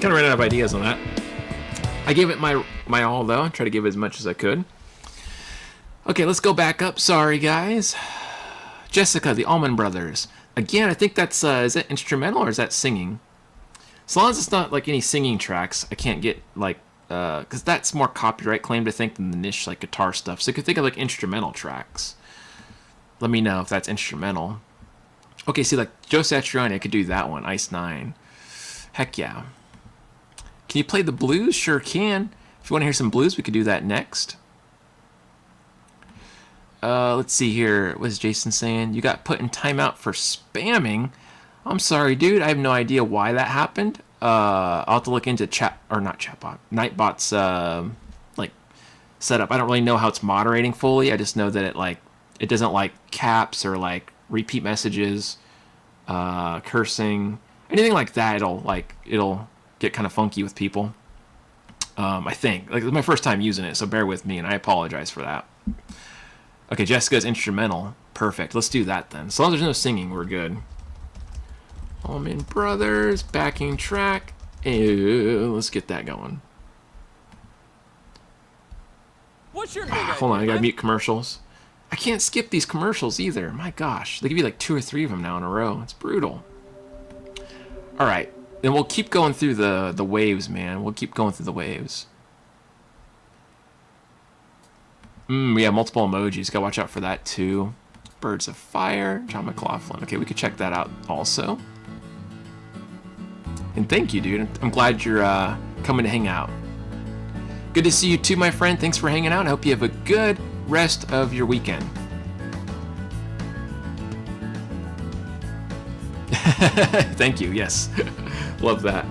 Kind of ran out of ideas on that. I gave it my all though. I tried to give it as much as I could. Okay, let's go back up. Sorry, guys. Jessica, the Allman Brothers. Again, I think that's is that instrumental or is that singing? As long as it's not like any singing tracks, I can't get like because that's more copyright claim to think than the niche like guitar stuff. So you could think of like instrumental tracks. Let me know if that's instrumental. Okay, see like Joe Satriani, I could do that one. Ice 9. Heck yeah. Can you play the blues? Sure can. If you want to hear some blues, we could do that next. Let's see here. What is Jason saying? You got put in timeout for spamming. I'm sorry, dude. I have no idea why that happened. I'll have to look into Nightbot's like setup. I don't really know how it's moderating fully. I just know that it doesn't like caps or like repeat messages, cursing, anything like that. It'll get kind of funky with people. I think like it's my first time using it, so bear with me, and I apologize for that. Okay, Jessica's instrumental. Perfect. Let's do that then. As long as there's no singing, we're good. Allman Brothers, backing track. Ew, let's get that going. What's your Hold on, I gotta mute commercials. I can't skip these commercials either. My gosh, they give you like 2 or 3 of them now in a row. It's brutal. All right, then we'll keep going through the waves, man. We'll keep going through the waves. We have multiple emojis. Gotta watch out for that too. Birds of Fire, John McLaughlin. Okay, we could check that out also. And thank you, dude. I'm glad you're coming to hang out. Good to see you too, my friend. Thanks for hanging out. I hope you have a good rest of your weekend. Thank you. Yes. Love that.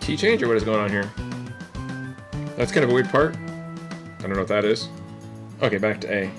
Key change or what is going on here? That's kind of a weird part. I don't know what that is. Okay, back to A.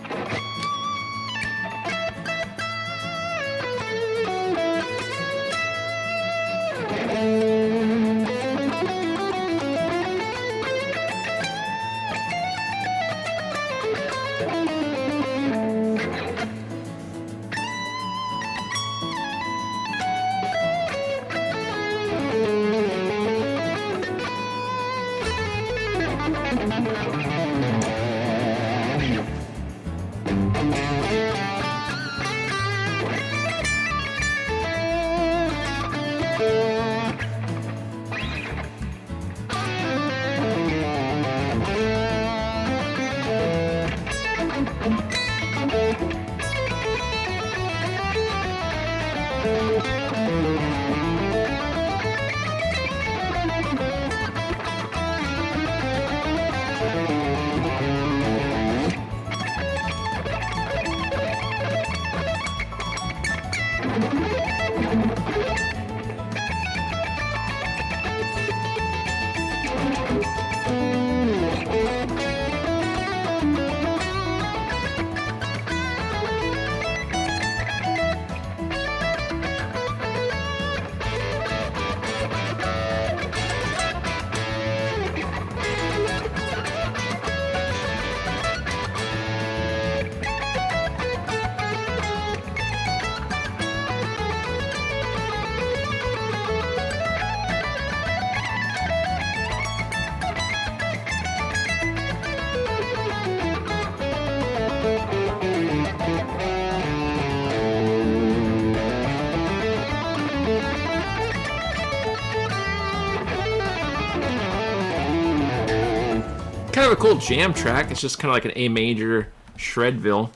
kind of a cool jam track. It's just kind of like an A major Shredville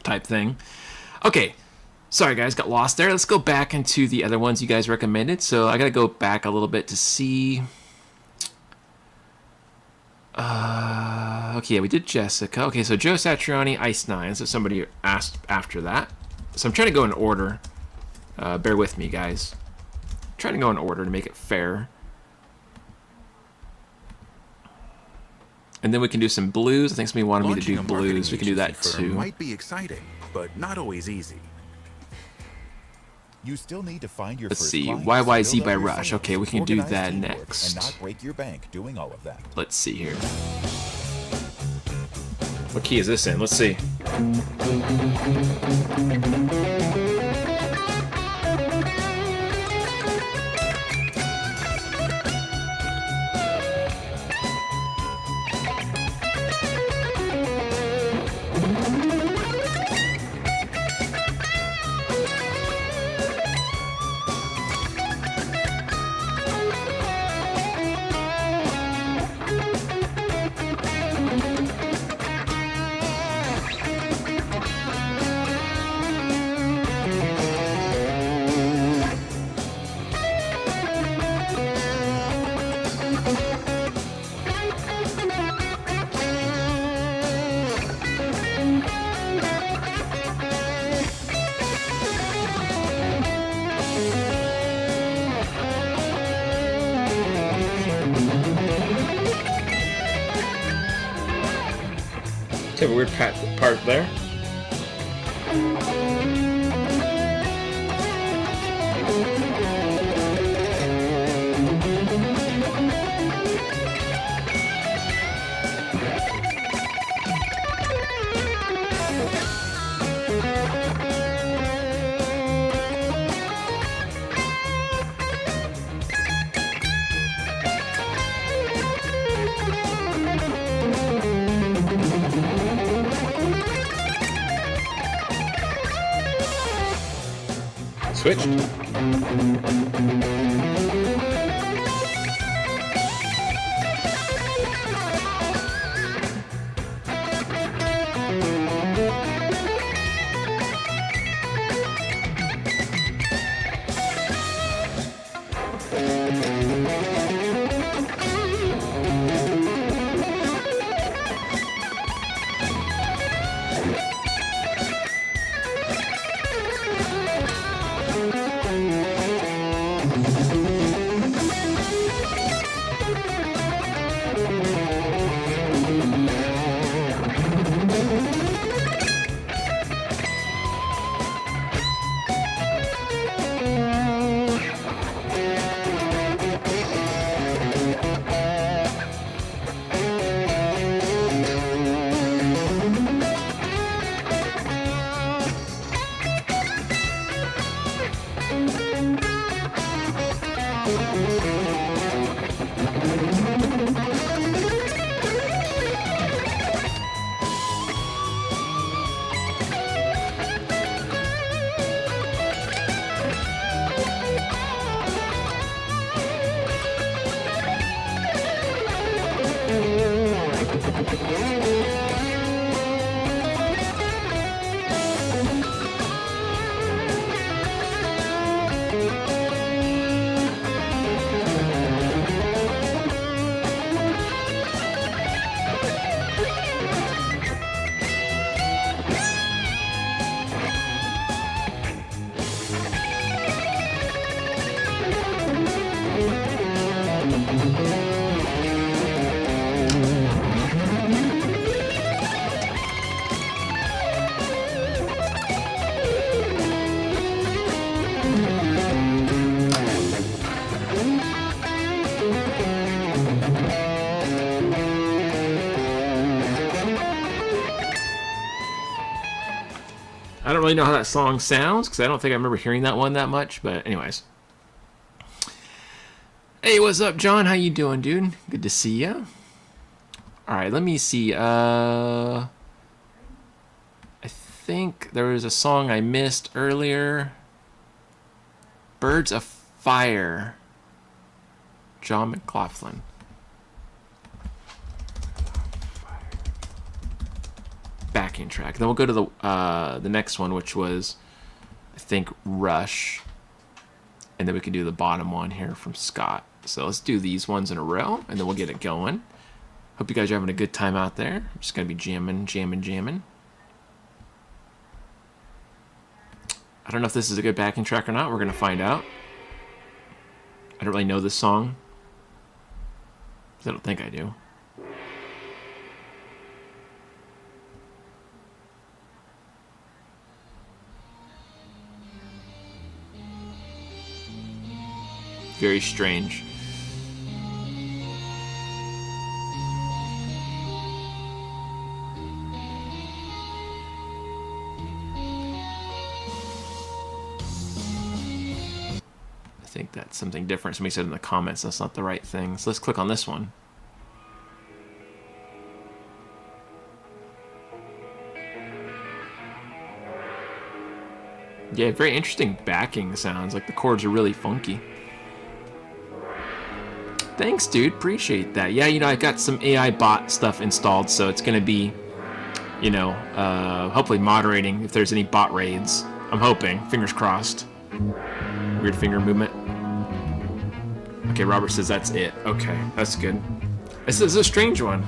type thing. Okay, sorry guys, got lost there. Let's go back into the other ones you guys recommended. So I gotta go back a little bit to see. Okay, yeah, we did Jessica. Okay, so Joe Satriani, Ice Nine. So somebody asked after that. So I'm trying to go in order. Bear with me, guys. I'm trying to go in order to make it fair. And then we can do some blues. I think somebody wanted me to do blues. We can do that too. Might be exciting, but not always easy. You still need to find your Let's first see. clients, YYZ build by up your Rush. sales, Okay, we can do organize that teamwork, next. and not break your bank doing all of that. Let's see here. What key is this in? Let's see. Have a weird part there. Switched. I don't really know how that song sounds because I don't think I remember hearing that one that much. But anyways. Hey, what's up, John? How you doing, dude? Good to see ya. All right, let me see. I think there was a song I missed earlier. Birds of Fire. John McLaughlin. backing track. Then we'll go to the next one, which was, I think, Rush. And then we can do the bottom one here from Scott. So let's do these ones in a row, and then we'll get it going. Hope you guys are having a good time out there. I'm just going to be jamming, jamming, jamming. I don't know if this is a good backing track or not. We're going to find out. I don't really know this song. I don't think I do. Very strange. I think that's something different. Somebody said in the comments that's not the right thing. So let's click on this one. Yeah, very interesting backing sounds. Like the chords are really funky. Thanks, dude. Appreciate that. Yeah, you know, I got some AI bot stuff installed, so it's gonna be, you know, hopefully moderating if there's any bot raids. I'm hoping. Fingers crossed. Weird finger movement. Okay, Robert says that's it. Okay, that's good. This is a strange one.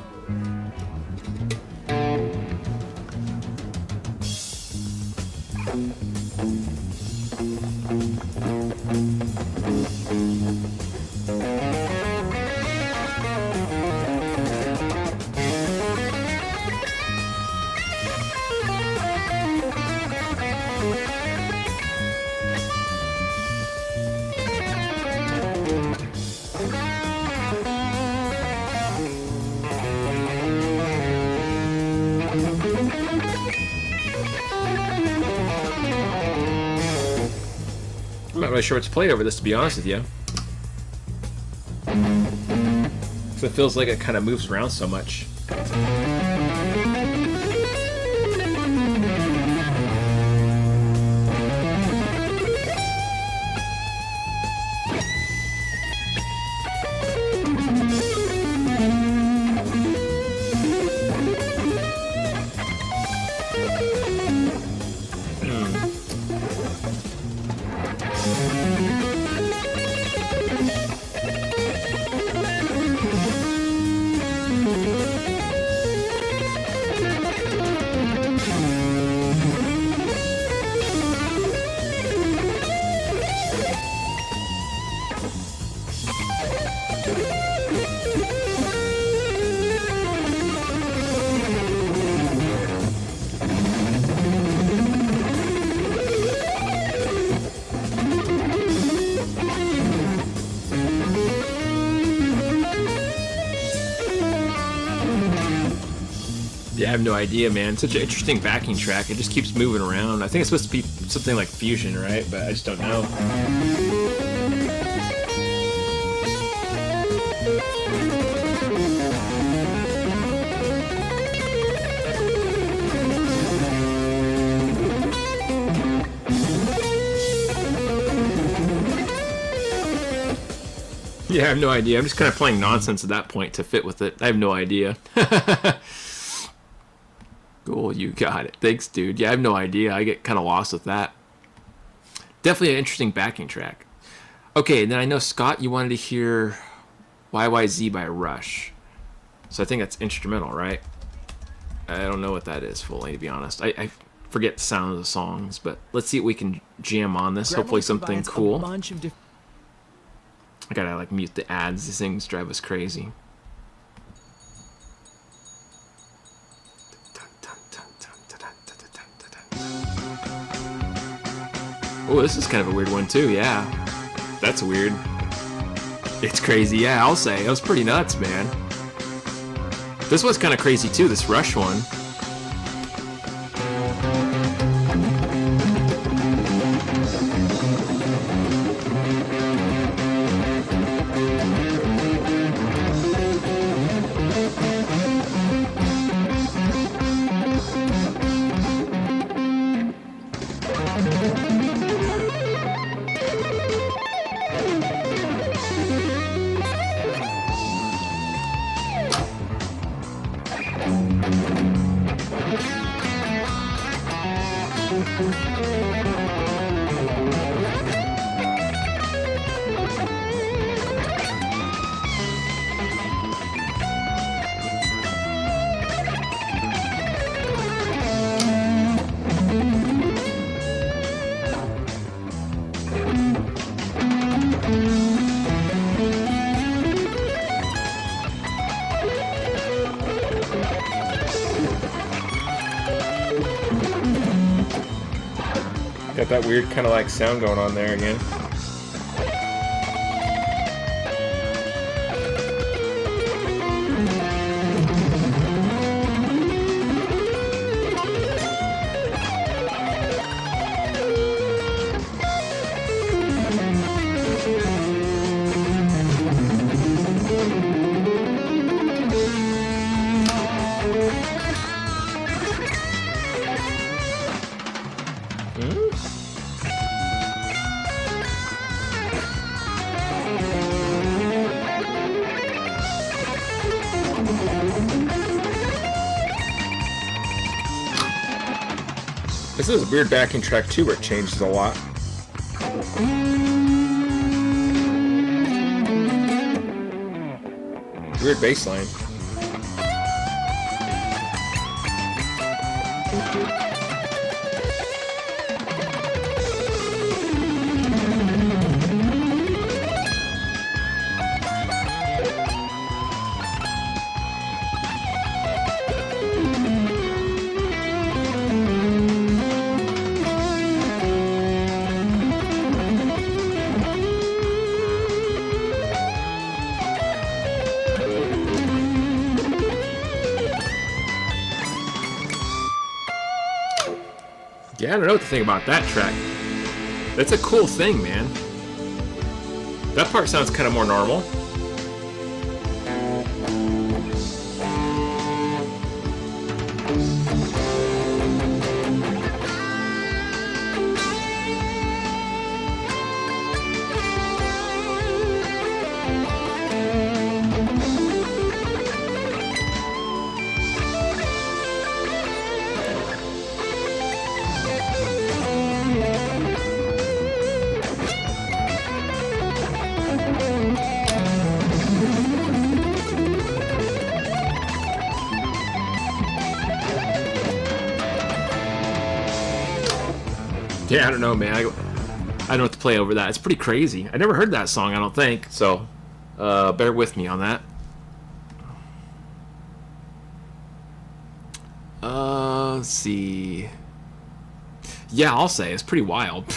I'm not really sure what to play over this, to be honest with you. So it feels like it kind of moves around so much. Yeah, I have no idea, man. Such an interesting backing track. It just keeps moving around. I think it's supposed to be something like fusion, right? But I just don't know. Yeah, I have no idea. I'm just kind of playing nonsense at that point to fit with it. I have no idea. Cool, you got it. Thanks, dude. Yeah, I have no idea. I get kind of lost with that. Definitely an interesting backing track. Okay, and then I know, Scott, you wanted to hear YYZ by Rush. So I think that's instrumental, right? I don't know what that is fully, to be honest. I forget the sound of the songs, but let's see what we can jam on this. Hopefully something cool. I gotta like mute the ads. These things drive us crazy. Oh, this is kind of a weird one too, yeah. That's weird. It's crazy, yeah, I'll say. It was pretty nuts, man. This was kind of crazy too, this Rush one. Got that weird kind of like sound going on there again. This is a weird backing track too, where it changes a lot. Weird bass line. Yeah, I don't know what to think about that track. That's a cool thing, man. That part sounds kind of more normal. Yeah, I don't know, man. I don't know what to play over that. It's pretty crazy. I never heard that song, I don't think. So, bear with me on that. Let's see. Yeah, I'll say it's pretty wild.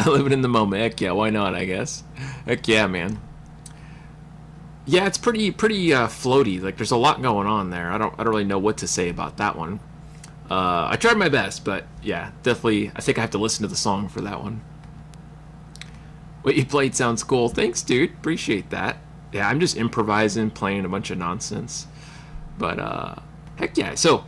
Living in the moment. Heck yeah, why not? I guess. Heck yeah, man. Yeah, it's pretty floaty. Like there's a lot going on there. I don't really know what to say about that one. I tried my best, but yeah, definitely. I think I have to listen to the song for that one. What you played sounds cool. Thanks, dude. Appreciate that. Yeah, I'm just improvising, playing a bunch of nonsense. But heck yeah. So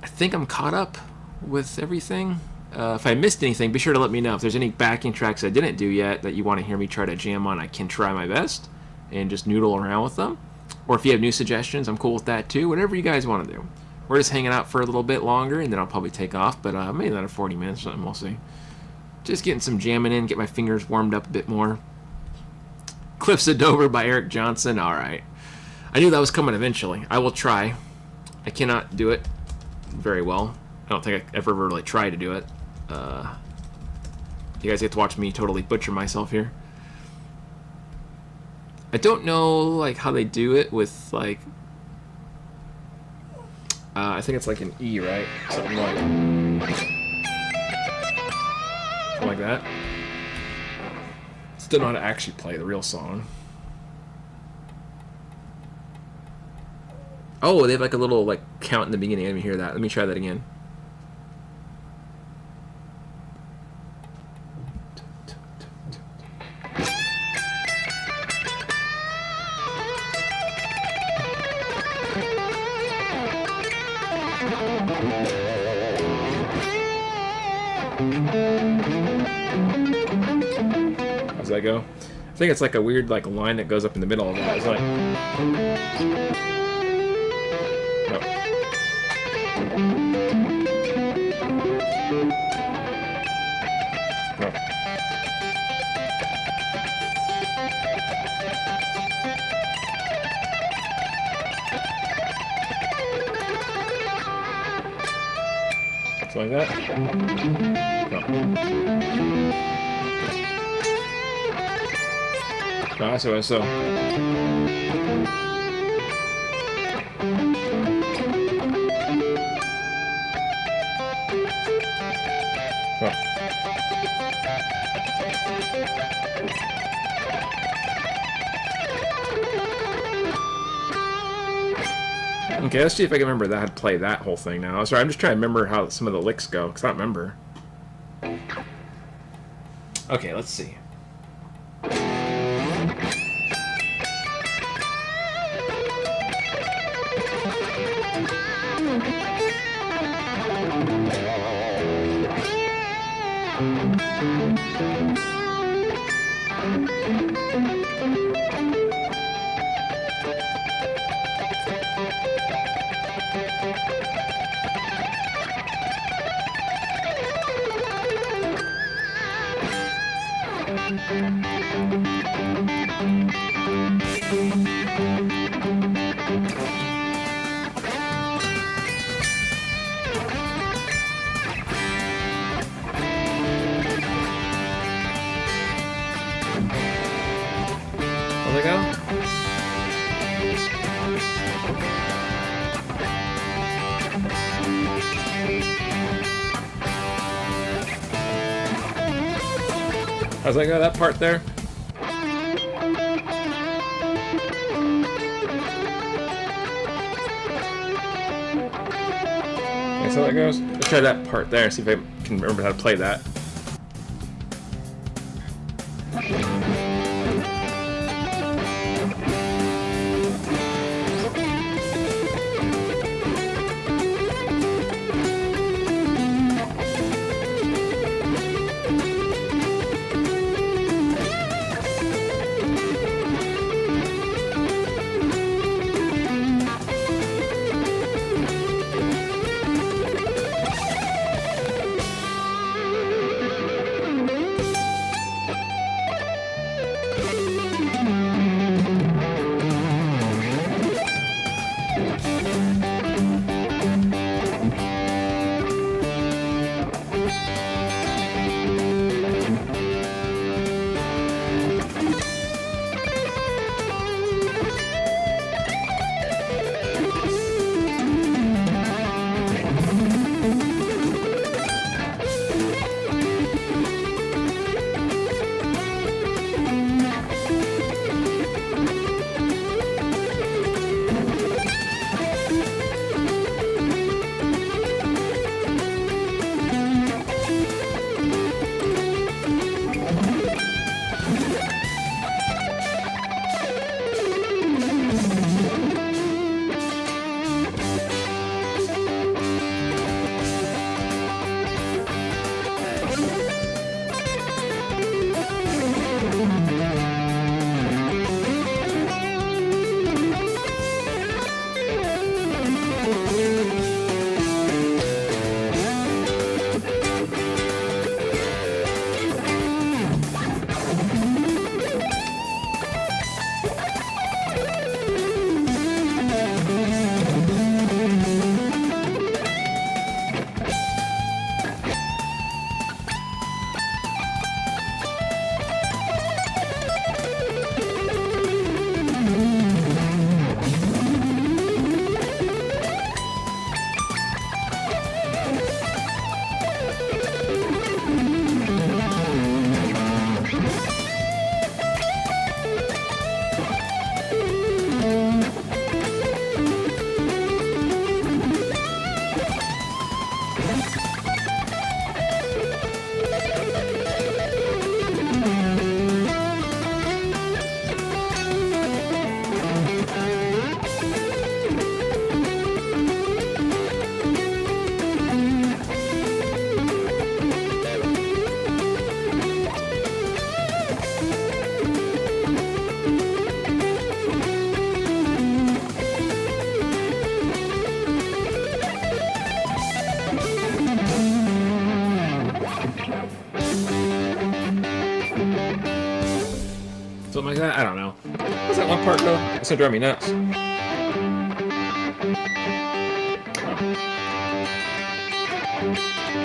I think I'm caught up with everything. If I missed anything, be sure to let me know. If there's any backing tracks I didn't do yet that you want to hear me try to jam on, I can try my best and just noodle around with them. Or if you have new suggestions, I'm cool with that too. Whatever you guys want to do. We're just hanging out for a little bit longer, and then I'll probably take off. But maybe another 40 minutes or something, we'll see. Just getting some jamming in, get my fingers warmed up a bit more. Cliffs of Dover by Eric Johnson. All right. I knew that was coming eventually. I will try. I cannot do it very well. I don't think I ever really tried to do it. You guys get to watch me totally butcher myself here. I don't know like how they do it with like I think it's like an E, right? Something like that. Still know how to actually play the real song. Oh, they have like a little like count in the beginning. Let me hear that. Let me try that again. How's that go? I think it's like a weird like line that goes up in the middle of that. It's like Something like that? No. No, I see what I saw. Oh. Okay, let's see if I can remember that. I'd play that whole thing now. Sorry, I'm just trying to remember how some of the licks go, because I don't remember. Okay, let's see. There we go. How's that go? That part there? Okay, so that goes. Let's try that part there, see if I can remember how to play that. Something like that? I don't know. What's that one part though? It's gonna drive me nuts. Oh.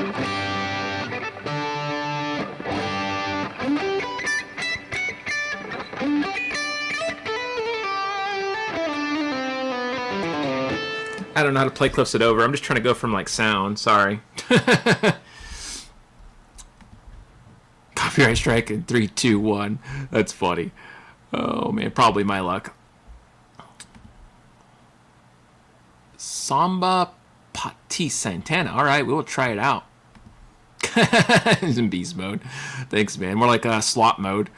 I don't know how to play Cliffs It Over. I'm just trying to go from like sound. Sorry. Copyright strike in 3, 2, 1. That's funny. Oh man, probably my luck. Samba Pati Santana. All right, we will try it out. He's in beast mode. Thanks, man. More like slot mode.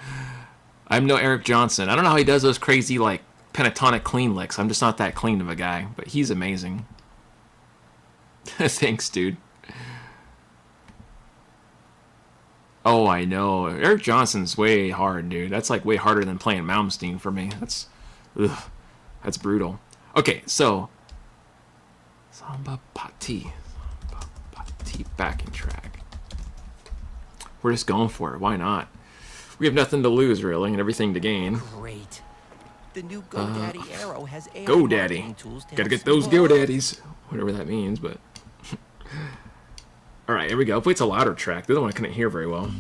I'm no Eric Johnson. I don't know how he does those crazy like pentatonic clean licks. I'm just not that clean of a guy, but he's amazing. Thanks, dude. Oh, I know. Eric Johnson's way hard, dude. That's like way harder than playing Malmsteen for me. That's brutal. Okay, so Samba Pati backing track. We're just going for it. Why not? We have nothing to lose, really, and everything to gain. Great. The new GoDaddy Arrow has AI GoDaddy. marketing tools to Gotta help get those small- GoDaddies. Whatever that means, but... Alright, here we go. Hopefully it's a louder track. The other one I couldn't hear very well.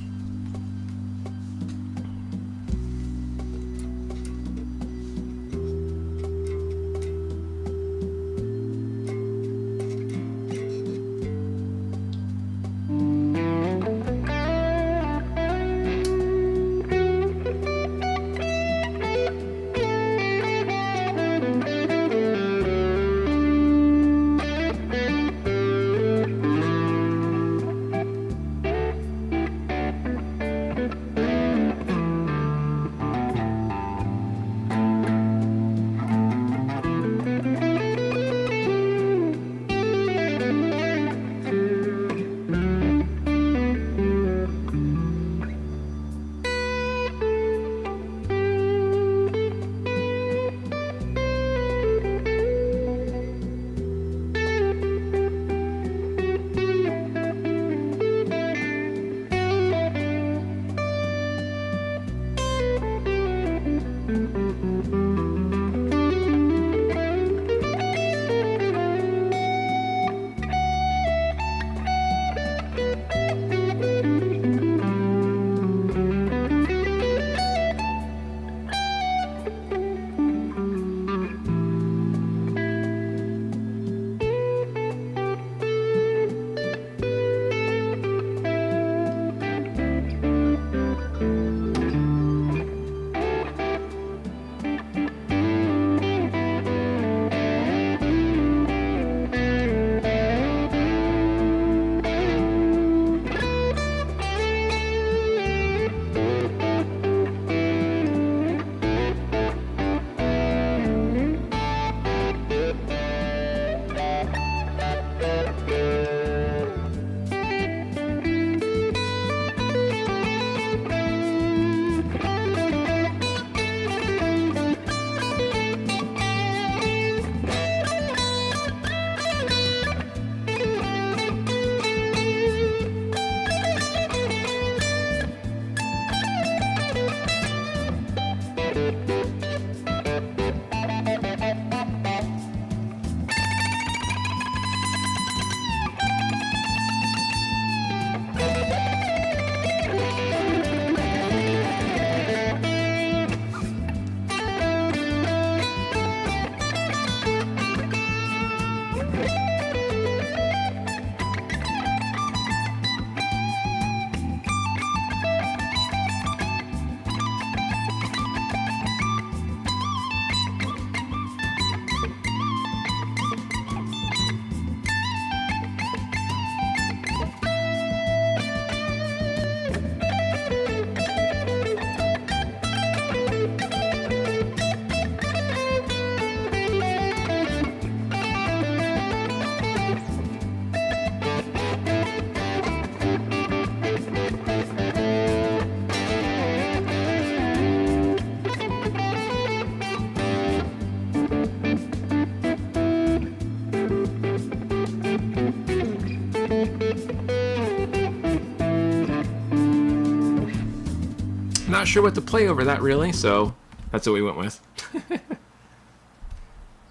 Not sure what to play over that really, so that's what we went with.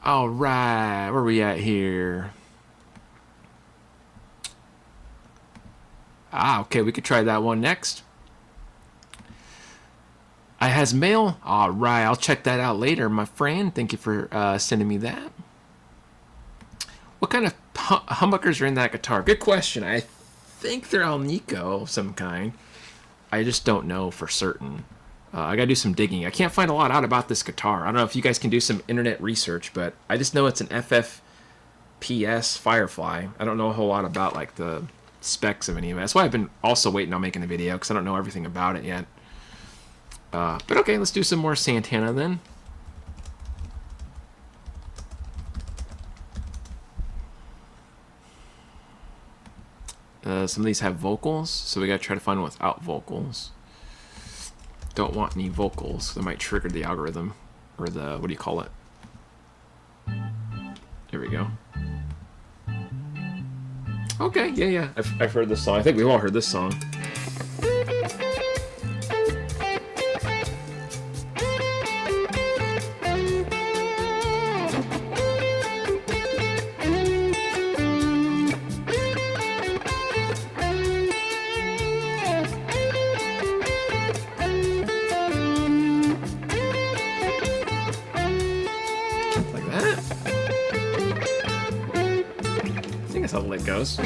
All right, where are we at here? Okay, we could try that one next. I has mail. All right, I'll check that out later, my friend. Thank you for sending me that. What kind of humbuckers are in that guitar? Good question. I think they're Alnico of some kind. I just don't know for certain. I gotta do some digging. I can't find a lot out about this guitar. I don't know if you guys can do some internet research, but I just know it's an FFPS Firefly. I don't know a whole lot about like the specs of any of it. That's why I've been also waiting on making a video, because I don't know everything about it yet. But okay, let's do some more Santana then. Some of these have vocals, so we gotta try to find one without vocals. Don't want any vocals. That might trigger the algorithm, or the, what do you call it? There we go. Okay, yeah. I've heard this song. I think we've all heard this song. How the lick goes.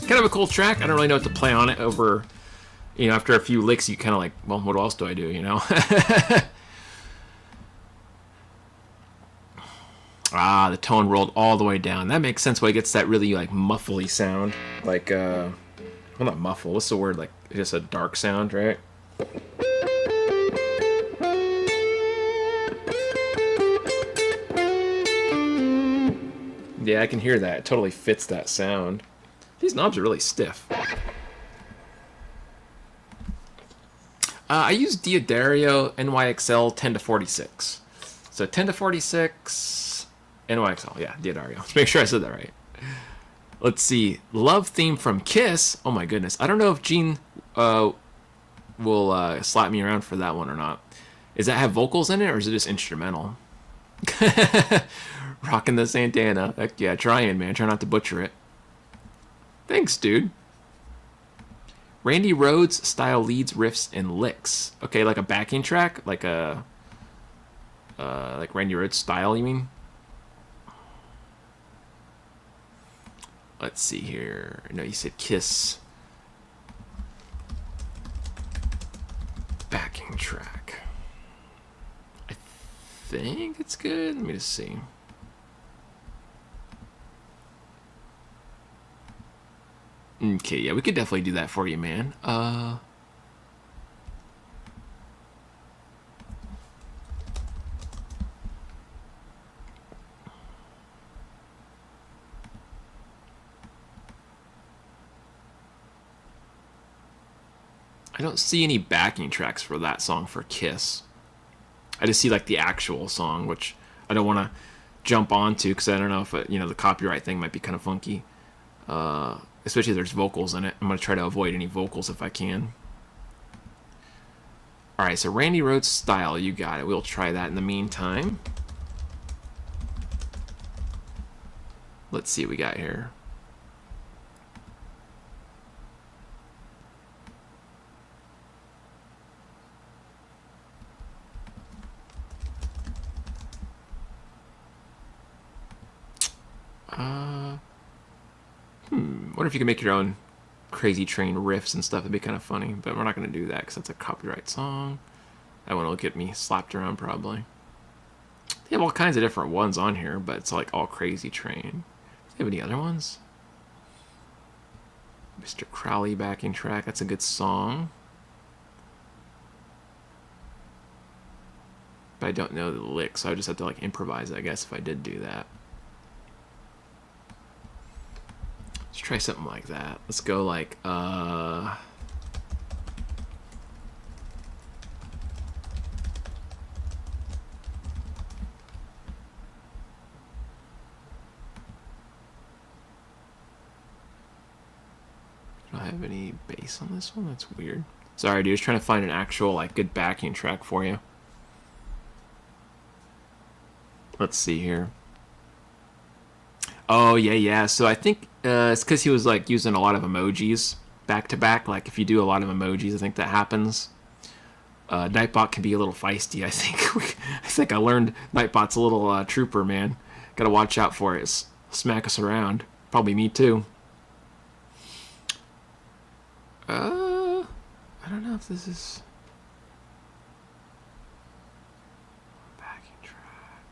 Kind of a cool track. I don't really know what to play on it over, you know, after a few licks you kind of like, well, what else do I do, you know? Ah, the tone rolled all the way down. That makes sense why it gets that really like muffly sound. Like, well, not muffle, what's the word? Like, just a dark sound, right? Yeah, I can hear that. It totally fits that sound. These knobs are really stiff. I use Diodario NYXL 10 to 46. So 10 to 46 NYXL. Yeah, Diodario. Let's make sure I said that right. Let's see. Love theme from Kiss. Oh my goodness. I don't know if Gene will slap me around for that one or not. Does that have vocals in it, or is it just instrumental? Rocking the Santana. Heck yeah, trying, man. Try not to butcher it. Thanks, dude. Randy Rhoads style leads, riffs, and licks. Okay, like a backing track? Like a... Like Randy Rhoads style, you mean? Let's see here. No, you said Kiss. Backing track. I think it's good. Let me just see. Okay, yeah, we could definitely do that for you, man. I don't see any backing tracks for that song for Kiss. I just see like the actual song, which I don't want to jump onto because I don't know if the copyright thing might be kind of funky. Especially if there's vocals in it. I'm going to try to avoid any vocals if I can. Alright, so Randy Rhoads style, you got it. We'll try that in the meantime. Let's see what we got here. Wonder if you can make your own Crazy Train riffs and stuff. It'd be kind of funny, but we're not going to do that because that's a copyright song. That one will get me slapped around probably. They have all kinds of different ones on here, but it's like all Crazy Train. Do they have any other ones? Mr. Crowley backing track. That's a good song. But I don't know the licks, so I just have to like improvise, I guess, if I did do that. Let's try something like that. Let's go like, I don't have any bass on this one. That's weird. Sorry, dude. Just trying to find an actual like good backing track for you. Let's see here. Oh, yeah. So I think it's because he was like using a lot of emojis back to back. Like if you do a lot of emojis, I think that happens. Nightbot can be a little feisty, I think. I think I learned Nightbot's a little trooper, man. Gotta watch out for it. Smack us around. Probably me too. I don't know if this is... backing track.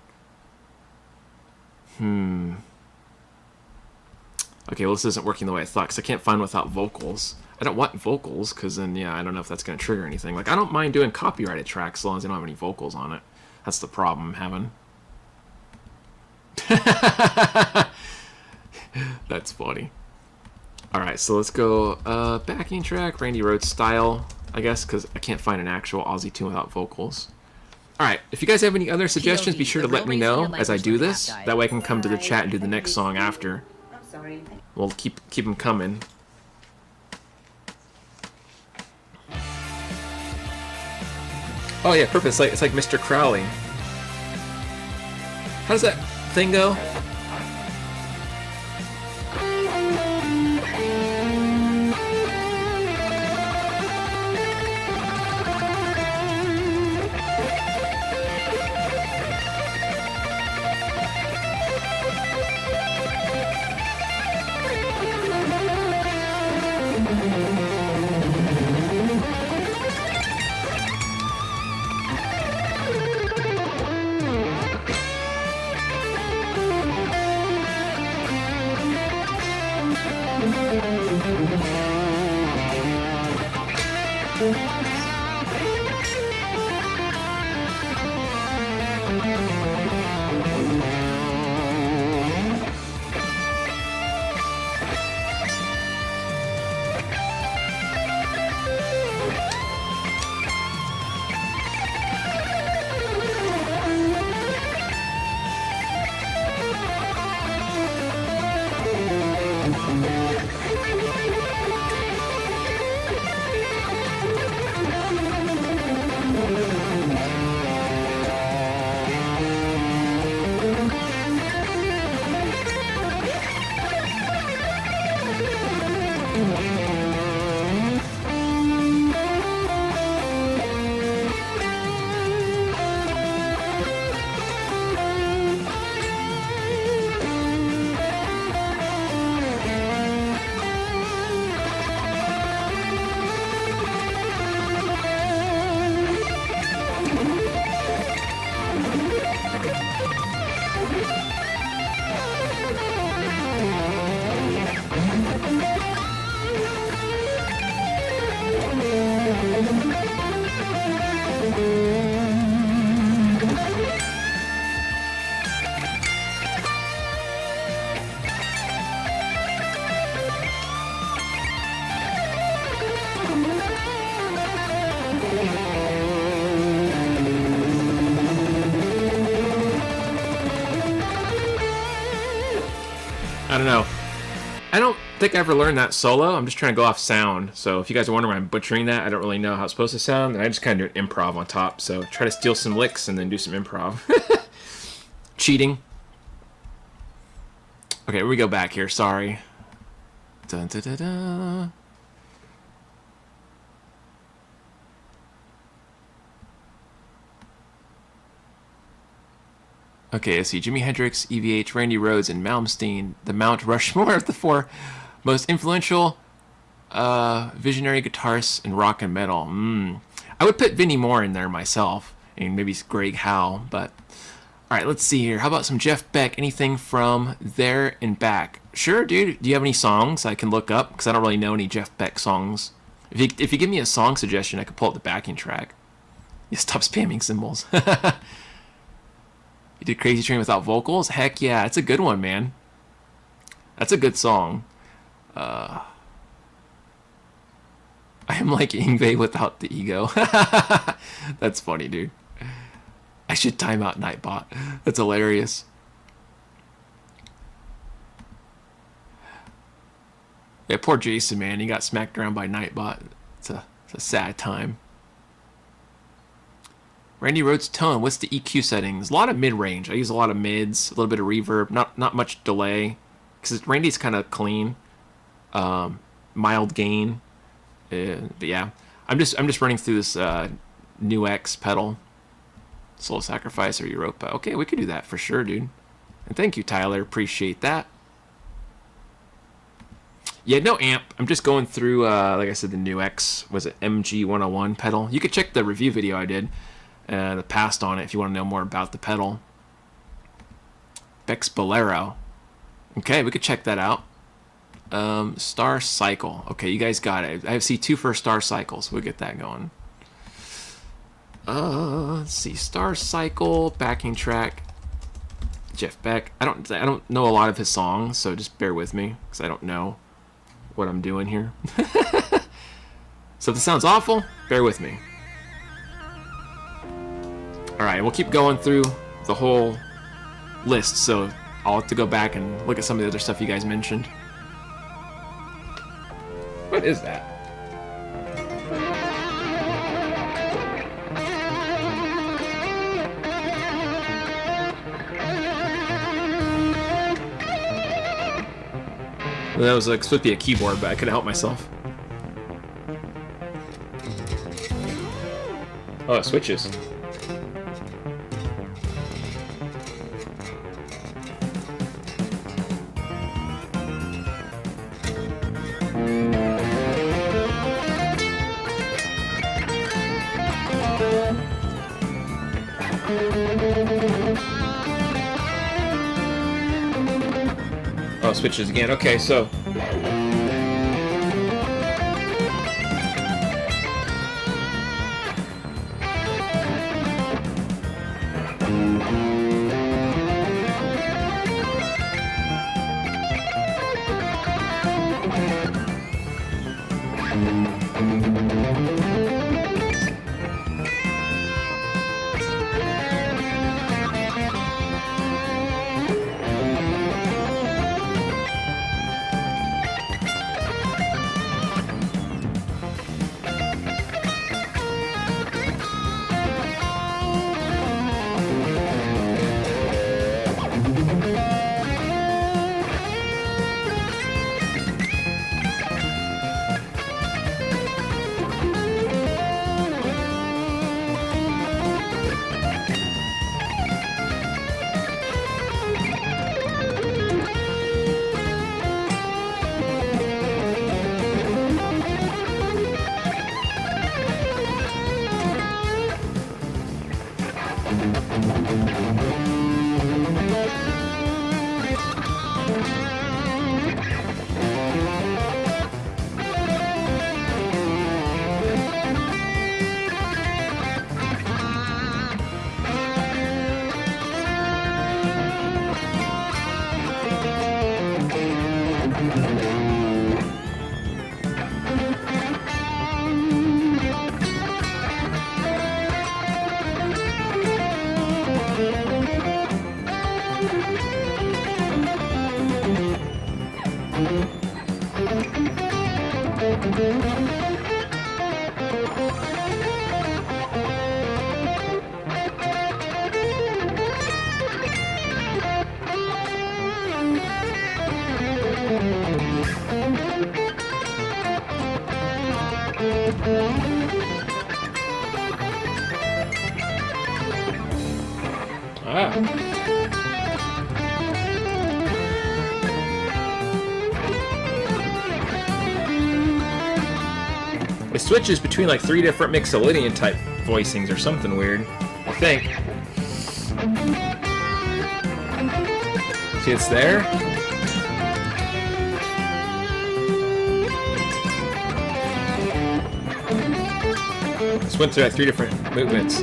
Okay, well this isn't working the way I thought because I can't find without vocals. I don't want vocals because then, yeah, I don't know if that's going to trigger anything. Like, I don't mind doing copyrighted tracks as long as I don't have any vocals on it. That's the problem I'm having. That's funny. Alright, so let's go backing track, Randy Rhoads style, I guess, because I can't find an actual Aussie tune without vocals. Alright, if you guys have any other suggestions, be sure to let me know as I do this. That way I can come to the chat and do the next song after. We'll keep them coming. Oh yeah, perfect. It's like Mr. Crowley. How does that thing go? don't know. I don't think I ever learned that solo. I'm just trying to go off sound. So if you guys are wondering why I'm butchering that, I don't really know how it's supposed to sound. And I just kind of do an improv on top. So try to steal some licks and then do some improv. Cheating. Okay, we go back here. Sorry. Dun, dun, dun, dun. Okay, let's see. Jimi Hendrix, EVH, Randy Rhoads, and Malmsteen, the Mount Rushmore of the four most influential visionary guitarists in rock and metal. I would put Vinnie Moore in there myself, and maybe Greg Howe, but... Alright, let's see here. How about some Jeff Beck? Anything from There and Back? Sure, dude. Do you have any songs I can look up? Because I don't really know any Jeff Beck songs. If you give me a song suggestion, I could pull up the backing track. You stop spamming symbols. You did Crazy Train without vocals? Heck yeah, it's a good one, man. That's a good song. I am like Yngwie without the ego. That's funny, dude. I should time out Nightbot. That's hilarious. Yeah, poor Jason, man. He got smacked around by Nightbot. It's a sad time. Randy Rhoads tone. What's the EQ settings? A lot of mid-range. I use a lot of mids, a little bit of reverb, not much delay, because Randy's kind of clean. Mild gain. But yeah, I'm just running through this new X pedal. Soul Sacrifice or Europa. Okay, we could do that for sure, dude. And thank you, Tyler. Appreciate that. Yeah, no amp. I'm just going through, like I said, the new X, was it MG101 pedal? You could check the review video I did, the past on it, if you want to know more about the pedal. Beck's Bolero. Okay, we could check that out. Star Cycle. Okay, you guys got it. I see 2 for Star Cycles. We'll get that going. Let's see. Star Cycle, backing track. Jeff Beck. I don't know a lot of his songs, so just bear with me, because I don't know what I'm doing here. So if this sounds awful, bear with me. Alright, we'll keep going through the whole list, so I'll have to go back and look at some of the other stuff you guys mentioned. What is that? That was like supposed to be a keyboard, but I couldn't help myself. Oh, it switches. Oh, switches again. Okay, so It switches between like 3 different Mixolydian type voicings or something weird, I think. See, it's there. Just went through like 3 different movements.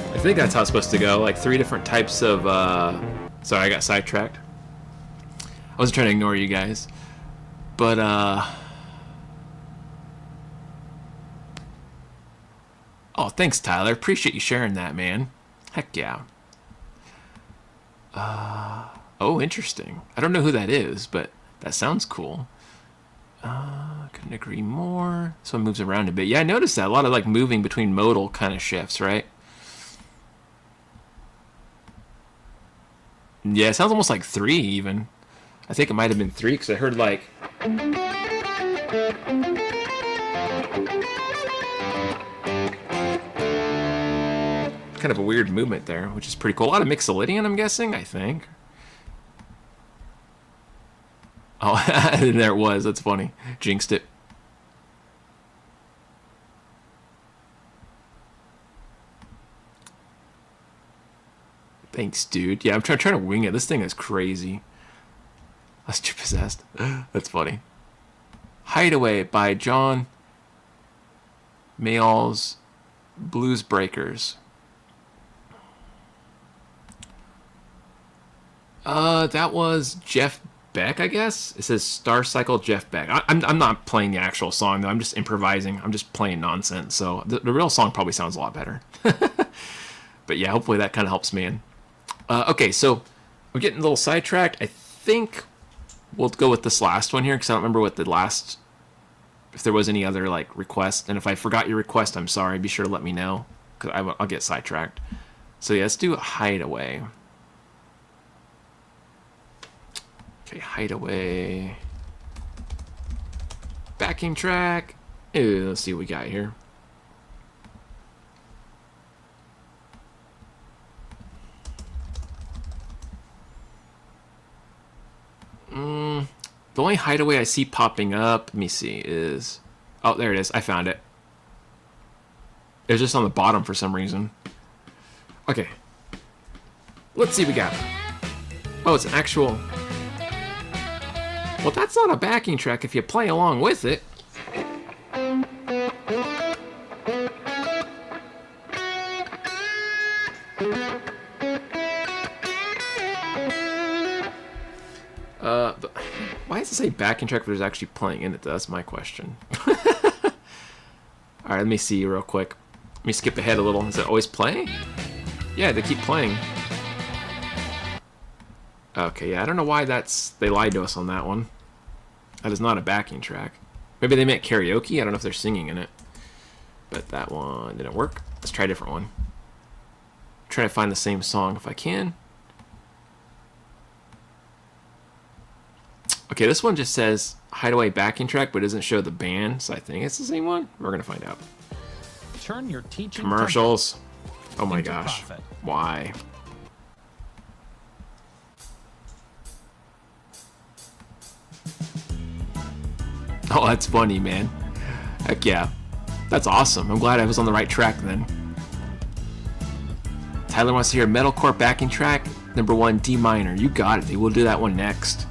I think that's how it's supposed to go, like 3 different types of, sorry, I got sidetracked. I wasn't trying to ignore you guys. But, oh, thanks, Tyler. Appreciate you sharing that, man. Heck yeah. Oh, interesting. I don't know who that is, but that sounds cool. Couldn't agree more. This one moves around a bit. Yeah, I noticed that. A lot of, like, moving between modal kind of shifts, right? Yeah, it sounds almost like 3 even. I think it might have been 3 because I heard like... kind of a weird movement there, which is pretty cool. A lot of Mixolydian, I'm guessing, I think. Oh, and there it was. That's funny. Jinxed it. Thanks, dude. Yeah, I'm trying to wing it. This thing is crazy. That's too possessed. That's funny. Hideaway by John Mayall's Blues Breakers. That was Jeff Beck, I guess. It says Star Cycle Jeff Beck. I'm not playing the actual song though. I'm just improvising. I'm just playing nonsense. So the real song probably sounds a lot better. But yeah, hopefully that kind of helps me in. Okay, so we're getting a little sidetracked. I think we'll go with this last one here because I don't remember what the last, if there was any other like request. And if I forgot your request, I'm sorry. Be sure to let me know because I'll get sidetracked. So yeah, let's do a Hideaway. Okay, Hideaway. Backing track. Ew, let's see what we got here. The only Hideaway I see popping up, let me see, is... Oh, there it is. I found it. It was just on the bottom for some reason. Okay. Let's see what we got. Oh, it's an actual... Well, that's not a backing track if you play along with it. But why does it say backing track if there's actually playing in it? That's my question. Alright, let me see real quick. Let me skip ahead a little. Is it always playing? Yeah, they keep playing. Okay, yeah, I don't know why they lied to us on that one. That is not a backing track. Maybe they meant karaoke. I don't know if they're singing in it. But that one didn't work. Let's try a different one. Try to find the same song if I can. Okay, this one just says Hideaway backing track, but doesn't show the band, so I think it's the same one. We're gonna find out. Turn your teaching Commercials. Oh my into gosh. profit. Why? Oh, that's funny, man. Heck yeah. That's awesome. I'm glad I was on the right track then. Tyler wants to hear metalcore backing track, number 1, D minor. You got it, dude. We'll do that one next.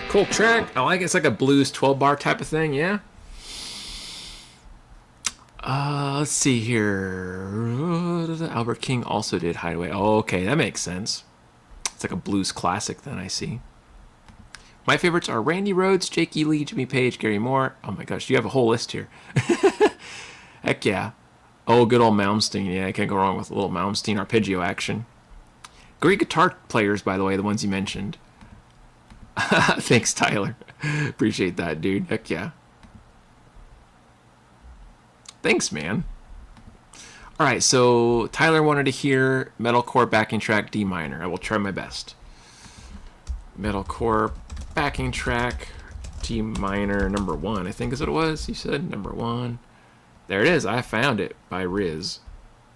Cool track. I like it. It's like a blues 12-bar type of thing, yeah? Let's see here. Albert King also did Hideaway. Oh, okay, that makes sense. It's like a blues classic then, I see. My favorites are Randy Rhoads, Jake E. Lee, Jimmy Page, Gary Moore. Oh my gosh, you have a whole list here. Heck yeah. Oh, good old Malmsteen. Yeah, I can't go wrong with a little Malmsteen arpeggio action. Great guitar players, by the way, the ones you mentioned. Thanks, Tyler. Appreciate that, dude. Heck yeah. Thanks, man. All right, so Tyler wanted to hear metalcore backing track D minor. I will try my best. Metalcore backing track D minor number 1, I think is what it was. You said number 1. There it is. I found it by Riz.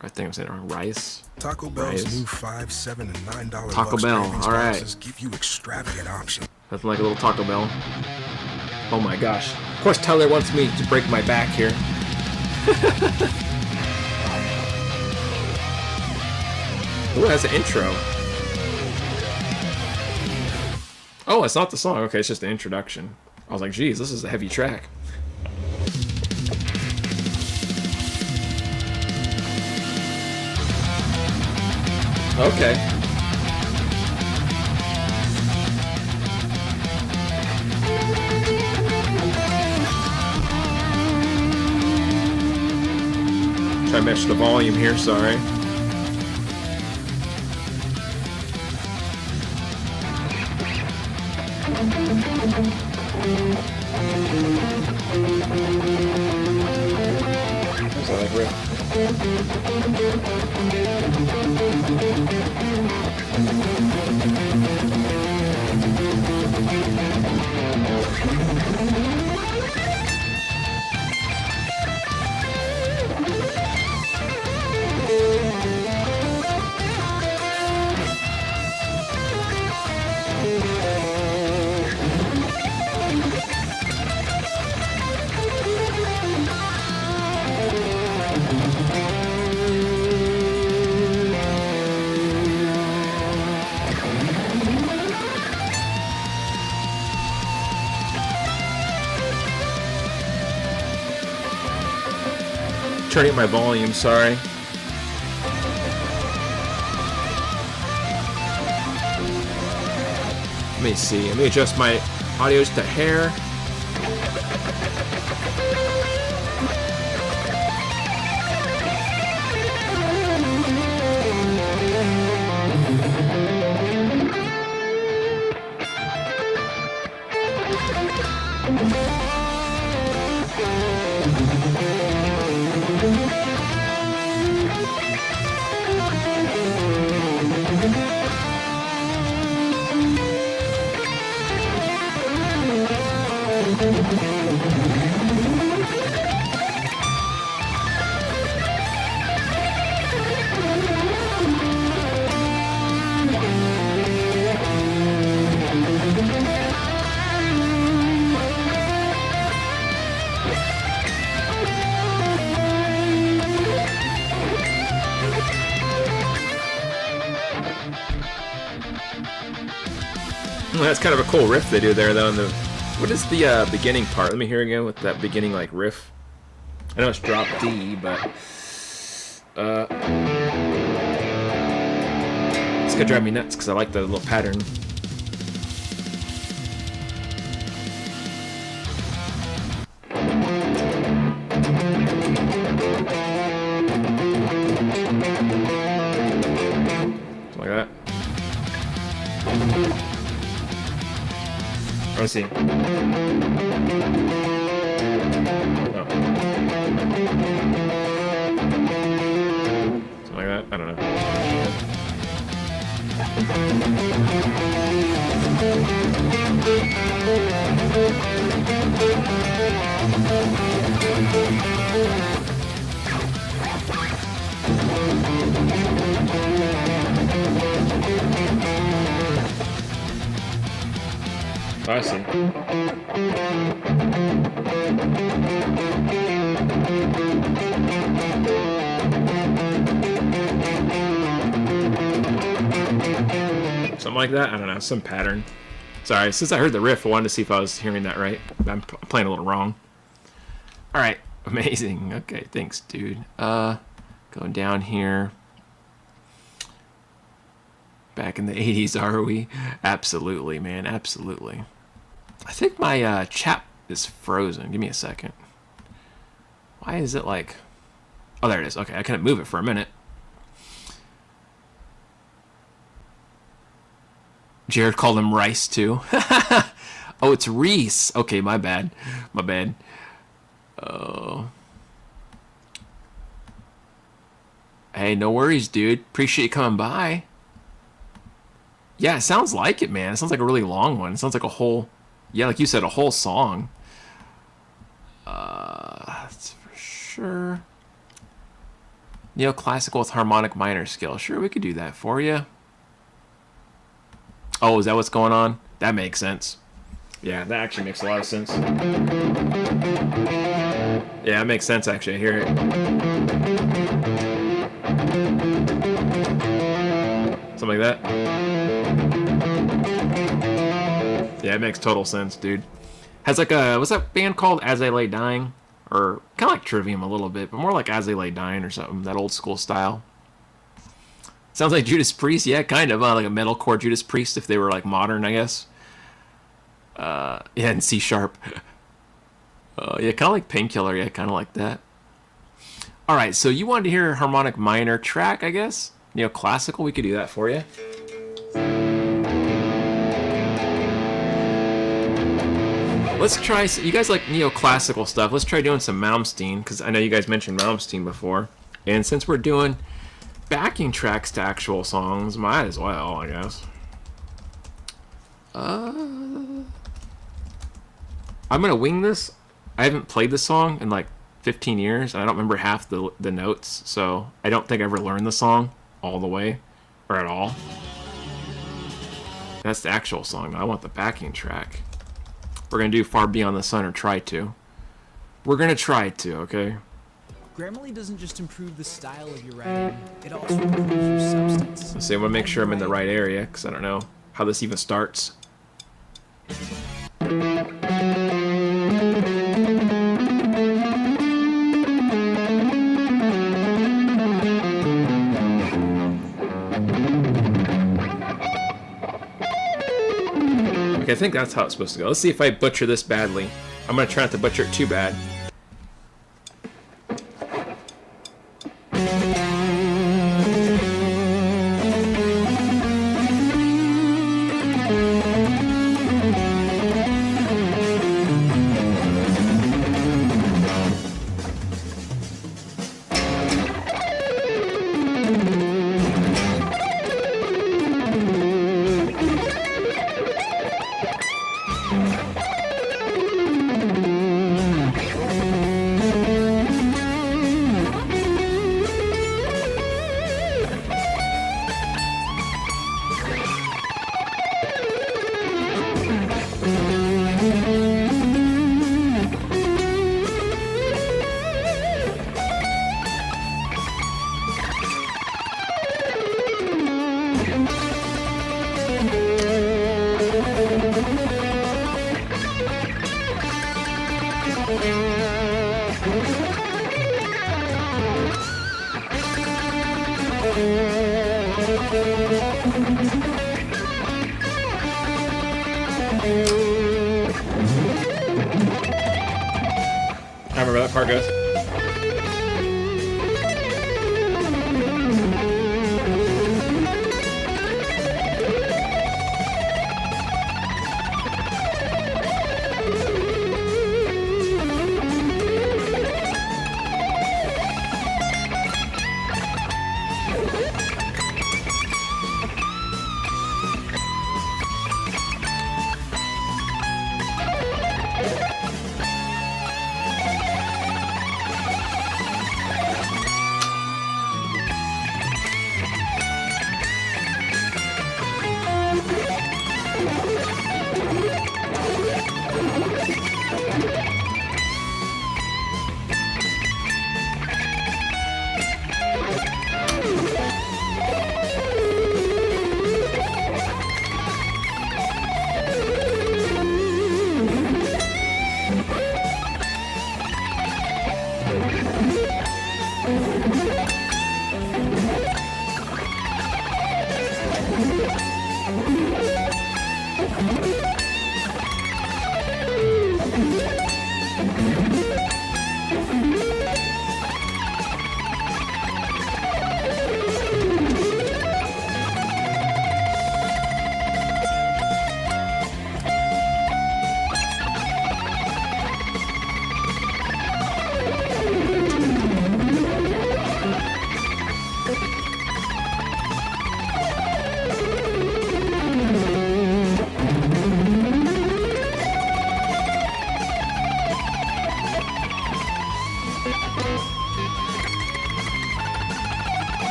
I think I'm saying it wrong. Rice. Taco Bell's Rice. new $5, $7, and $9 Taco Bucks Bell, Cravings all right. boxes give you extravagant options. Nothing like a little Taco Bell. Oh my gosh. Of course, Tyler wants me to break my back here. Ooh, that's an intro. Oh, it's not the song. Okay, it's just the introduction. I was like, geez, this is a heavy track. Okay. Try to match the volume here, sorry. Is that like riff? Turning up my volume, sorry. Let me see. Let me adjust my audios to hair. That's kind of a cool riff they do there, though. In the what is the beginning part? Let me hear again with that beginning like riff. I know it's drop D, but it's gonna drive me nuts because I like the little pattern. Something like that. Let's see. Oh. Something like that? I don't know. I see. Something like that? I don't know, some pattern. Sorry, since I heard the riff, I wanted to see if I was hearing that right. I'm playing a little wrong. Alright, amazing. Okay, thanks, dude. Going down here. Back in the 80s, are we? Absolutely, man, absolutely. I think my chat is frozen. Give me a second. Why is it like... Oh, there it is. Okay, I couldn't move it for a minute. Jared called him Rice, too. Oh, it's Reese. Okay, my bad. My bad. Oh. Hey, no worries, dude. Appreciate you coming by. Yeah, it sounds like it, man. It sounds like a really long one. It sounds like a whole... Yeah, like you said, a whole song. That's for sure. Neoclassical with harmonic minor scale. Sure, we could do that for you. Oh, is that what's going on? That makes sense. Yeah, that actually makes a lot of sense. Yeah, it makes sense, actually. I hear it. Something like that. Yeah, it makes total sense, dude. Has like a, what's that band called? As I Lay Dying? Or kind of like Trivium a little bit, but more like As They Lay Dying or something. That old school style. Sounds like Judas Priest. Yeah, kind of. Like a metalcore Judas Priest if they were like modern, I guess. Yeah, and C sharp. Yeah, kind of like Painkiller. Yeah, kind of like that. All right, so you wanted to hear a harmonic minor track, I guess? Classical. We could do that for you. Let's try. You guys like neoclassical stuff. Let's try doing some Malmsteen, because I know you guys mentioned Malmsteen before. And since we're doing backing tracks to actual songs, might as well, I guess. I'm gonna wing this. I haven't played this song in like 15 years, and I don't remember half the notes, so I don't think I ever learned the song all the way, or at all. That's the actual song. I want the backing track. We're gonna do Far Beyond the Sun, or try to. We're gonna try to, okay? Grammarly doesn't just improve the style of your writing, it also improves your substance. Let's see, I'm gonna make sure I'm in the right area, because I don't know how this even starts. Okay, I think that's how it's supposed to go. Let's see if I butcher this badly. I'm gonna try not to butcher it too bad. I remember that part, guys.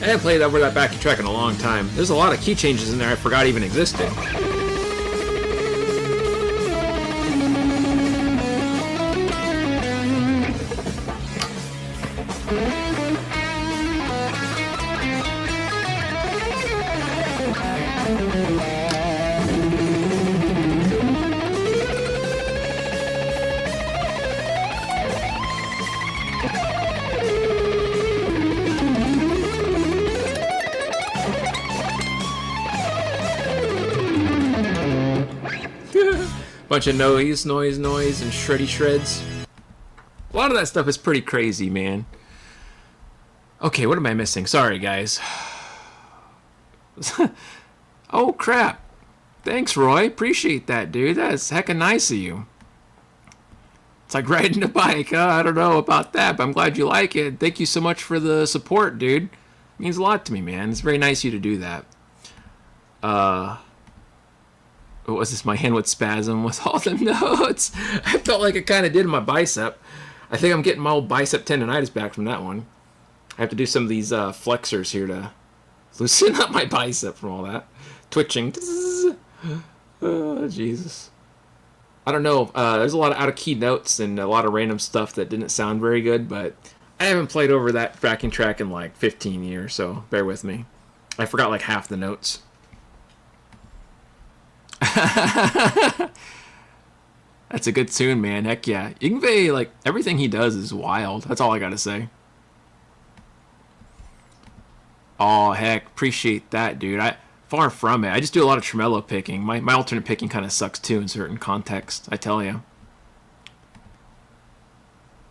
haven't played over that backing track in a long time. There's a lot of key changes in there I forgot even existed. Bunch of noise, and shreddy shreds. A lot of that stuff is pretty crazy, man. Okay, what am I missing? Sorry, guys. Oh, crap. Thanks, Roy. Appreciate that, dude. That's hecka nice of you. It's like riding a bike, huh? I don't know about that, but I'm glad you like it. Thank you so much for the support, dude. It means a lot to me, man. It's very nice of you to do that. What was this? My hand would spasm with all the notes. I felt like it kind of did in my bicep. I think I'm getting my old bicep tendonitis back from that one. I have to do some of these flexors here to loosen up my bicep from all that. Twitching. Oh, Jesus. I don't know. There's a lot of out-of-key notes and a lot of random stuff that didn't sound very good, but I haven't played over that backing track in like 15 years, so bear with me. I forgot like half the notes. That's a good tune, man. Heck yeah. Yngwie, like, everything he does is wild. That's all I gotta say. Oh, heck. Appreciate that, dude. Far from it. I just do a lot of tremolo picking. My alternate picking kind of sucks, too, in certain contexts. I tell you.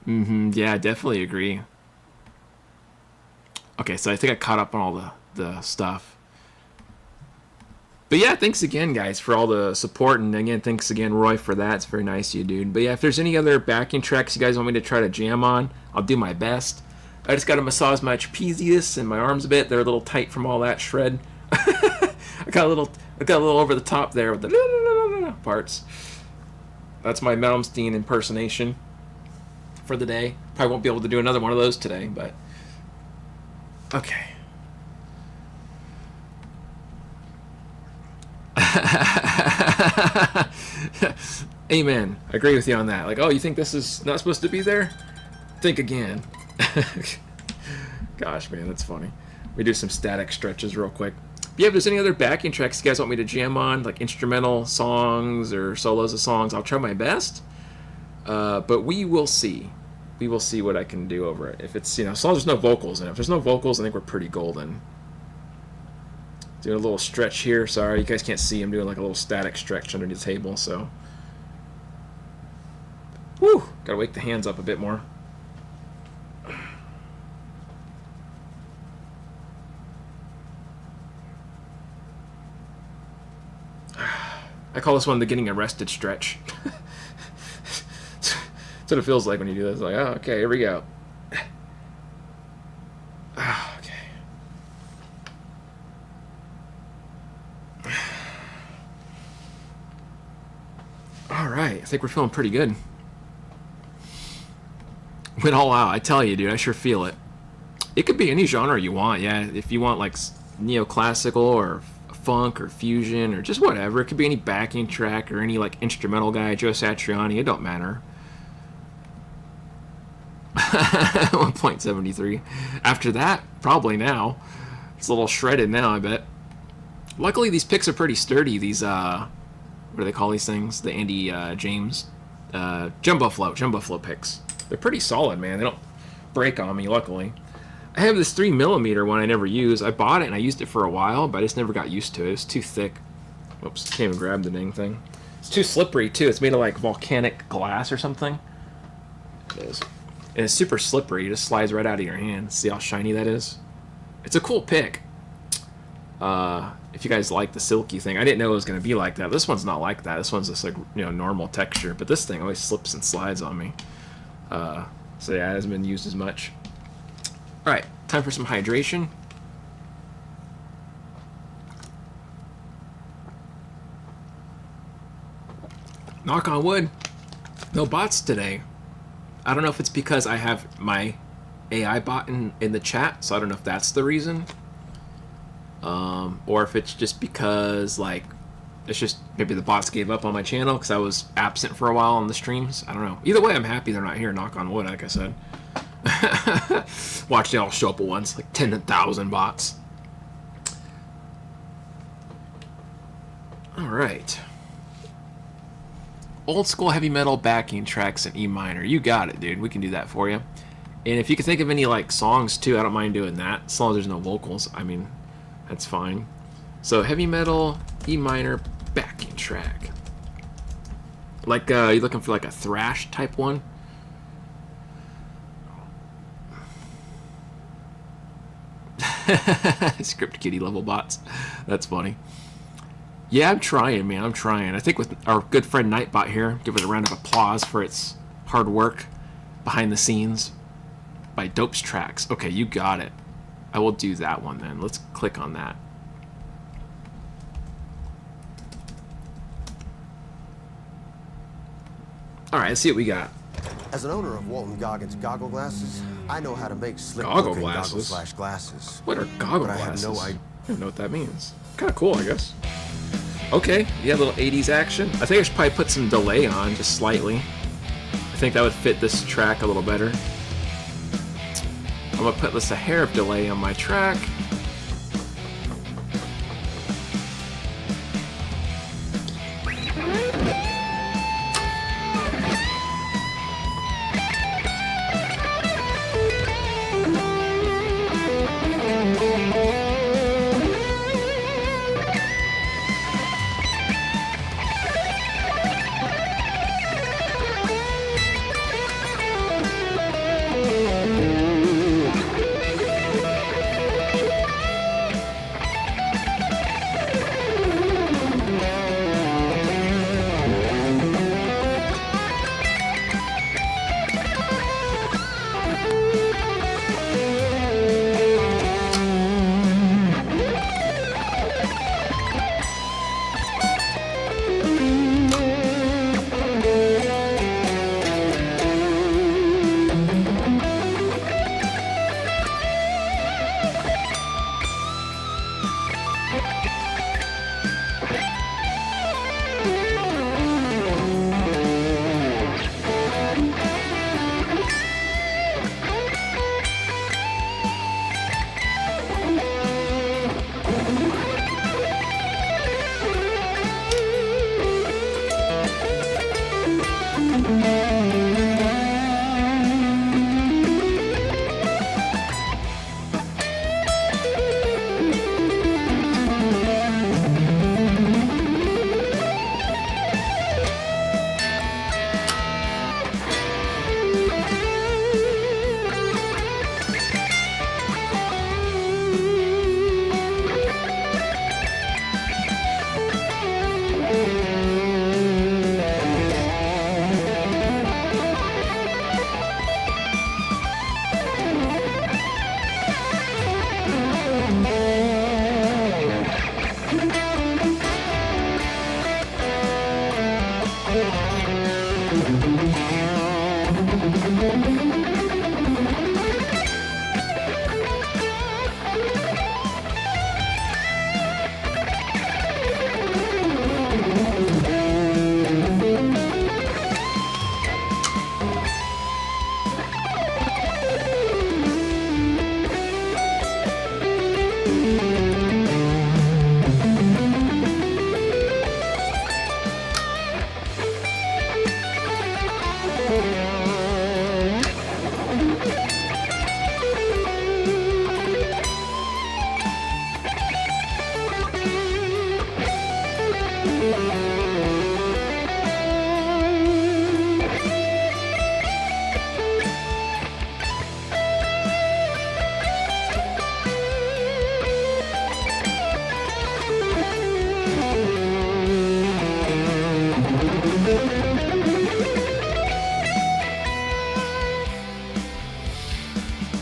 Yeah, I definitely agree. Okay, so I think I caught up on all the stuff. But yeah, thanks again, guys, for all the support. And again, thanks again, Roy, for that. It's very nice of you, dude. But yeah, if there's any other backing tracks you guys want me to try to jam on, I'll do my best. I just got to massage my trapezius and my arms a bit. They're a little tight from all that shred. I got a little over the top there with the parts. That's my Malmsteen impersonation for the day. Probably won't be able to do another one of those today, but okay. Amen. I agree with you on that. Like, oh, you think this is not supposed to be there? Think again. Gosh, man, that's funny. We do some static stretches real quick. Yeah, if there's any other backing tracks you guys want me to jam on, like instrumental songs or solos of songs, I'll try my best. But we will see. We will see what I can do over it. If it's, as long as there's no vocals in it. If there's no vocals, I think we're pretty golden. Doing a little stretch here. Sorry, you guys can't see. I'm doing like a little static stretch underneath the table, so. Woo! Gotta wake the hands up a bit more. I call this one the getting arrested stretch. That's what it feels like when you do this. Like, oh, okay, here we go. Alright, I think we're feeling pretty good. Went all out, I tell you, dude, I sure feel it. It could be any genre you want, yeah. If you want, like, neoclassical or funk or fusion or just whatever. It could be any backing track or any, like, instrumental guy, Joe Satriani, it don't matter. 1.73. After that, probably now. It's a little shredded now, I bet. Luckily, these picks are pretty sturdy, these, what do they call these things? The Andy James jumbo flow picks. They're pretty solid, man. They don't break on me, luckily. I have this 3mm one I never use. I bought it and I used it for a while, but I just never got used to it. It's too thick. Whoops, can't even grab the dang thing. It's too slippery, too. It's made of, like, volcanic glass or something. It is. And it's super slippery. It just slides right out of your hand. See how shiny that is? It's a cool pick. If you guys like the silky thing, I didn't know it was going to be like that. This one's not like that. This one's just like, normal texture. But this thing always slips and slides on me. So yeah, it hasn't been used as much. All right, time for some hydration. Knock on wood. No bots today. I don't know if it's because I have my AI bot in the chat, so I don't know if that's the reason. or if it's just because like it's just maybe the bots gave up on my channel because I was absent for a while on the streams. I don't know. Either way, I'm happy they're not here. Knock on wood, like I said. Watch it all show up at once, like 10,000 bots. All right. Old school heavy metal backing tracks in E minor. You got it, dude. We can do that for you. And if you can think of any like songs too, I don't mind doing that. As long as there's no vocals, I mean, that's fine. So heavy metal E minor backing track. Like you looking for like a thrash type one? Script kitty level bots. That's funny. Yeah, I'm trying, man. I'm trying. I think with our good friend Nightbot here, give it a round of applause for its hard work behind the scenes by Dope's Tracks. Okay, you got it. I will do that one then. Let's click on that. All right, let's see what we got. As an owner of Walton Goggins goggle glasses, I know how to make slick Goggle looking glasses? glasses. What are goggle But I have glasses? no idea. I don't know what that means. Kind of cool, I guess. Okay, yeah, a little 80s action. I think I should probably put some delay on, just slightly. I think that would fit this track a little better. I'm gonna put just a hair of delay on my track.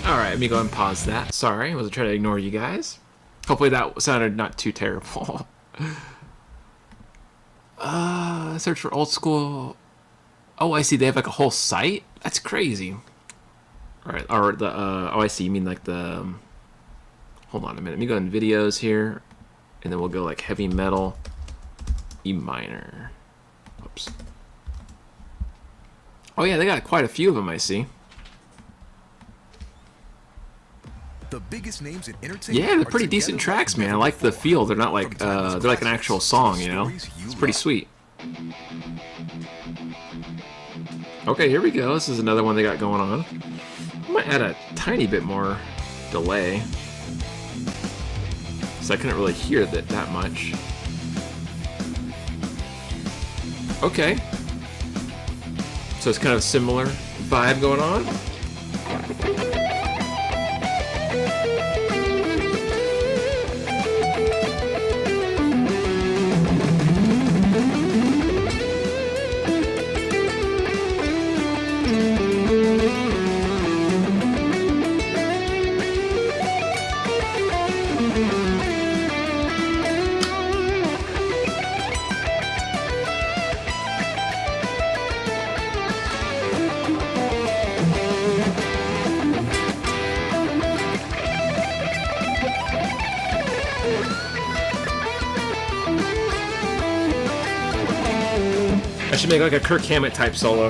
Alright, let me go and pause that. Sorry, I wasn't trying to ignore you guys. Hopefully that sounded not too terrible. Search for old school. Oh, I see. They have like a whole site? That's crazy. Alright, or the, oh, I see. You mean like the, hold on a minute. Let me go in videos here, and then we'll go like heavy metal, E minor. Oops. Oh yeah, they got quite a few of them, I see. The biggest names in entertainment. Yeah, they're pretty decent tracks, man. I like the feel. They're not like they're like an actual song, you know. It's pretty sweet. Okay, here we go. This is another one they got going on. I might add a tiny bit more delay, so I couldn't really hear that much. Okay. So it's kind of a similar vibe going on. I should make like a Kirk Hammett type solo.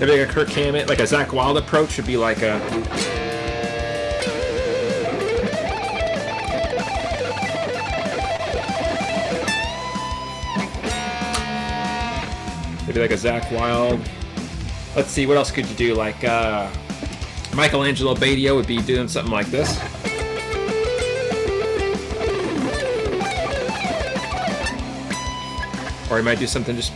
Maybe like a Kirk Hammett, like a Zakk Wylde approach would be like a... Maybe like a Zakk Wylde. Let's see, what else could you do? Like Michelangelo Badio would be doing something like this. Or he might do something just...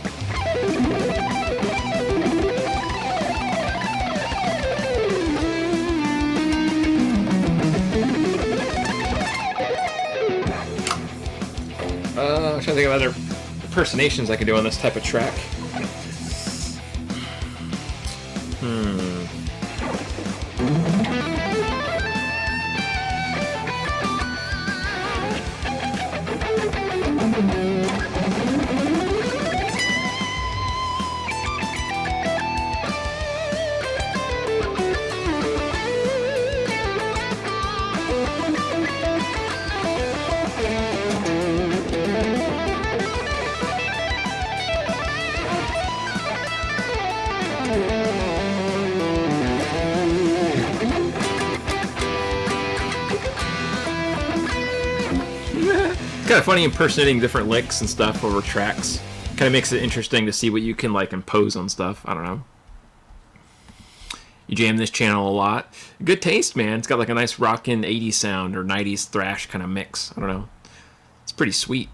I'm trying to think of other impersonations I could do on this type of track. Kind of funny impersonating different licks and stuff over tracks. Kind of makes it interesting to see what you can like impose on stuff. I don't know. You jam this channel a lot. Good taste, man. It's got like a nice rockin' 80s sound or 90s thrash kind of mix. I don't know. It's pretty sweet.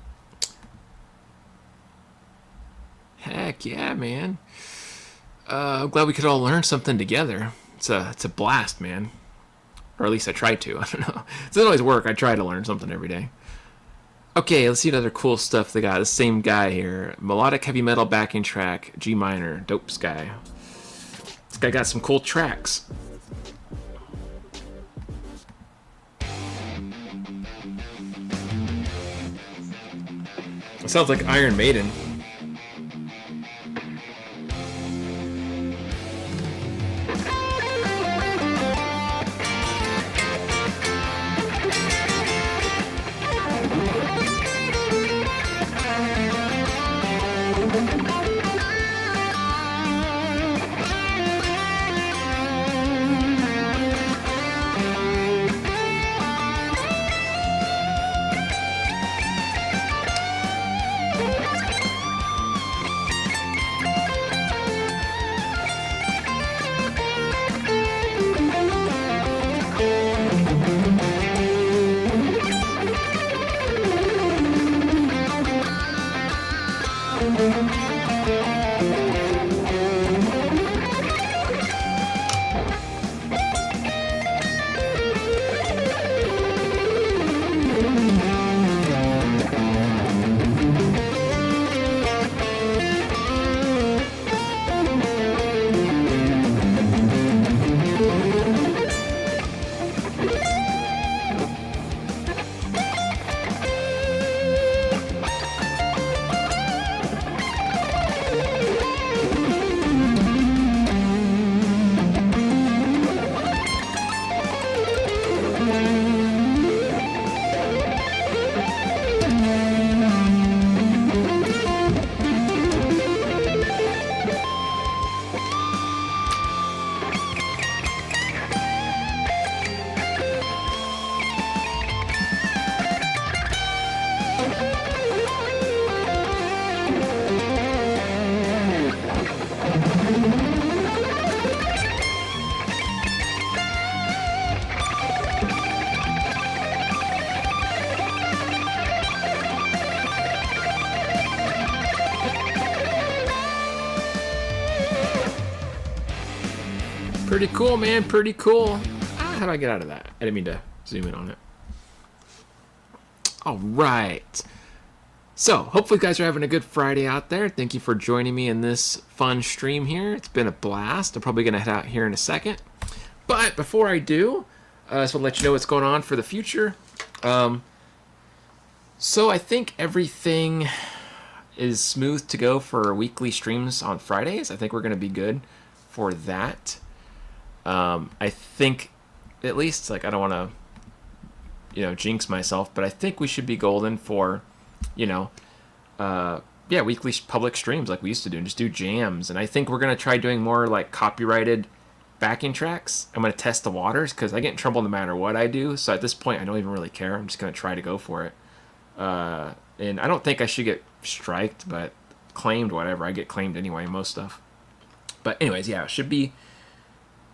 Heck yeah, man. I'm glad we could all learn something together. It's a blast, man. Or at least I try to. I don't know. It doesn't always work. I try to learn something every day. Okay, let's see what other cool stuff they got. The same guy here. Melodic heavy metal backing track, G minor. Dope guy. This guy got some cool tracks. It sounds like Iron Maiden. Pretty cool, man. Pretty cool. How do I get out of that? I didn't mean to zoom in on it. All right. So, hopefully you guys are having a good Friday out there. Thank you for joining me in this fun stream here. It's been a blast. I'm probably going to head out here in a second. But before I do, I just want to let you know what's going on for the future. So I think everything is smooth to go for weekly streams on Fridays. I think we're going to be good for that. I think, at least, like, I don't want to, jinx myself, but I think we should be golden for, weekly public streams like we used to do, and just do jams. And I think we're going to try doing more, like, copyrighted backing tracks. I'm going to test the waters, because I get in trouble no matter what I do. So at this point, I don't even really care. I'm just going to try to go for it. And I don't think I should get striked, but claimed, whatever. I get claimed anyway, most stuff. But anyways, yeah, it should be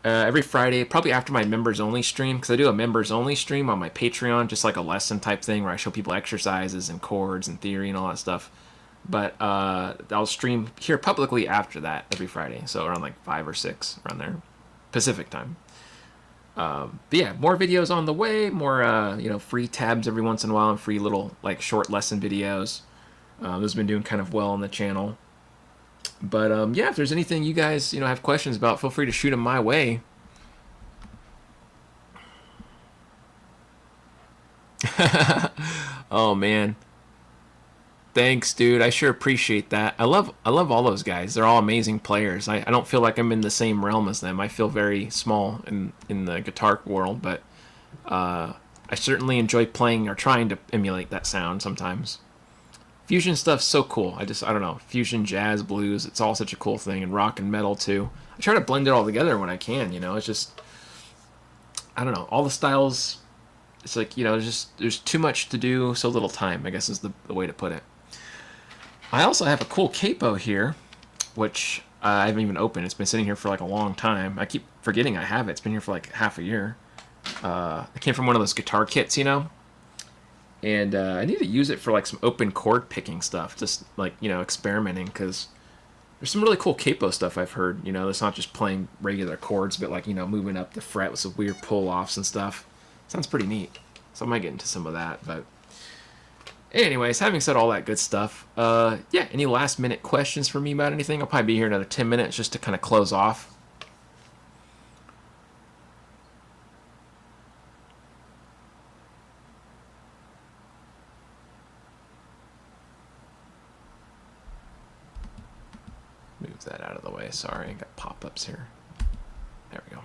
every Friday, probably after my members only stream, because I do a members only stream on my Patreon, just like a lesson type thing where I show people exercises and chords and theory and all that stuff. But I'll stream here publicly after that every Friday, so around like 5 or 6 around there, Pacific time. But yeah, more videos on the way, more free tabs every once in a while, and free little like short lesson videos. Those have been doing kind of well on the channel. But yeah, if there's anything you guys have questions about, feel free to shoot them my way. Oh man, thanks, dude. I sure appreciate that. I love all those guys. They're all amazing players. I don't feel like I'm in the same realm as them. I feel very small in the guitar world, but I certainly enjoy playing or trying to emulate that sound sometimes. Fusion stuff's so cool. I don't know. Fusion, jazz, blues, it's all such a cool thing. And rock and metal, too. I try to blend it all together when I can, It's just, I don't know. All the styles, it's like, there's too much to do, so little time, I guess is the way to put it. I also have a cool capo here, which I haven't even opened. It's been sitting here for like a long time. I keep forgetting I have it. It's been here for like half a year. It came from one of those guitar kits, And I need to use it for like some open chord picking stuff, just like, experimenting, because there's some really cool capo stuff I've heard. It's not just playing regular chords, but like, moving up the fret with some weird pull-offs and stuff. Sounds pretty neat. So I might get into some of that. But anyways, having said all that good stuff, yeah, any last minute questions for me about anything? I'll probably be here another 10 minutes just to kind of close off. Move that out of the way. Sorry, I got pop-ups here. There we go.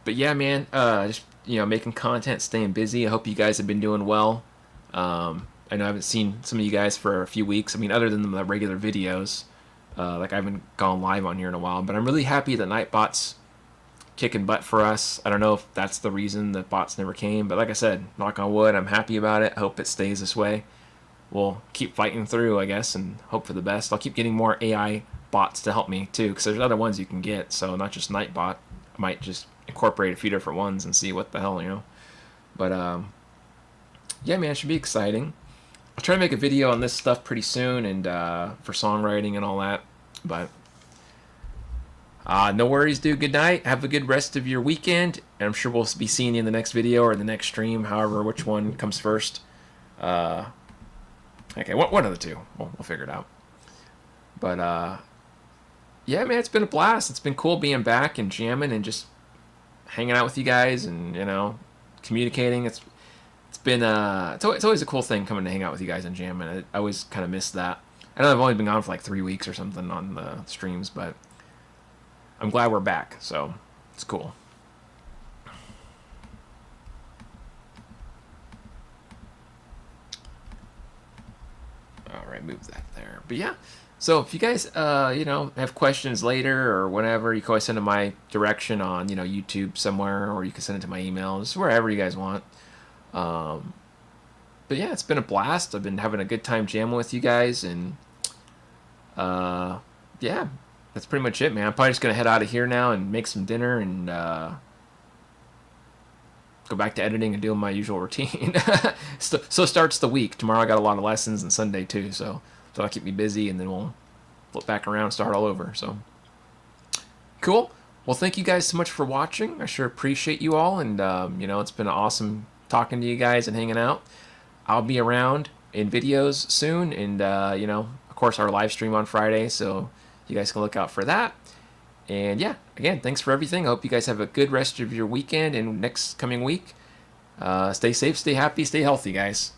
But yeah, man, just making content, staying busy. I hope you guys have been doing well. I know I haven't seen some of you guys for a few weeks. I mean, other than the regular videos, like I haven't gone live on here in a while. But I'm really happy that Nightbot's kicking butt for us. I don't know if that's the reason that bots never came, but like I said, knock on wood, I'm happy about it. I hope it stays this way. We'll keep fighting through, I guess, and hope for the best. I'll keep getting more AI bots to help me, too, because there's other ones you can get, so not just Nightbot. I might just incorporate a few different ones and see what the hell, But, yeah, man, it should be exciting. I'll try to make a video on this stuff pretty soon, and for songwriting and all that, but no worries, dude. Good night. Have a good rest of your weekend, and I'm sure we'll be seeing you in the next video or the next stream, however, which one comes first. Okay, one of the two. We'll figure it out. But, yeah, man, it's been a blast. It's been cool being back and jamming and just hanging out with you guys and, communicating. It's been, it's always a cool thing coming to hang out with you guys and jamming. I always kind of miss that. I know I've only been gone for like 3 weeks or something on the streams, but I'm glad we're back, so it's cool. Alright, move that there. But yeah, so if you guys, have questions later or whenever, you can always send them my direction on, YouTube somewhere, or you can send it to my email, just wherever you guys want. But yeah, it's been a blast. I've been having a good time jamming with you guys, and yeah, that's pretty much it, man. I'm probably just going to head out of here now and make some dinner and go back to editing and doing my usual routine. So starts the week. Tomorrow I got a lot of lessons, and Sunday too, so that'll keep me busy, and then we'll flip back around and start all over. So cool. Well, thank you guys so much for watching. I sure appreciate you all, and it's been awesome talking to you guys and hanging out. I'll be around in videos soon, and of course our live stream on Friday, so you guys can look out for that. And yeah, again, thanks for everything. I hope you guys have a good rest of your weekend and next coming week. Stay safe, stay happy, stay healthy, guys.